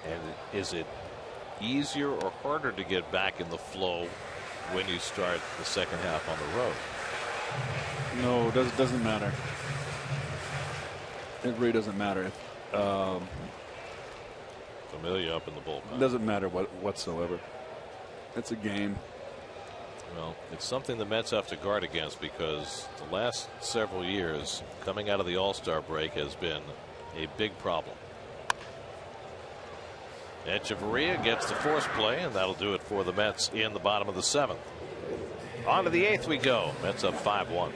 And is it easier or harder to get back in the flow when you start the second half on the road? No, it doesn't matter. It really doesn't matter. Familia up in the bullpen. It doesn't matter whatsoever. It's a game. Well, it's something the Mets have to guard against because the last several years coming out of the All-Star break has been a big problem. Echeverria gets the force play, and that'll do it for the Mets in the bottom of the 7th. On to the 8th we go. Mets up 5-1.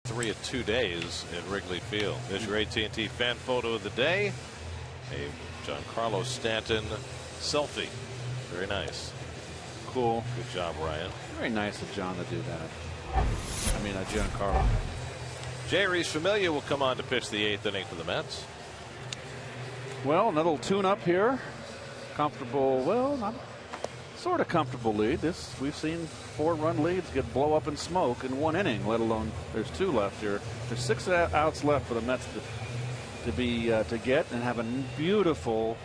Three of 2 days in Wrigley Field. There's your AT&T fan photo of the day. A Giancarlo Stanton selfie. Very nice. Cool. Good job, Ryan. Very nice of John to do that. I mean, Giancarlo. Jeurys Familia will come on to pitch the 8th inning for the Mets. Well, another little tune-up here. Comfortable, well, not sort of comfortable lead. We've seen 4-run leads get blow up in smoke in 1 inning, let alone there's 2 left here. There's 6 outs left for the Mets to get and have a beautiful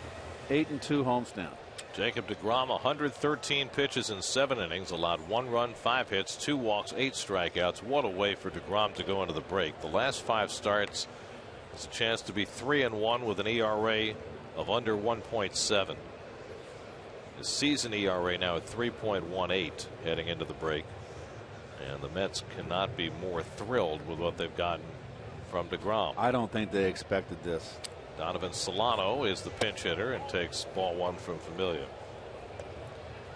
8-2 homestand. Jacob deGrom, 113 pitches in 7 innings, allowed 1 run, 5 hits, 2 walks, 8 strikeouts. What a way for deGrom to go into the break. The last 5 starts, has a chance to be 3-1 with an ERA of under 1.7. His season ERA now at 3.18 heading into the break. And the Mets cannot be more thrilled with what they've gotten from deGrom. I don't think they expected this. Donovan Solano is the pinch hitter and takes ball 1 from Familia.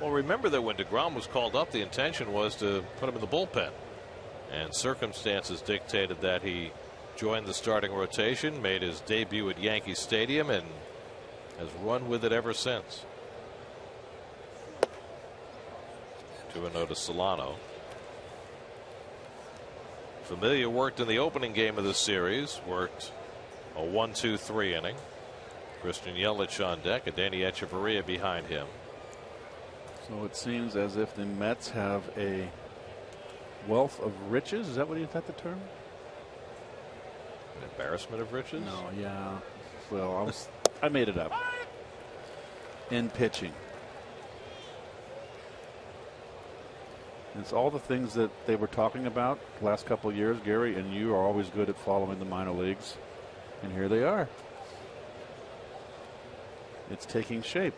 Well, remember that when deGrom was called up, the intention was to put him in the bullpen. And circumstances dictated that he joined the starting rotation, made his debut at Yankee Stadium, and has run with it ever since. 2-0 to Solano. Familia worked in the opening game of the series, worked a 1-2-3 inning. Christian Yelich on deck, and Danny Echeverria behind him. So it seems as if the Mets have a wealth of riches. Is that what you thought the term? An embarrassment of riches? No, yeah. Well, I made it up. In pitching. It's all the things that they were talking about the last couple of years, Gary, and you are always good at following the minor leagues. And here they are. It's taking shape.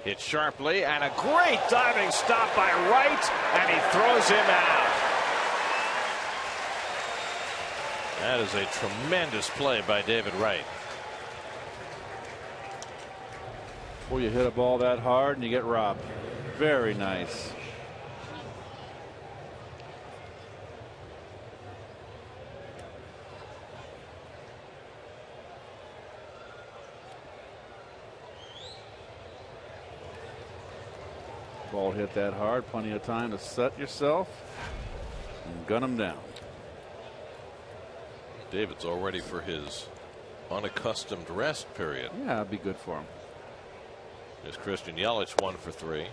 Hit sharply, and a great diving stop by Wright, and he throws him out. That is a tremendous play by David Wright. Boy, you hit a ball that hard and you get robbed. Very nice. Ball hit that hard, plenty of time to set yourself and gun him down. David's all ready for his unaccustomed rest period. Yeah, it'd be good for him. There's Christian Yelich, 1 for 3.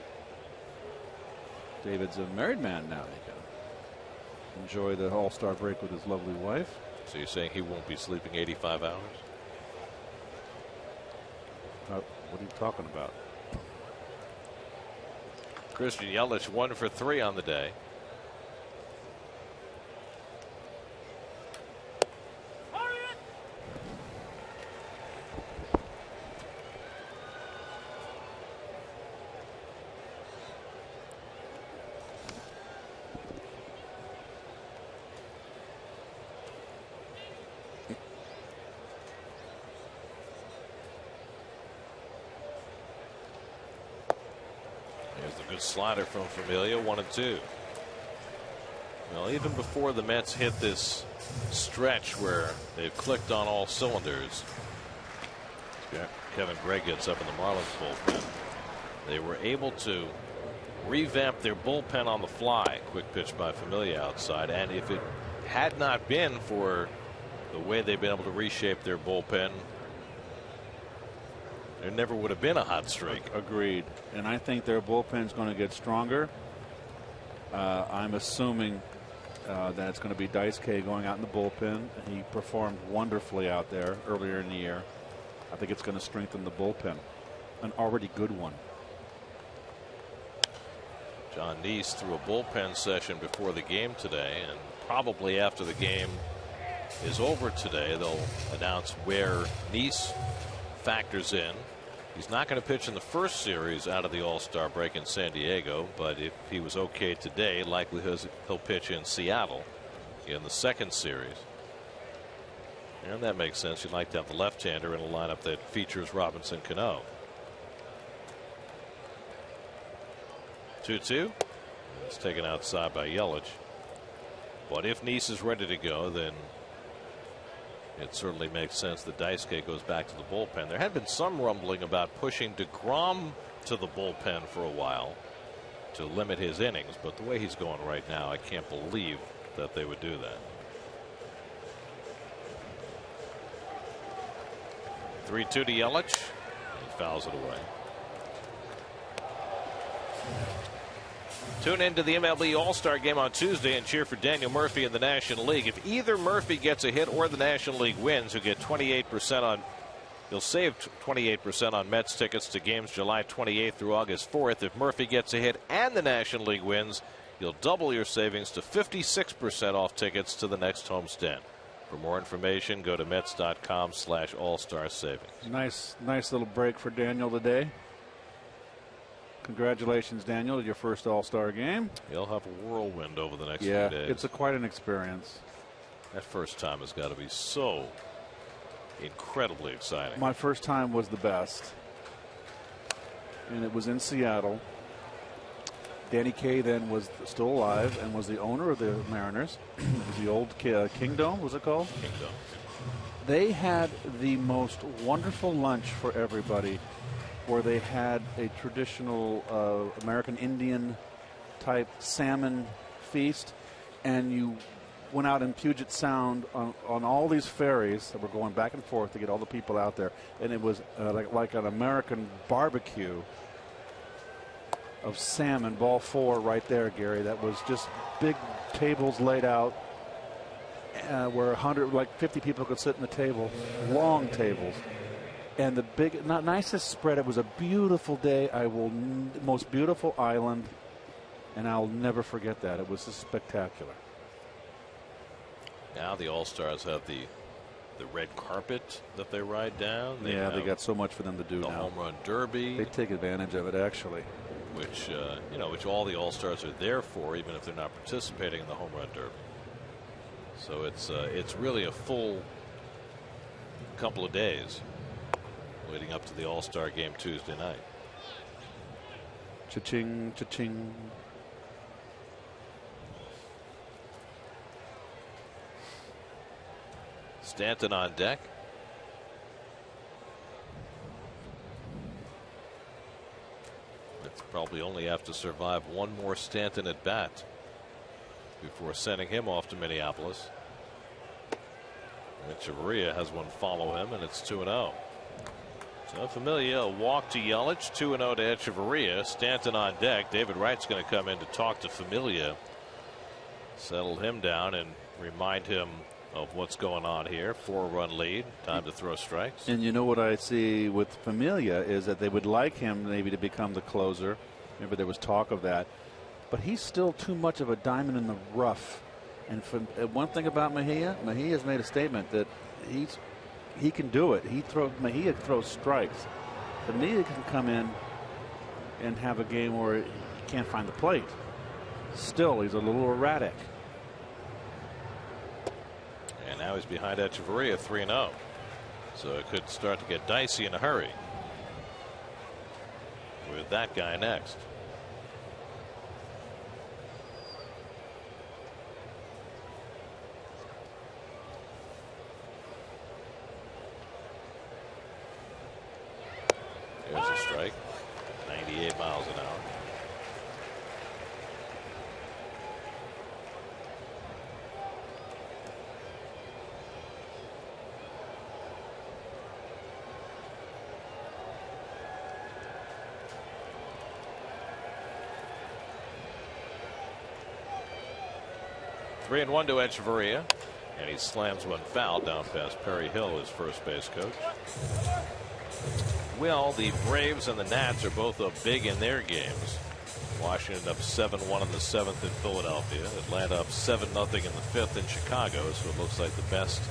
David's a married man now. He can enjoy the All-Star break with his lovely wife. So you're saying he won't be sleeping 85 hours? What are you talking about? Christian Yelich, 1 for 3 on the day. Slider from Familia, 1-2. Well, even before the Mets hit this stretch where they've clicked on all cylinders, Kevin Gray gets up in the Marlins bullpen. They were able to revamp their bullpen on the fly. Quick pitch by Familia outside, and if it had not been for the way they've been able to reshape their bullpen, there never would have been a hot streak. Agreed. And I think their bullpen's going to get stronger. I'm assuming that it's going to be Daisuke going out in the bullpen. He performed wonderfully out there earlier in the year. I think it's going to strengthen the bullpen. An already good one. John Neese threw a bullpen session before the game today, and probably after the game is over today, they'll announce where Neese factors in. He's not going to pitch in the first series out of the All-Star break in San Diego, but if he was okay today, likelihood he'll pitch in Seattle in the second series. And that makes sense. You'd like to have the left-hander in a lineup that features Robinson Cano. 2-2. It's taken outside by Yelich. But if Neese is ready to go, then it certainly makes sense that Daisuke goes back to the bullpen. There had been some rumbling about pushing DeGrom to the bullpen for a while to limit his innings, but the way he's going right now, I can't believe that they would do that. 3-2 to Yelich. He fouls it away. Tune in to the MLB All-Star Game on Tuesday and cheer for Daniel Murphy in the National League. If either Murphy gets a hit or the National League wins, you'll get 28% on. You'll save 28% on Mets tickets to games July 28th through August 4th. If Murphy gets a hit and the National League wins, you'll double your savings to 56% off tickets to the next homestand. For more information, go to Mets.com/All-Star Savings. Nice little break for Daniel today. Congratulations, Daniel, your first All-Star game. He'll have a whirlwind over the next few days. It's quite an experience. That first time has got to be so incredibly exciting. My first time was the best, and it was in Seattle. Danny Kaye then was still alive and was the owner of the Mariners. It was the old Kingdome, was it called? Kingdome. They had the most wonderful lunch for everybody, where they had a traditional American Indian type salmon feast, and you went out in Puget Sound on all these ferries that were going back and forth to get all the people out there, and it was like an American barbecue of salmon, ball 4 right there, Gary. That was just big tables laid out where 50 people could sit in the table, long tables. And the nicest spread. It was a beautiful day. Most beautiful island, and I'll never forget that. It was just spectacular. Now the All-Stars have the red carpet that they ride down. They got so much for them to do now. The home run derby. They take advantage of it, actually. Which which all the All-Stars are there for, even if they're not participating in the home run derby. So it's really a full couple of days leading up to the All-Star game Tuesday night. Cha-ching, cha-ching. Stanton on deck. It's probably only have to survive one more Stanton at bat before sending him off to Minneapolis. Echeverria has one follow him, and it's 2-0. So Familia, a walk to Yelich, 2-0 to Echeverria. Stanton on deck. David Wright's going to come in to talk to Familia, settle him down, and remind him of what's going on here. 4-run lead. Time to throw strikes. And you know what I see with Familia is that they would like him maybe to become the closer. Remember, there was talk of that. But he's still too much of a diamond in the rough. And one thing about Mejia's made a statement that he can do it. Mejia throws strikes. Familia can come in and have a game where he can't find the plate. Still, he's a little erratic. And now he's behind Echeverria, 3-0. So it could start to get dicey in a hurry with that guy next. There's a strike. 98 miles an hour. Three and one to Echeverria, and he slams one foul down past Perry Hill, his first base coach. Well, the Braves and the Nats are both up big in their games. Washington up 7-1 in the 7th in Philadelphia. Atlanta up 7-0 in the 5th in Chicago. So it looks like the best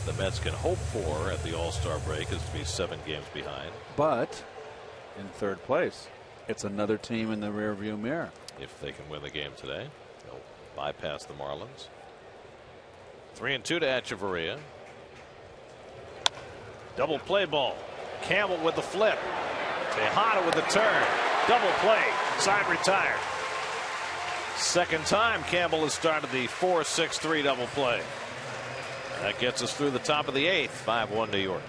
the Mets can hope for at the All-Star break is to be 7 games behind. But in third place, it's another team in the rearview mirror. If they can win the game today, they'll bypass the Marlins. 3-2 to Echeverria. Double play ball. Campbell with the flip. Tejada with the turn. Double play. Side retired. Second time Campbell has started the 4-6-3 double play. That gets us through the top of the 8th. 5-1 New York.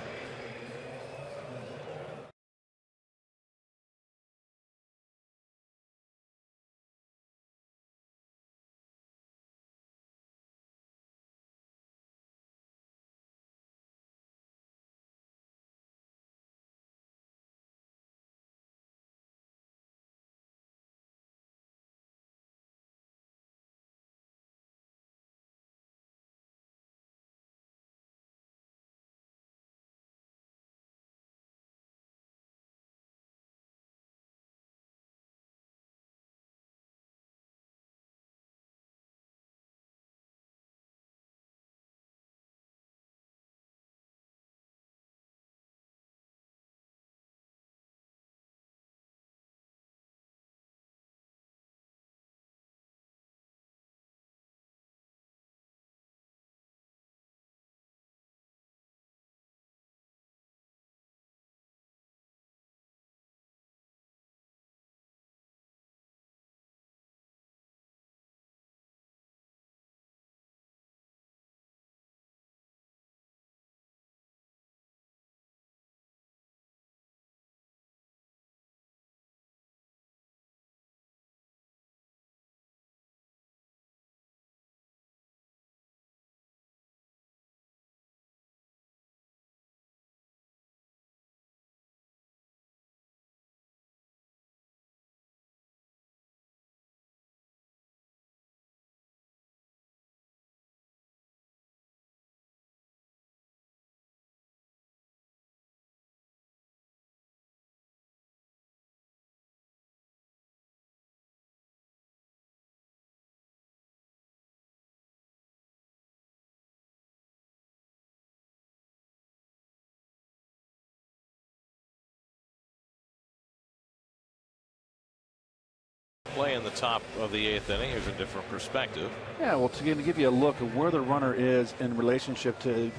Play in the top of the 8th inning. Here's a different perspective. Yeah, well, to give you a look at where the runner is in relationship to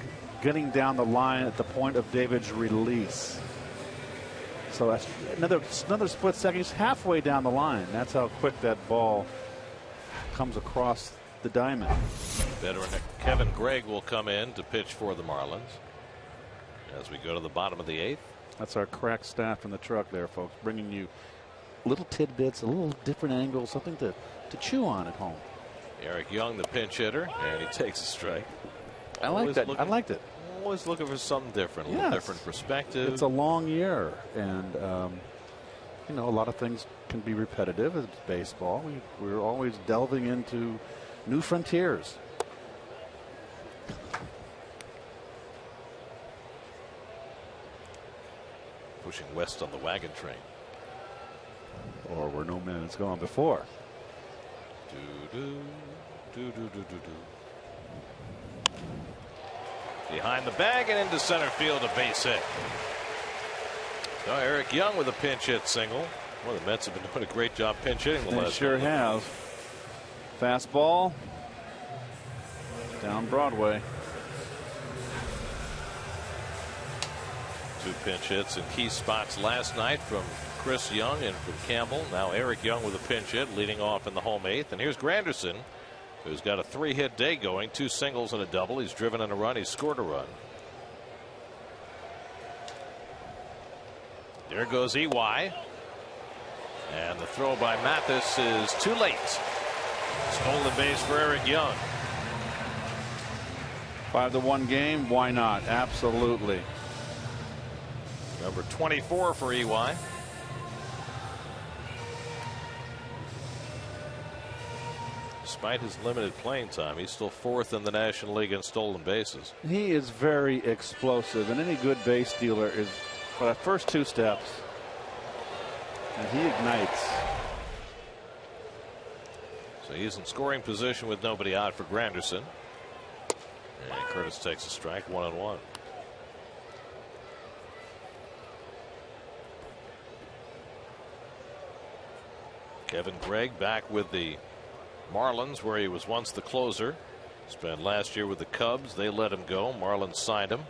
getting down the line at the point of David's release. So that's another split second. He's halfway down the line. That's how quick that ball comes across the diamond. Veteran Kevin Gregg will come in to pitch for the Marlins as we go to the bottom of the 8th. That's our crack staff in the truck there, folks, bringing you little tidbits, a little different angle, something to chew on at home. Eric Young, the pinch hitter, and he takes a strike. I like that. I liked it. Always looking for something different, a little different perspective. It's a long year, and you know, a lot of things can be repetitive. It's baseball. We're always delving into new frontiers. Pushing west on the wagon train. Or where no man has gone before. Behind the bag and into center field, a base hit. So Eric Young with a pinch hit single. Well, the Mets have been doing a great job pinch hitting the last. They sure have. Fastball down Broadway. 2 pinch hits in key spots last night from Chris Young and from Campbell. Now Eric Young with a pinch hit leading off in the home 8th. And here's Granderson, who's got a 3-hit day going, 2 singles and a double. He's driven in a run. He's scored a run. There goes EY. And the throw by Mathis is too late. Stolen base for Eric Young. 5-1 game. Why not? Absolutely. Number 24 for EY. Despite his limited playing time, he's still 4th in the National League in stolen bases. He is very explosive, and any good base stealer is for the first 2 steps, and he ignites. So he's in scoring position with nobody out for Granderson. And Curtis takes a strike, 1-1. Kevin Gregg back with the Marlins, where he was once the closer. Spent last year with the Cubs. They let him go. Marlins signed him.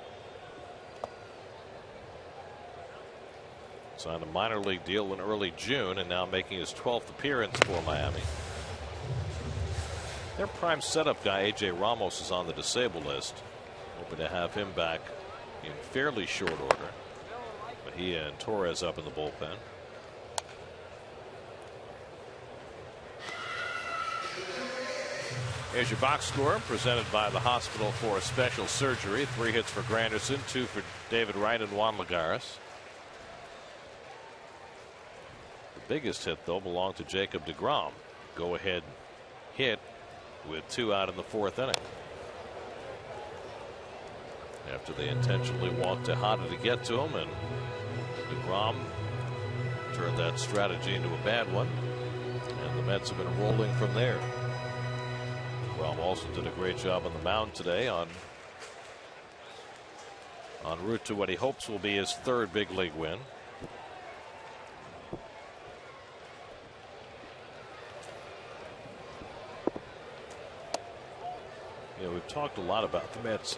Signed a minor league deal in early June and now making his 12th appearance for Miami. Their prime setup guy, AJ Ramos, is on the disabled list. Hoping to have him back in fairly short order. But he and Torres up in the bullpen. Here's your box score presented by the Hospital for Special Surgery. 3 hits for Granderson, 2 for David Wright and Juan Lagares. The biggest hit, though, belonged to Jacob deGrom. Go ahead hit with 2 out in the 4th inning. After they intentionally walked Tejada to get to him, and deGrom turned that strategy into a bad one. And the Mets have been rolling from there. Rom also did a great job on the mound today en route to what he hopes will be his 3rd big league win. You know, we've talked a lot about the Mets'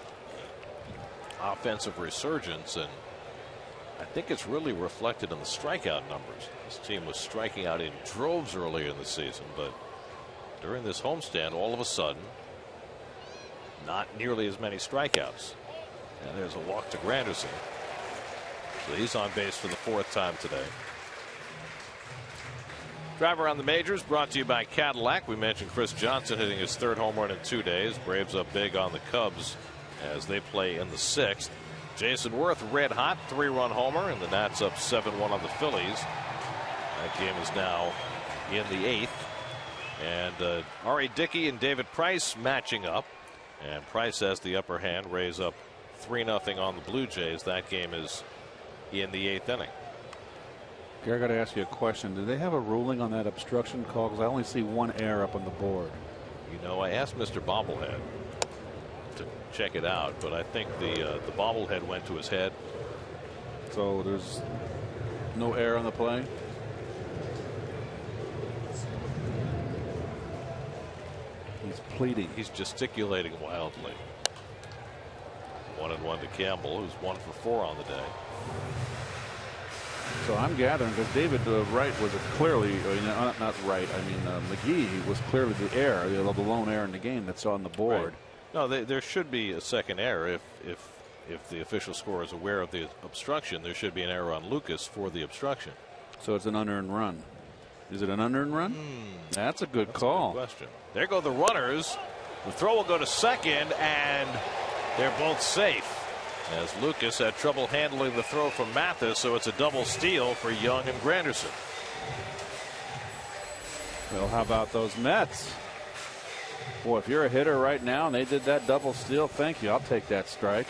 offensive resurgence, and I think it's really reflected in the strikeout numbers. This team was striking out in droves earlier in the season, but during this homestand, all of a sudden, not nearly as many strikeouts. And there's a walk to Granderson. So he's on base for the 4th time today. Driver on the majors brought to you by Cadillac. We mentioned Chris Johnson hitting his 3rd home run in 2 days. Braves up big on the Cubs as they play in the 6th. Jason Worth red hot 3-run homer, and the Nats up 7-1 on the Phillies. That game is now in the 8th. And R.A. Dickey and David Price matching up. And Price has the upper hand, Rays up 3-0 on the Blue Jays. That game is in the 8th inning. Gary, I got to ask you a question. Do they have a ruling on that obstruction call? Because I only see 1 error up on the board. You know, I asked Mr. Bobblehead to check it out, but I think the bobblehead went to his head. So there's no error on the play? He's pleading. He's gesticulating wildly. 1-1 to Campbell, who's 1 for 4 on the day. So I'm gathering because David Wright was clearly, not Wright, I mean McGee was clearly the error, the lone error in the game that's on the board. Right. No, there should be a second error if the official scorer is aware of the obstruction. There should be an error on Lucas for the obstruction. So it's an unearned run. Is it an unearned run? That's a good call. A good question. There go the runners. The throw will go to second, and They're both safe, as Lucas had trouble handling the throw from Mathis, so it's a double steal for Young and Granderson. Well, how about those Mets? Boy, if you're a hitter right now and they did that double steal, thank you. I'll take that strike.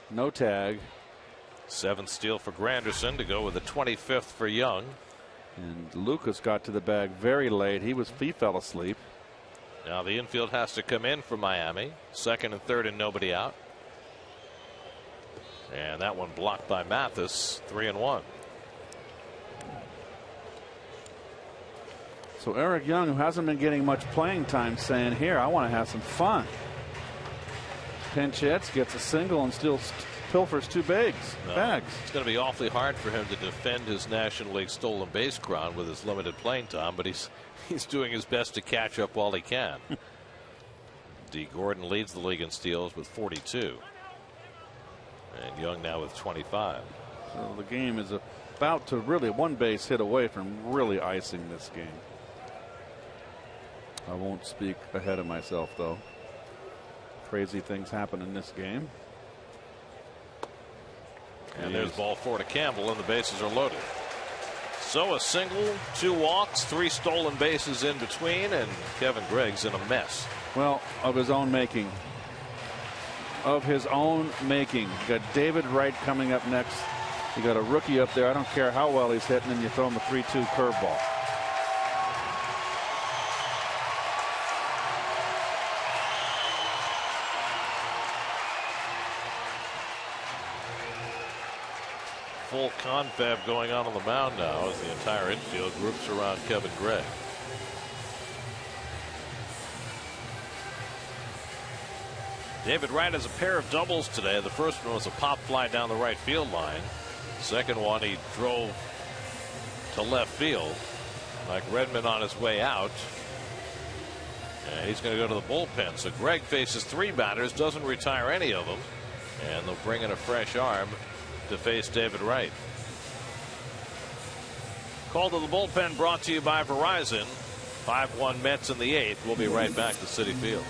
No tag. 7th steal for Granderson to go with the 25th for Young. And Lucas got to the bag very late. He fell asleep. Now the infield has to come in for Miami. 2nd and 3rd and nobody out. And that one blocked by Mathis. 3-1. So Eric Young, who hasn't been getting much playing time, saying, here, I want to have some fun. Pinch hits, gets a single, and still pilfers 2 bags. It's going to be awfully hard for him to defend his National League stolen base crown with his limited playing time, but he's doing his best to catch up while he can. D. Gordon leads the league in steals with 42. And Young now with 25. So the game is about to really 1 base hit away from really icing this game. I won't speak ahead of myself, though. Crazy things happen in this game. And there's ball 4 to Campbell, and the bases are loaded. So a single, 2 walks, 3 stolen bases in between, and Kevin Gregg's in a mess. Well, of his own making. Of his own making. You got David Wright coming up next. You got a rookie up there. I don't care how well he's hitting, and you throw him a 3-2 curveball. Full confab going on the mound now as the entire infield groups around Kevin Gregg. David Wright has a pair of doubles today. The first one was a pop fly down the right field line. The second one he drove to left field like Redmond on his way out. And he's going to go to the bullpen. So Gregg faces 3 batters, doesn't retire any of them, and they'll bring in a fresh arm to face David Wright. Call to the bullpen brought to you by Verizon. 5-1 Mets in the 8th. We'll be right back to Citi Field.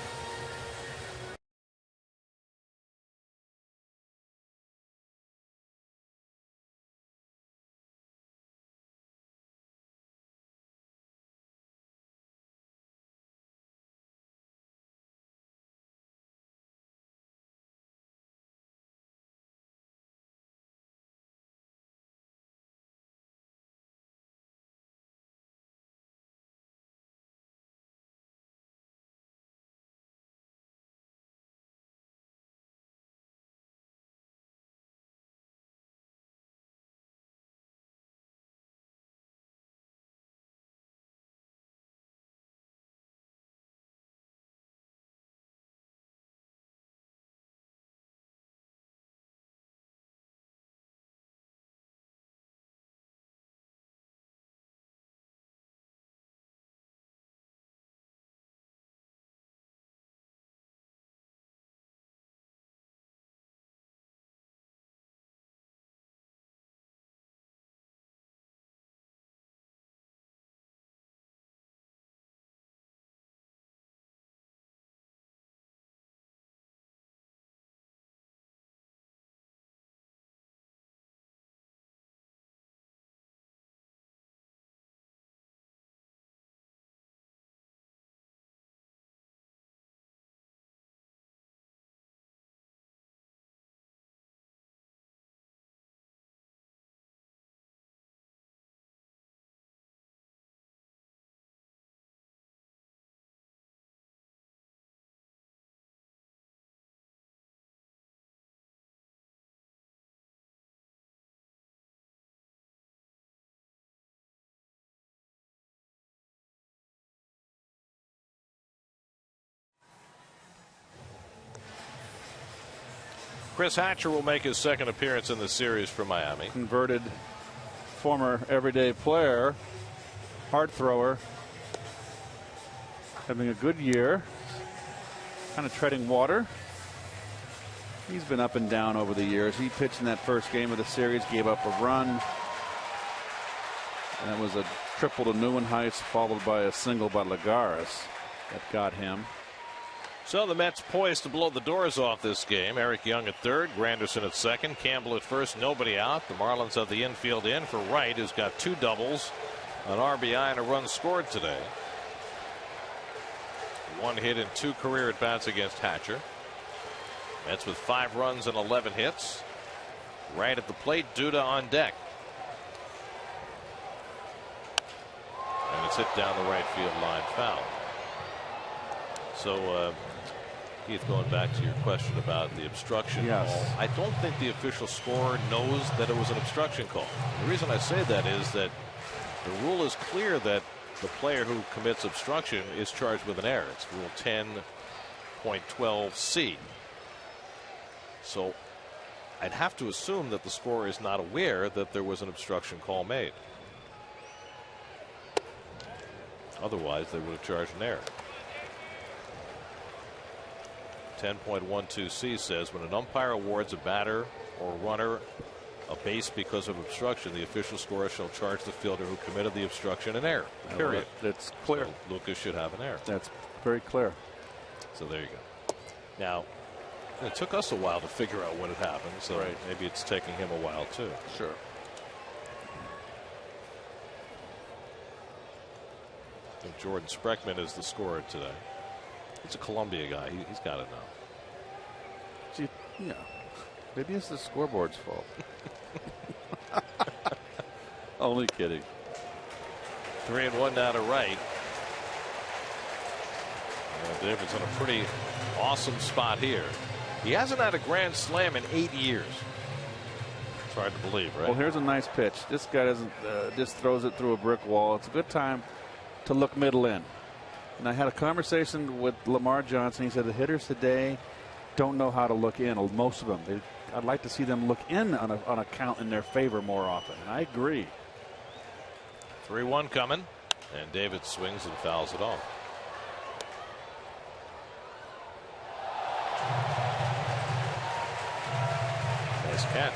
Chris Hatcher will make his 2nd appearance in the series for Miami. Converted former everyday player, hard thrower, having a good year, kind of treading water. He's been up and down over the years. He pitched in that first game of the series, gave up a run. And that was a triple to Neuenhuis, followed by a single by Lagares that got him. So the Mets poised to blow the doors off this game. Eric Young at third, Granderson at second, Campbell at first, nobody out. The Marlins have the infield in for Wright, who's got 2 doubles, an RBI, and a run scored today. 1 hit in 2 career at bats against Hatcher. Mets with 5 runs and 11 hits. Right at the plate, Duda on deck. And it's hit down the right field line, foul. So, Keith, going back to your question about the obstruction call, I don't think the official scorer knows that it was an obstruction call. The reason I say that is that the rule is clear that the player who commits obstruction is charged with an error. It's Rule 10.12c. So I'd have to assume that the scorer is not aware that there was an obstruction call made. Otherwise, they would have charged an error. 10.12c says when an umpire awards a batter or runner a base because of obstruction, the official scorer shall charge the fielder who committed the obstruction an error. Period. That's clear. So Lucas should have an error. That's very clear. So there you go. Now, it took us a while to figure out what had happened, so maybe it's taking him a while too. Sure. And Jordan Spreckman is the scorer today. He's a Columbia guy. He's got it now. See, yeah. Maybe it's the scoreboard's fault. Only kidding. 3-1 now to Wright. And David's in a pretty awesome spot here. He hasn't had a grand slam in 8 years. It's hard to believe, right? Well, here's a nice pitch. This guy doesn't just throws it through a brick wall. It's a good time to look middle in. And I had a conversation with Lamar Johnson. He said the hitters today don't know how to look in. Most of them. I'd like to see them look in on a count in their favor more often. And I agree. 3-1 coming. And David swings and fouls it off. Nice catch.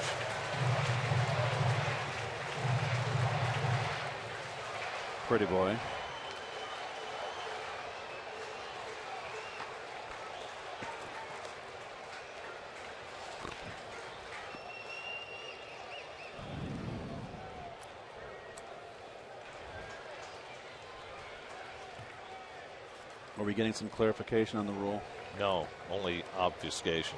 Pretty boy. Are we getting some clarification on the rule? No, only obfuscation.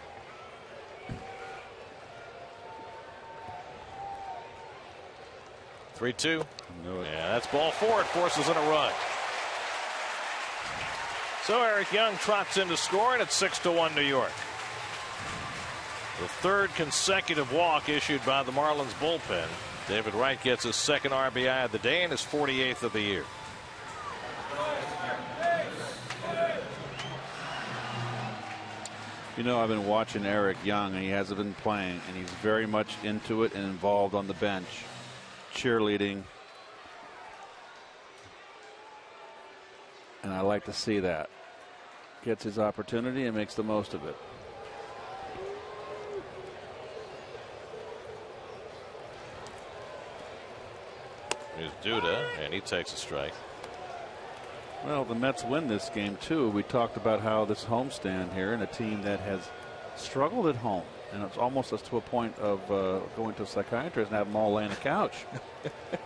Three-two. Yeah, that's ball 4. It forces in a run. So Eric Young trots in to score, and it's 6-1 New York. The 3rd consecutive walk issued by the Marlins bullpen. David Wright gets his 2nd RBI of the day and his 48th of the year. You know, I've been watching Eric Young, and he hasn't been playing, and he's very much into it and involved on the bench, cheerleading. And I like to see that. Gets his opportunity and makes the most of it. Here's Duda, and he takes a strike. Well, the Mets win this game, too. We talked about how this homestand here and a team that has struggled at home. And it's almost to a point of going to a psychiatrist and have them all lay on a couch.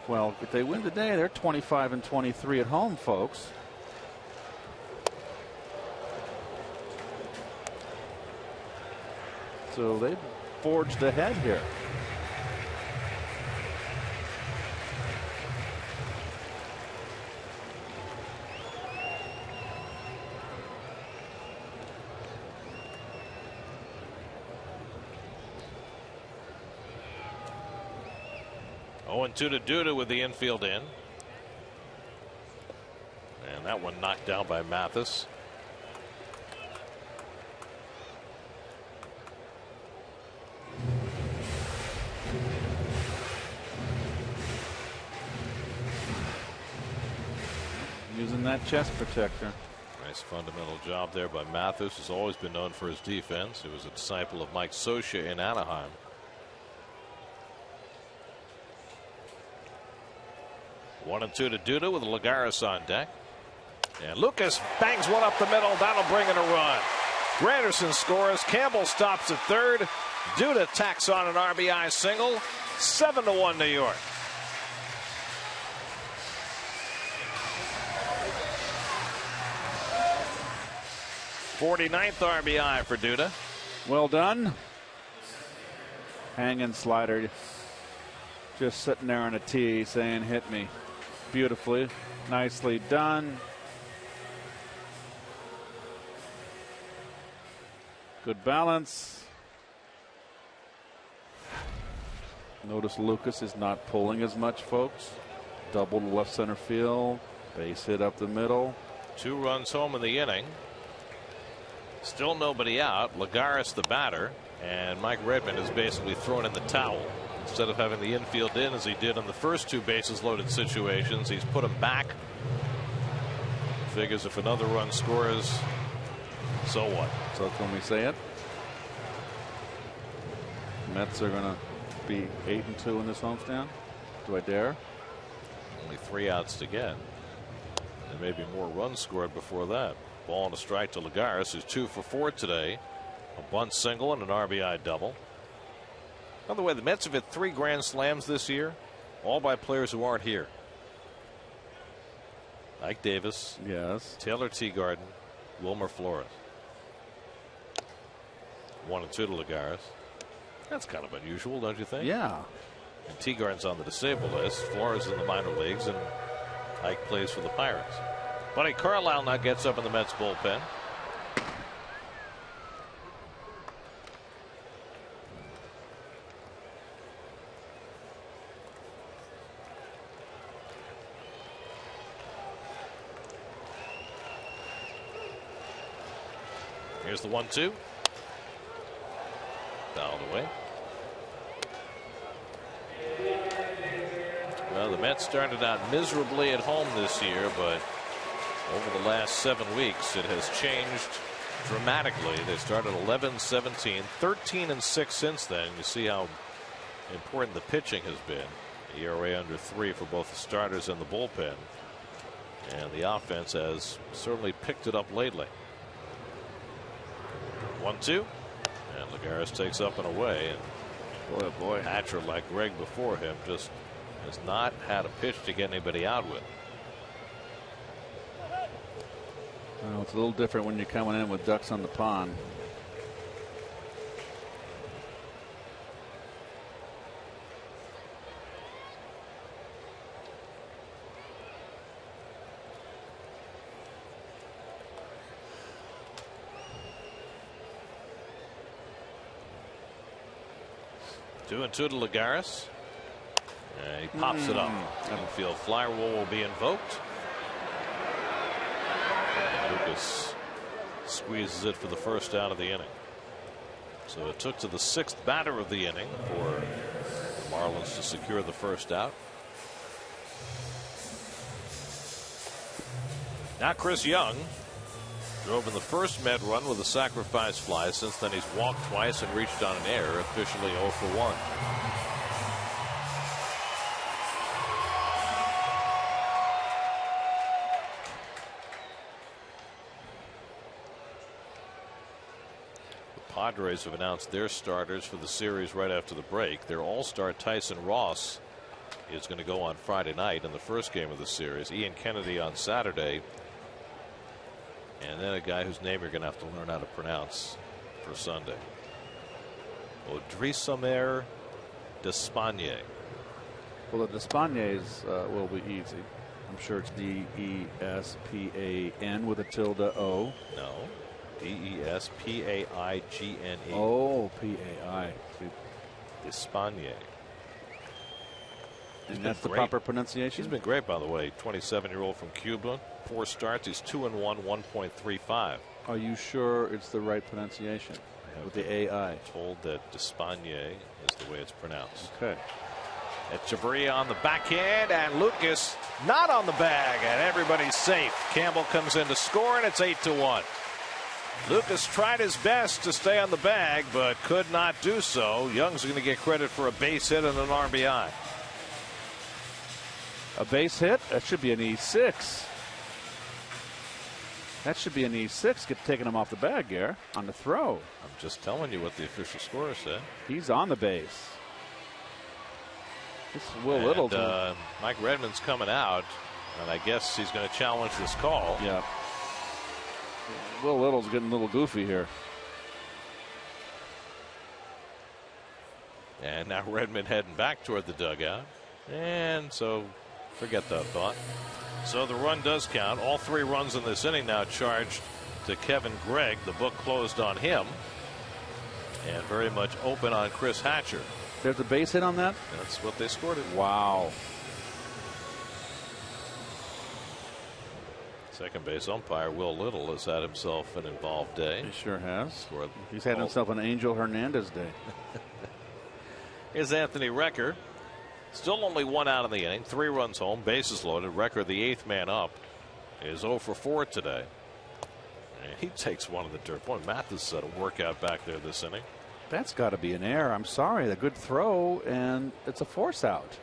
Well, if they win today, they're 25-23 at home, folks. So they've forged ahead here. Two to Duda with the infield in. And that one knocked down by Mathis. Using that chest protector. Nice fundamental job there by Mathis, who's always been known for his defense. He was a disciple of Mike Scioscia in Anaheim. 1-2 to Duda with Lagares on deck. And Lucas bangs one up the middle. That'll bring in a run. Granderson scores. Campbell stops at third. Duda tacks on an RBI single. 7-1 New York. 49th RBI for Duda. Well done. Hanging slider. Just sitting there on a tee saying, hit me. Beautifully. Nicely done. Good balance. Notice Lucas is not pulling as much, folks. Double to left center field. Base hit up the middle. 2 runs home in the inning. Still nobody out. Lagares the batter, and Mike Redmond is basically thrown in the towel. Instead of having the infield in as he did on the first 2 bases loaded situations, he's put him back. Figures if another run scores, so what? So that's when we say it. Mets are going to be 8-2 in this homestand. Do I dare? Only 3 outs to get. There may be more runs scored before that. Ball and a strike to Lagares, who's 2 for 4 today. A bunt single and an RBI double. By the way, the Mets have hit 3 grand slams this year, all by players who aren't here. Ike Davis. Yes. Taylor Teagarden. Wilmer Flores. 1-2 to Lagares. That's kind of unusual, don't you think? Yeah. And Teagarden's on the disabled list. Flores in the minor leagues, and Ike plays for the Pirates. Buddy Carlisle now gets up in the Mets bullpen. Here's the 1-2. Fouled away. Well, the Mets started out miserably at home this year, but over the last 7 weeks, it has changed dramatically. They started 11-17, 13-6 since then. You see how important the pitching has been. ERA under 3 for both the starters and the bullpen. And the offense has certainly picked it up lately. 1-2. And Lagares takes up and away. And Boy, oh boy. Hatcher, like Greg before him, just has not had a pitch to get anybody out with. Well, it's a little different when you're coming in with ducks on the pond. Two and two to Lagares. And he pops it up. Infield fly rule will be invoked. Lucas squeezes it for the first out of the inning. So it took to the 6th batter of the inning for the Marlins to secure the first out. Now Chris Young drove in the first Met run with a sacrifice fly. Since then he's walked twice and reached on an error, officially 0 for 1. Padres have announced their starters for the series right after the break. Their all-star Tyson Ross is going to go on Friday night in the first game of the series. Ian Kennedy on Saturday. And then a guy whose name you're going to have to learn how to pronounce for Sunday. Odrisamer Despaigne. Well, the Despaign's will be easy. I'm sure it's D-E-S-P-A-N with a tilde O. No. D-E-S-P-A-I-G-N-E. Oh, P-A-I. Despaigne. And that's the proper pronunciation? He's been great, by the way. 27-year-old from Cuba. 4 starts. He's 2-1, 1.35. Are you sure it's the right pronunciation? With the A-I. Told that Despaigne is the way it's pronounced. Okay. Echeverria on the backhand, and Lucas not on the bag, and everybody's safe. Campbell comes in to score, and it's 8-1. Lucas tried his best to stay on the bag, but could not do so. Young's going to get credit for a base hit and an RBI. A base hit? That should be an E6. That should be an E6, taking him off the bag, Gare, on the throw. I'm just telling you what the official score said. He's on the base. This is Will Littleton. Mike Redmond's coming out, and I guess he's going to challenge this call. Yeah. Will Little's getting a little goofy here. And now Redmond heading back toward the dugout. And so forget that thought. So the run does count. All 3 runs in this inning now charged to Kevin Gregg. The book closed on him. And very much open on Chris Hatcher. There's a base hit on that? That's what they scored it. Wow. Second base umpire Will Little has had himself an involved day. He sure has. Scored He's had himself an Angel Hernandez day. Here's Anthony Recker. Still only 1 out in the inning. 3 runs home. Bases loaded. Recker, the 8th man up, is 0 for 4 today. And he takes one of the dirt. Boy, Mathis set a workout back there this inning. That's got to be an error. I'm sorry. A good throw, and it's a force out.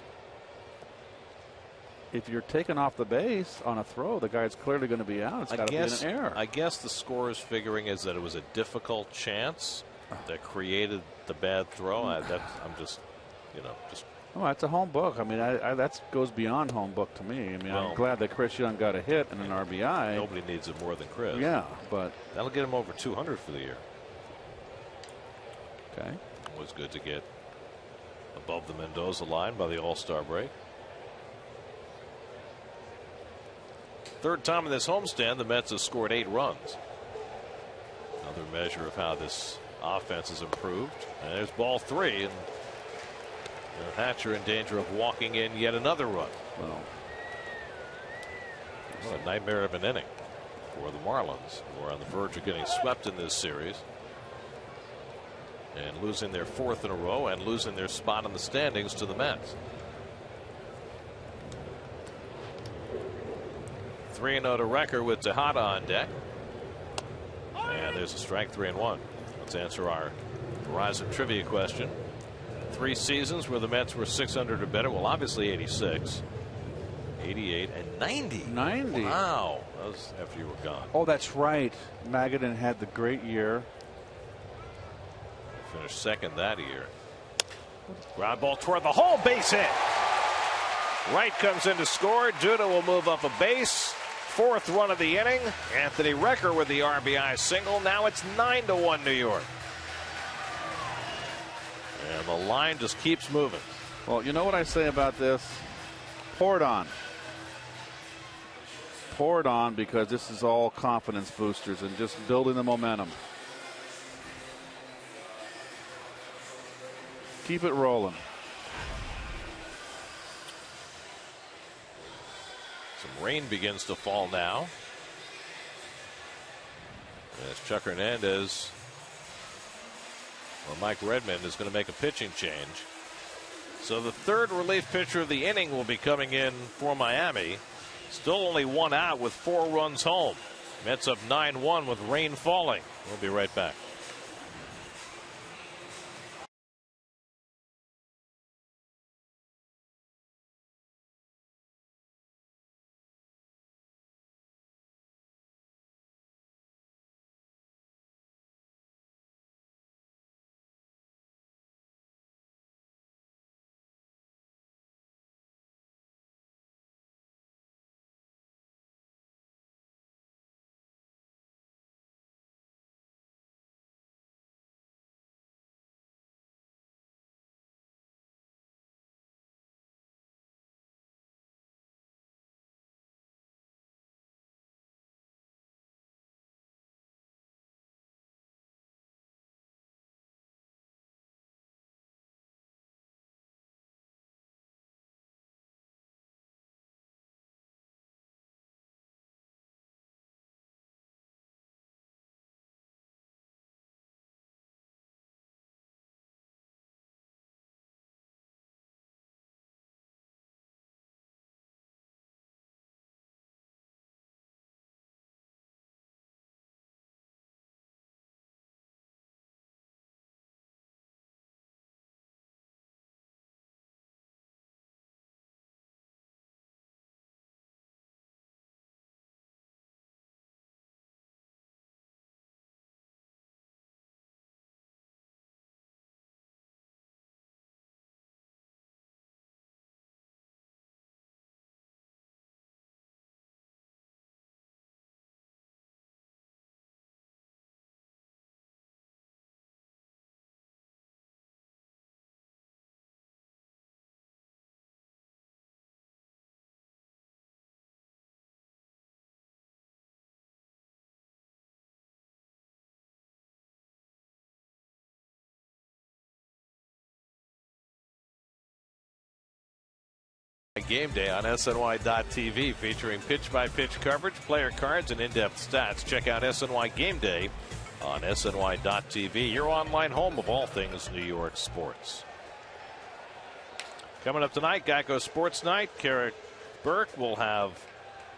If you're taken off the base on a throw, the guy's clearly going to be out. It's got to be an error. I guess the scorer's figuring is that it was a difficult chance that created the bad throw. I'm just, just. Oh, that's a home book. I mean, that goes beyond home book to me. I mean, I'm glad that Chris Young got a hit and an RBI. Nobody needs it more than Chris. Yeah, but that'll get him over 200 for the year. Okay. Always good to get above the Mendoza line by the All-Star break. Third time in this homestand, the Mets have scored 8 runs. Another measure of how this offense has improved. And there's ball 3, and Hatcher in danger of walking in yet another run. Well, it's a nightmare of an inning for the Marlins, who are on the verge of getting swept in this series and losing their 4th in a row and losing their spot in the standings to the Mets. 3-0 to Recker with Tejada on deck. And there's a strike, 3-1. Let's answer our Verizon trivia question. 3 seasons where the Mets were .600 or better. Well, obviously 86, 88, and 90. 90. Wow. That was after you were gone. Oh, that's right. Magadan had the great year. Finished 2nd that year. Ground ball toward the hole, base hit. Wright comes in to score. Duda will move up a base. 4th run of the inning. Anthony Recker with the RBI single. Now it's 9-1 New York. And the line just keeps moving. Well, you know what I say about this? Pour it on. Pour it on, because this is all confidence boosters and just building the momentum. Keep it rolling. Some rain begins to fall now. As Chuck Hernandez, or Mike Redmond, is going to make a pitching change. So the 3rd relief pitcher of the inning will be coming in for Miami. Still only 1 out with 4 runs home. Mets up 9-1 with rain falling. We'll be right back. Game Day on SNY.TV, featuring pitch-by-pitch coverage, player cards, and in-depth stats. Check out SNY Game Day on SNY.TV, your online home of all things New York sports. Coming up tonight, Geico Sports Night. Carrick Burke will have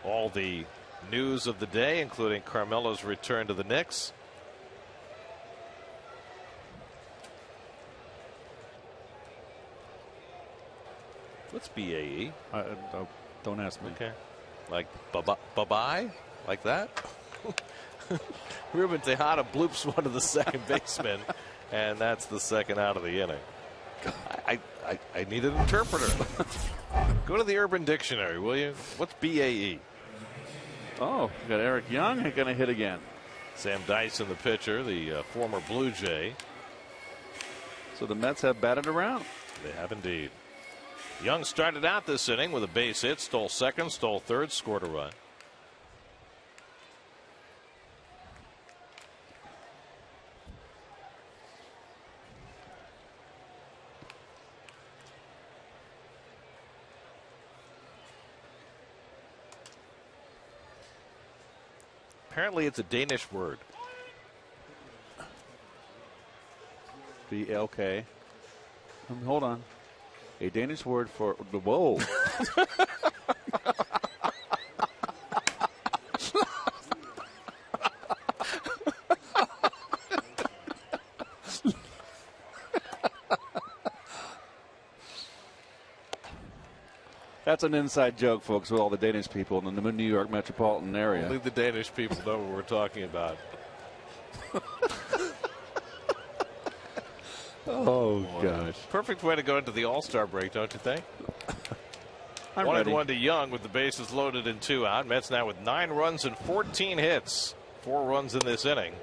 all the news of the day, including Carmelo's return to the Knicks. What's BAE? Don't ask me. Okay. Like bye-bye? Like that? Ruben Tejada bloops one of the second basemen, and that's the second out of the inning. I need an interpreter. Go to the Urban Dictionary, will you? What's BAE? Oh, we got Eric Young going to hit again. Sam Dyson, the pitcher, the former Blue Jay. So the Mets have batted around. They have indeed. Young started out this inning with a base hit, stole second, stole third, scored a run. Apparently it's a Danish word. BLK. Hold on. A Danish word for the whoa. That's an inside joke, folks, with all the Danish people in the New York metropolitan area. Only the Danish people know what we're talking about. Oh, gosh. Perfect way to go into the All-Star break, don't you think? I'm 1-1 to Young with the bases loaded and 2 out. Mets now with 9 runs and 14 hits. 4 runs in this inning.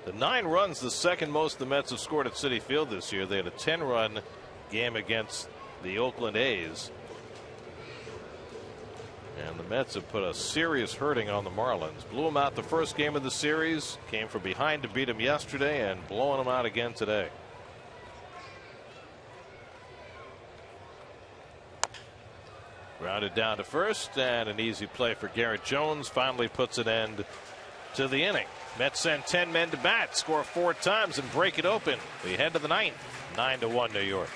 The 9 runs, the second most the Mets have scored at Citi Field this year. They had a 10-run game against the Oakland A's. And the Mets have put a serious hurting on the Marlins. Blew them out the first game of the series. Came from behind to beat them yesterday and blowing them out again today. Grounded down to first, and an easy play for Garrett Jones finally puts an end to the inning. Mets send 10 men to bat, score 4 times, and break it open. We head to the 9th, 9-1 New York.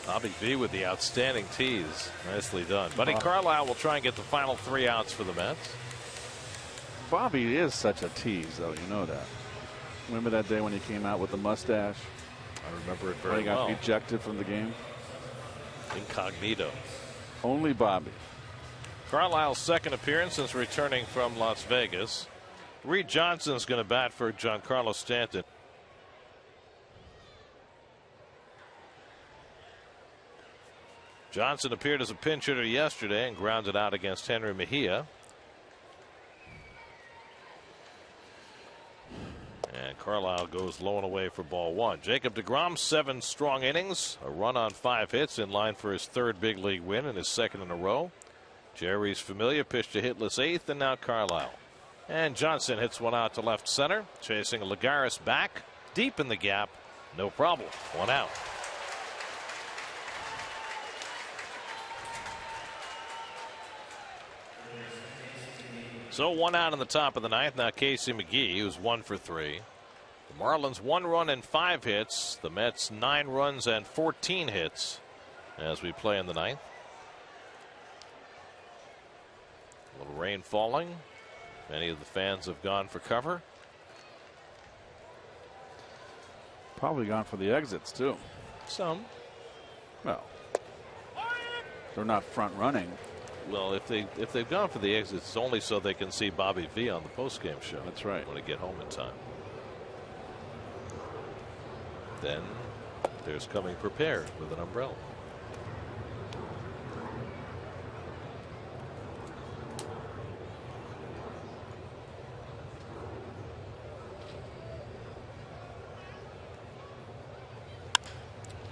Bobby V with the outstanding tease. Nicely done. Buddy Carlisle will try and get the final 3 outs for the Mets. Bobby is such a tease, though. You know that. Remember that day when he came out with the mustache? I remember it When very he got well. ejected from the game. Incognito. Only Bobby. Carlisle's second appearance since returning from Las Vegas. Reed Johnson's going to bat for Giancarlo Stanton. Johnson appeared as a pinch hitter yesterday and grounded out against Henry Mejia. And Carlisle goes low and away for ball 1. Jacob deGrom, 7 strong innings, a run on 5 hits, in line for his 3rd big league win and his 2nd in a row. Jerry's Familia pitched a hitless 8th, and now Carlisle. And Johnson hits one out to left center, chasing Lagares back, deep in the gap. No problem. 1 out. So 1 out in the top of the 9th. Now Casey McGee, who's 1 for 3. The Marlins 1 run and 5 hits. The Mets 9 runs and 14 hits as we play in the 9th. A little rain falling. Many of the fans have gone for cover. Probably gone for the exits, too. Some. Well, they're not front running. Well, if they've gone for the exits, it's only so they can see Bobby V on the postgame show. That's right. When they get home in time. Then there's coming prepared with an umbrella.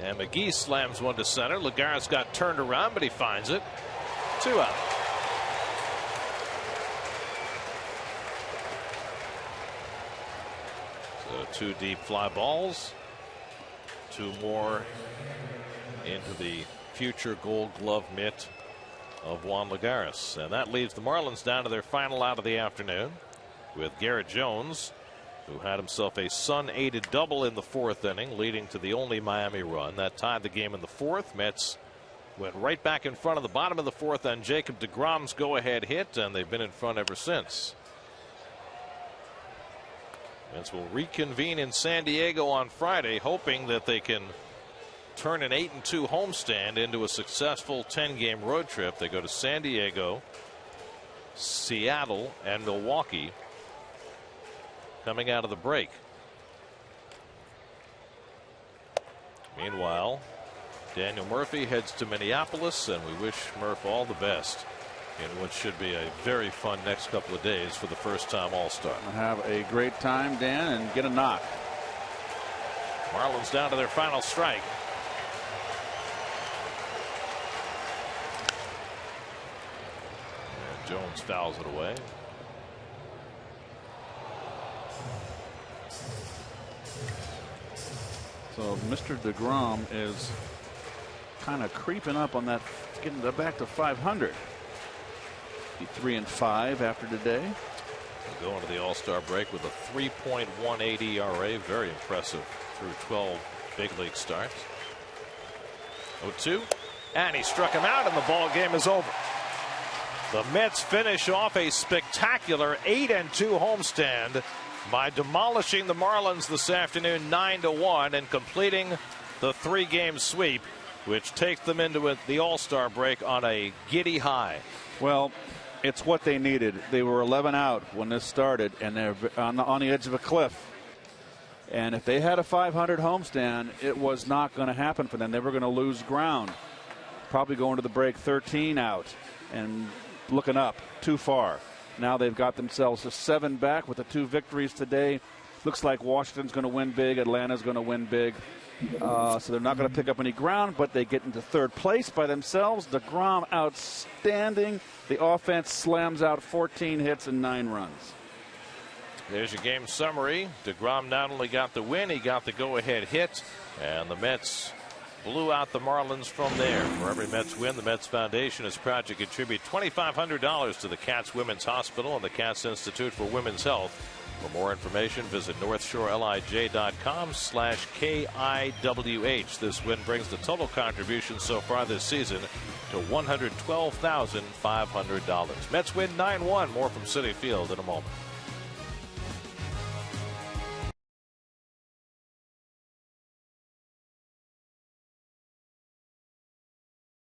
And McGee slams one to center. Lagares got turned around, but he finds it. 2 out. So 2 deep fly balls. 2 more into the future Gold Glove mitt of Juan Lagares. And that leaves the Marlins down to their final out of the afternoon with Garrett Jones, who had himself a Sun-aided double in the 4th inning, leading to the only Miami run. That tied the game in the 4th. Mets went right back in front of the bottom of the 4th on Jacob deGrom's go-ahead hit, and they've been in front ever since. Mets will reconvene in San Diego on Friday, hoping that they can turn an 8-2 homestand into a successful 10-game road trip. They go to San Diego, Seattle, and Milwaukee coming out of the break. Meanwhile, Daniel Murphy heads to Minneapolis, and we wish Murph all the best in what should be a very fun next couple of days for the first-time All-Star. Have a great time, Dan, and get a knock. Marlins down to their final strike. And Jones fouls it away. So Mr. deGrom is kind of creeping up on that, getting back to 500. Be 3-5 after today. We'll go into the All-Star break with a 3.18 ERA. Very impressive through 12 big league starts. 0-2, and he struck him out, and the ball game is over. The Mets finish off a spectacular 8-2 homestand by demolishing the Marlins this afternoon 9-1 and completing the 3-game sweep, which takes them into the All-Star break on a giddy high. Well, it's what they needed. They were 11 out when this started, and they're on the edge of a cliff. And if they had a 500 homestand, it was not going to happen for them. They were going to lose ground. Probably going to the break 13 out and looking up too far. Now they've got themselves a 7 back with the 2 victories today. Looks like Washington's going to win big. Atlanta's going to win big. So they're not going to pick up any ground, but they get into 3rd place by themselves. deGrom outstanding. The offense slams out 14 hits and 9 runs. There's your game summary. deGrom not only got the win, he got the go-ahead hit, and the Mets blew out the Marlins from there. For every Mets win, the Mets Foundation is proud to contribute $2,500 to the Cats Women's Hospital and the Cats Institute for Women's Health. For more information, visit NorthShoreLIJ.com/KIWH. This win brings the total contribution so far this season to $112,500. Mets win 9-1. More from Citi Field in a moment.